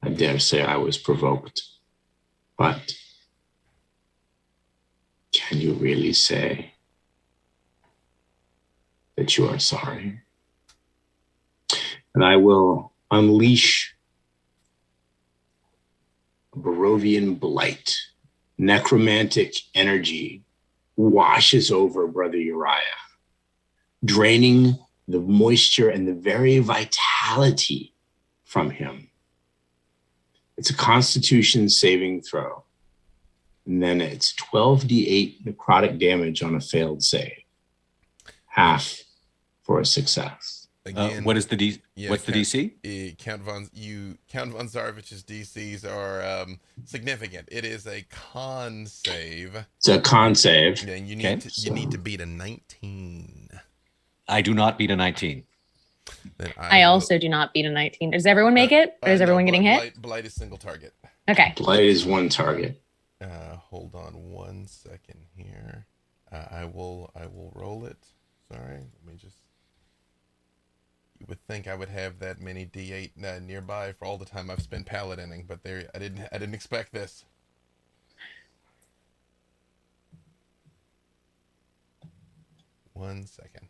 I dare say I was provoked, but can you really say that you are sorry? And I will unleash Barovian blight, necromantic energy washes over Brother Uriah, draining the moisture and the very vitality from him. It's a Constitution saving throw. And then it's 12d8 necrotic damage on a failed save. Half for a success. Again, what is the what's the DC? Count von Zarovich's DCs are significant. It is a con save. It's a con save. Yeah, you need to beat a 19. I do not beat a 19. Then I also do not beat a 19. Does everyone make it? Or is everyone getting hit? Blight is single target. Okay. Blight is one target. Hold on 1 second here. I will roll it. Sorry, let me just. You would think I would have that many D8 nearby for all the time I've spent paladining, but I didn't expect this. One second.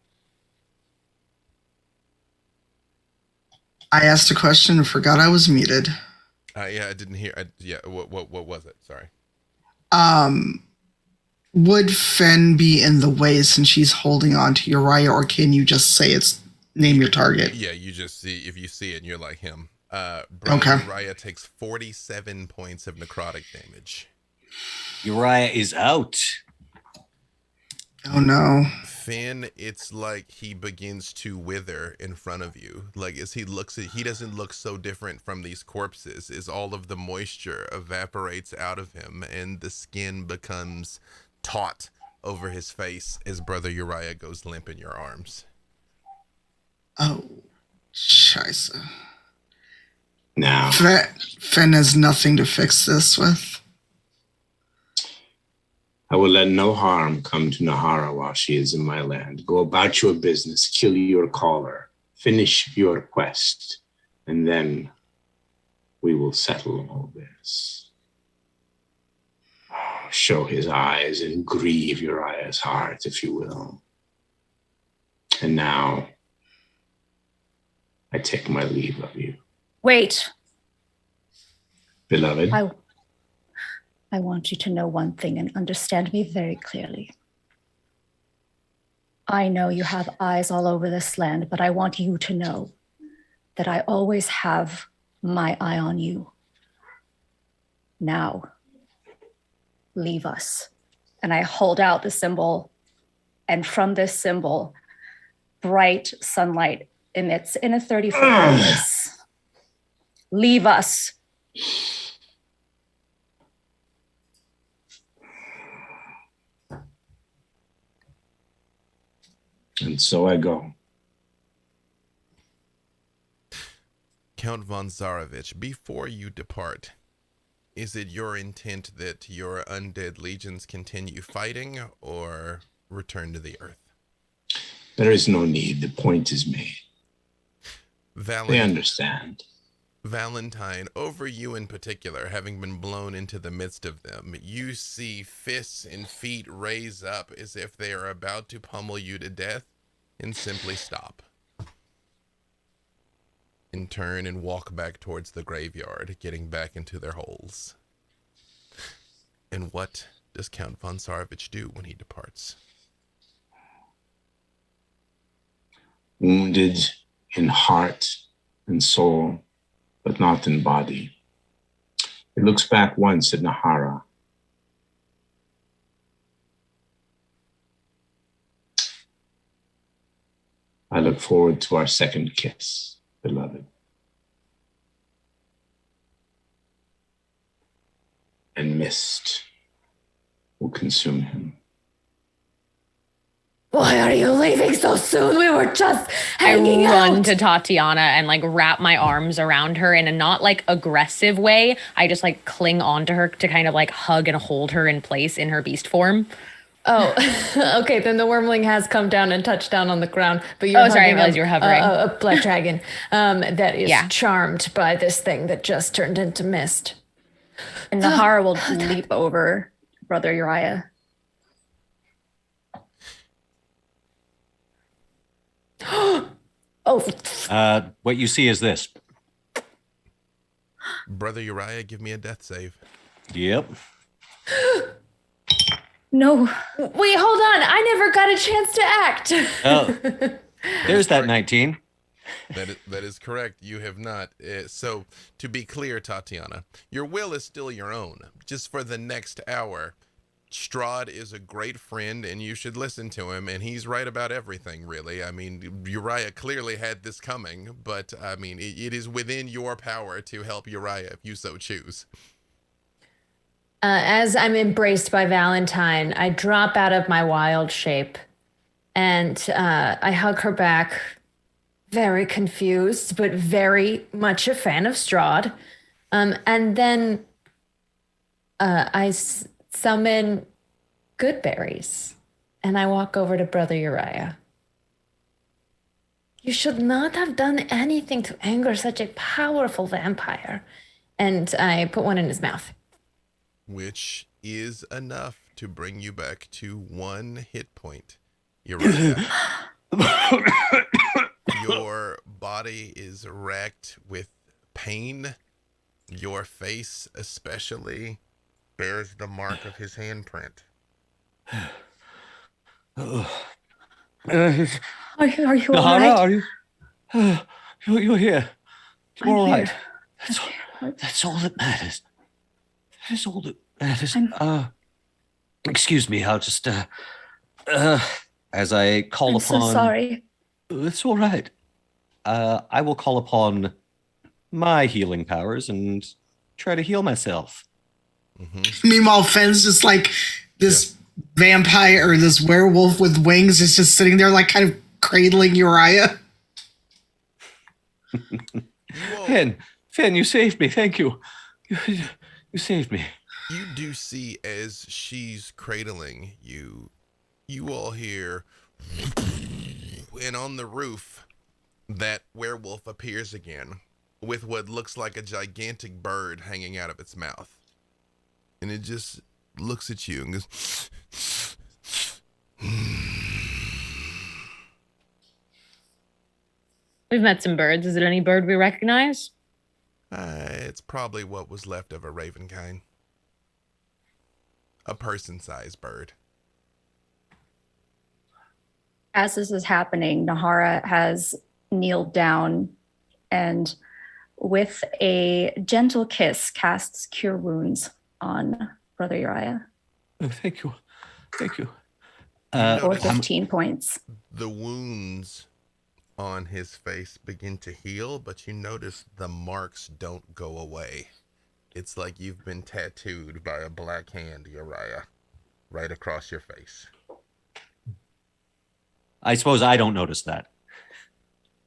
I asked a question and forgot I was muted. Yeah, I didn't hear. What was it? Sorry. Would Fen be in the way since she's holding on to Uriah, or can you just say name your target? Yeah, you just see, if you see it and you're like him. Okay. Uriah takes 47 points of necrotic damage. Uriah is out. Oh no. Finn, it's like he begins to wither in front of you. Like as he looks at, he doesn't look so different from these corpses, as all of the moisture evaporates out of him and the skin becomes taut over his face as Brother Uriah goes limp in your arms. Oh, scheisse. Now, Fen has nothing to fix this with. I will let no harm come to Nahara while she is in my land. Go about your business, kill your caller, finish your quest, and then we will settle all this. Show his eyes and grieve Uriah's heart, if you will. And now, I take my leave of you. Wait. Beloved. I want you to know one thing and understand me very clearly. I know you have eyes all over this land, but I want you to know that I always have my eye on you. Now, leave us. And I hold out the symbol, and from this symbol, bright sunlight emits in a 30-foot radius. Leave us. And so I go. Count von Zarovich, before you depart, is it your intent that your undead legions continue fighting or return to the earth? There is no need. The point is made. They understand. Valentine, over you in particular, having been blown into the midst of them, you see fists and feet raise up as if they are about to pummel you to death and simply stop. And turn and walk back towards the graveyard, getting back into their holes. And what does Count von Zarovich do when he departs? Wounded in heart and soul, but not in body. He looks back once at Nahara. I look forward to our second kiss, beloved. And mist will consume him. Why are you leaving so soon? We were just hanging I run out. to Tatiana and like wrap my arms around her in a not like aggressive way. I just like cling onto her to kind of like hug and hold her in place in her beast form. Oh, okay. Then the wormling has come down and touched down on the ground. But you're sorry, I hugging realized you were hovering. a black dragon that is Yeah. charmed by this thing that just turned into mist. And Nahara will leap over Brother Uriah. Oh, What you see is this. Brother Uriah, give me a death save. Yep. No. Wait, hold on. I never got a chance to act. Oh, there's that 19. That is correct. You have not. So, to be clear, Tatiana, your will is still your own. Just for the next hour, Strahd is a great friend, and you should listen to him, and he's right about everything, really. I mean, Uriah clearly had this coming, but, I mean, it is within your power to help Uriah if you so choose. As I'm embraced by Valentine, I drop out of my wild shape and I hug her back, very confused, but very much a fan of Strahd. And then I summon good berries and I walk over to Brother Uriah. You should not have done anything to anger such a powerful vampire. And I put one in his mouth. Which is enough to bring you back to 1 hit point. Uriah. Your body is racked with pain. Your face especially bears the mark of his handprint. Are you all Nahara, right? are you? You're here. You're I'm all here. right. That's all that matters. That is all that matters. I'm- Excuse me. I'll just as I call I'm upon. so sorry. It's all right. I will call upon my healing powers and try to heal myself. Mm-hmm. Meanwhile, Fenn's just like this vampire or this werewolf with wings is just sitting there, like kind of cradling Uriah. Finn, you saved me. Thank you. You saved me. You do see as she's cradling you, you all hear, and on the roof, that werewolf appears again with what looks like a gigantic bird hanging out of its mouth. And it just looks at you and goes, We've met some birds. Is it any bird we recognize? it's probably what was left of a raven kind. A person-sized bird. As this is happening, Nahara has kneeled down and with a gentle kiss casts Cure Wounds on Brother Uriah Oh, thank you. Thank you. for Notice 15 points. the wounds on his face begin to heal, but you notice the marks don't go away. It's like you've been tattooed by a black hand, Uriah, right across your face. I suppose I don't notice that.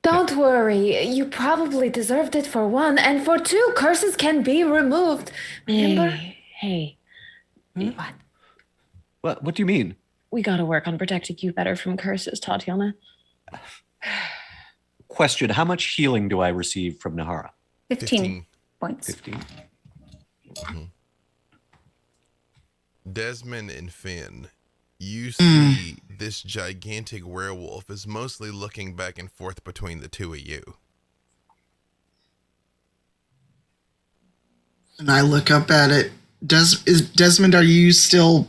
Don't worry. You probably deserved it for 1. And for 2, curses can be removed. Remember? Hey, What? What do you mean? we gotta work on protecting you better from curses, Tatiana. Question, how much healing do I receive from Nahara? 15 points. 15. Desmond and Finn, you see this gigantic werewolf is mostly looking back and forth between the two of you. And I look up at it. Desmond, are you still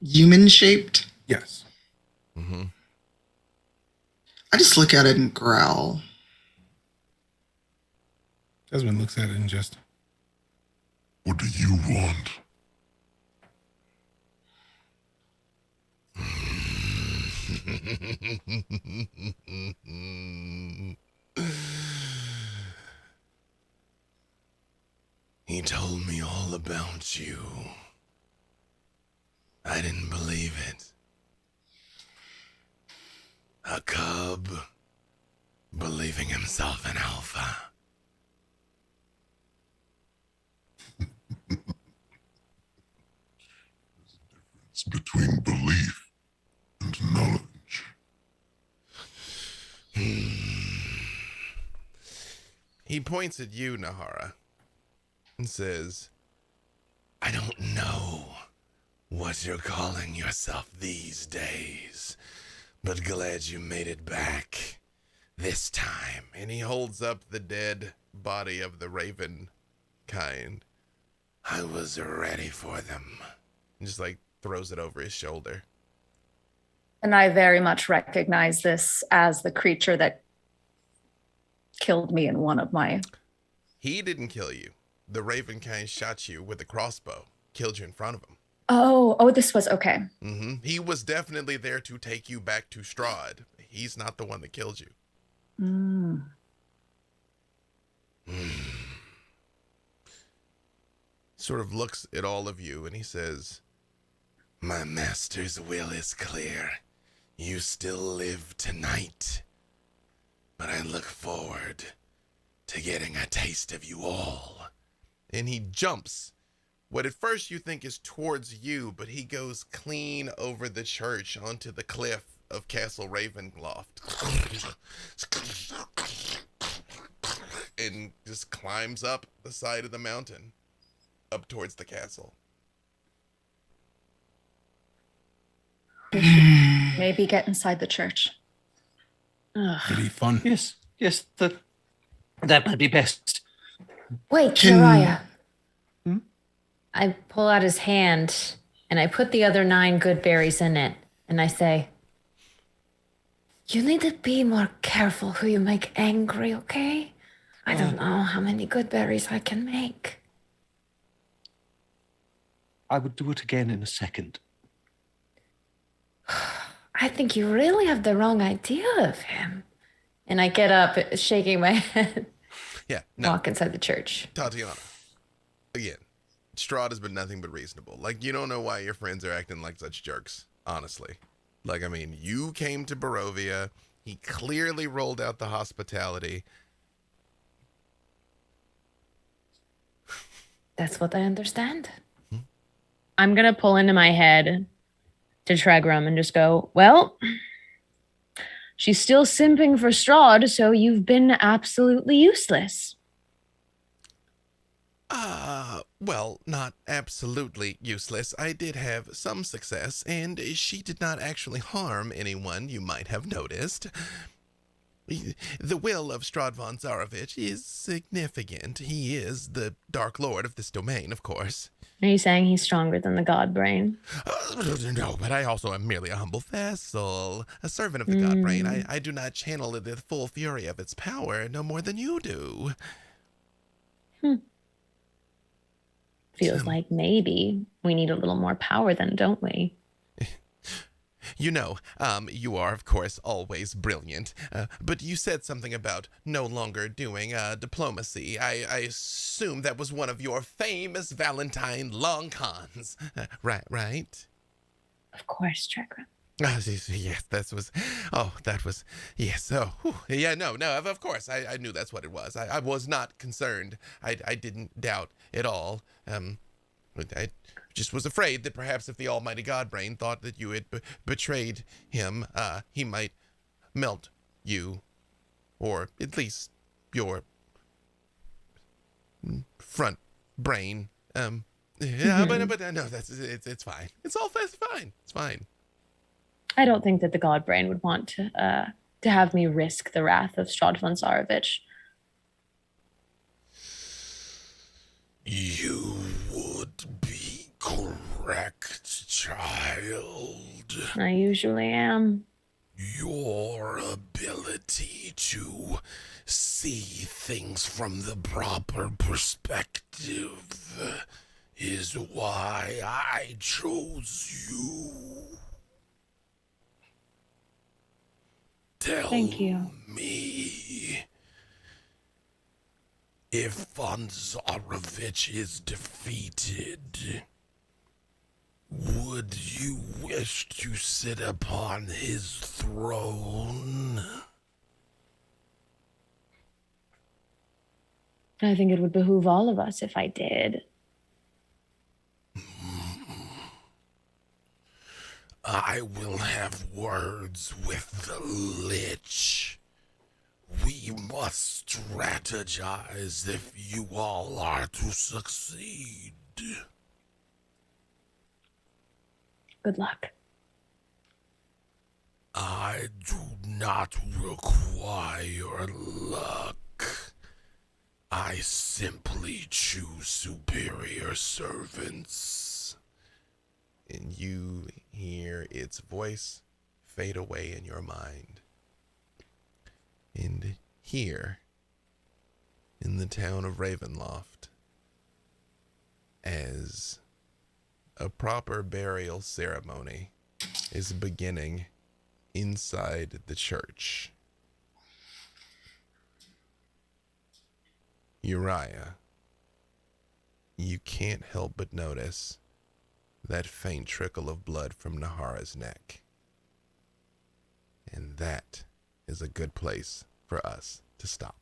human shaped? Yes. Mm-hmm. I just look at it and growl. Desmond looks at it and just, What do you want? He told me all about you. I didn't believe it. A cub believing himself an alpha. It's between belief and knowledge. He points at you, Nahara, and says, I don't know what you're calling yourself these days, but glad you made it back this time. And he holds up the dead body of the raven kind. I was ready for them. And just like throws it over his shoulder. And I very much recognize this as the creature that killed me in one of my... He didn't kill you. The Ravenkind shot you with a crossbow, killed you in front of him. Oh, this was okay. He was definitely there to take you back to Strahd. He's not the one that killed you. Sort of looks at all of you and he says, my master's will is clear. You still live tonight. But I look forward to getting a taste of you all. And he jumps. What at first you think is towards you, but he goes clean over the church onto the cliff of Castle Ravenloft. And just climbs up the side of the mountain, up towards the castle. Maybe get inside the church. It'd be fun. Yes, that might be best. Wait, Mariah. I pull out his hand and I put the other 9 good berries in it. And I say, you need to be more careful who you make angry, okay? I don't know how many good berries I can make. I would do it again in a second. I think you really have the wrong idea of him. And I get up, shaking my head. Yeah, no. Walk inside the church. Tatiana, again, Strahd has been nothing but reasonable. Like, you don't know why your friends are acting like such jerks, honestly. Like, I mean, you came to Barovia. He clearly rolled out the hospitality. That's what I understand. I'm going to pull into my head to Tregram and just go, well, she's still simping for Strahd, so you've been absolutely useless. Well, not absolutely useless. I did have some success, and she did not actually harm anyone you might have noticed. The will of Strahd von Zarovich is significant. He is the Dark Lord of this domain, of course. Are you saying he's stronger than the God Brain? No, but I also am merely a humble vessel, a servant of the God Brain. I do not channel the full fury of its power no more than you do. Feels like maybe we need a little more power then, don't we? You know, you are, of course, always brilliant, but you said something about no longer doing diplomacy. I assume that was one of your famous Valentine long cons, right? Of course, Tregram. Yes, that was, yes. Oh, whew. Yeah, no, of course. I knew that's what it was. I was not concerned. I didn't doubt at all. I just was afraid that perhaps if the almighty Godbrain thought that you had betrayed him, he might melt you, or at least your front brain. Yeah, but no, it's fine. It's fine. It's fine. I don't think that the God Brain would want to have me risk the wrath of Strahd von Zarovich. You would be correct, child. I usually am. Your ability to see things from the proper perspective is why I chose you. Thank you. Me, if von Zarovich is defeated, would you wish to sit upon his throne? I think it would behoove all of us if I did. I will have words with the Lich. We must strategize if you all are to succeed. Good luck. I do not require luck. I simply choose superior servants. And you hear its voice fade away in your mind. And here, in the town of Ravenloft, as a proper burial ceremony is beginning inside the church, Uriah, you can't help but notice that faint trickle of blood from Nahara's neck. And that is a good place for us to stop.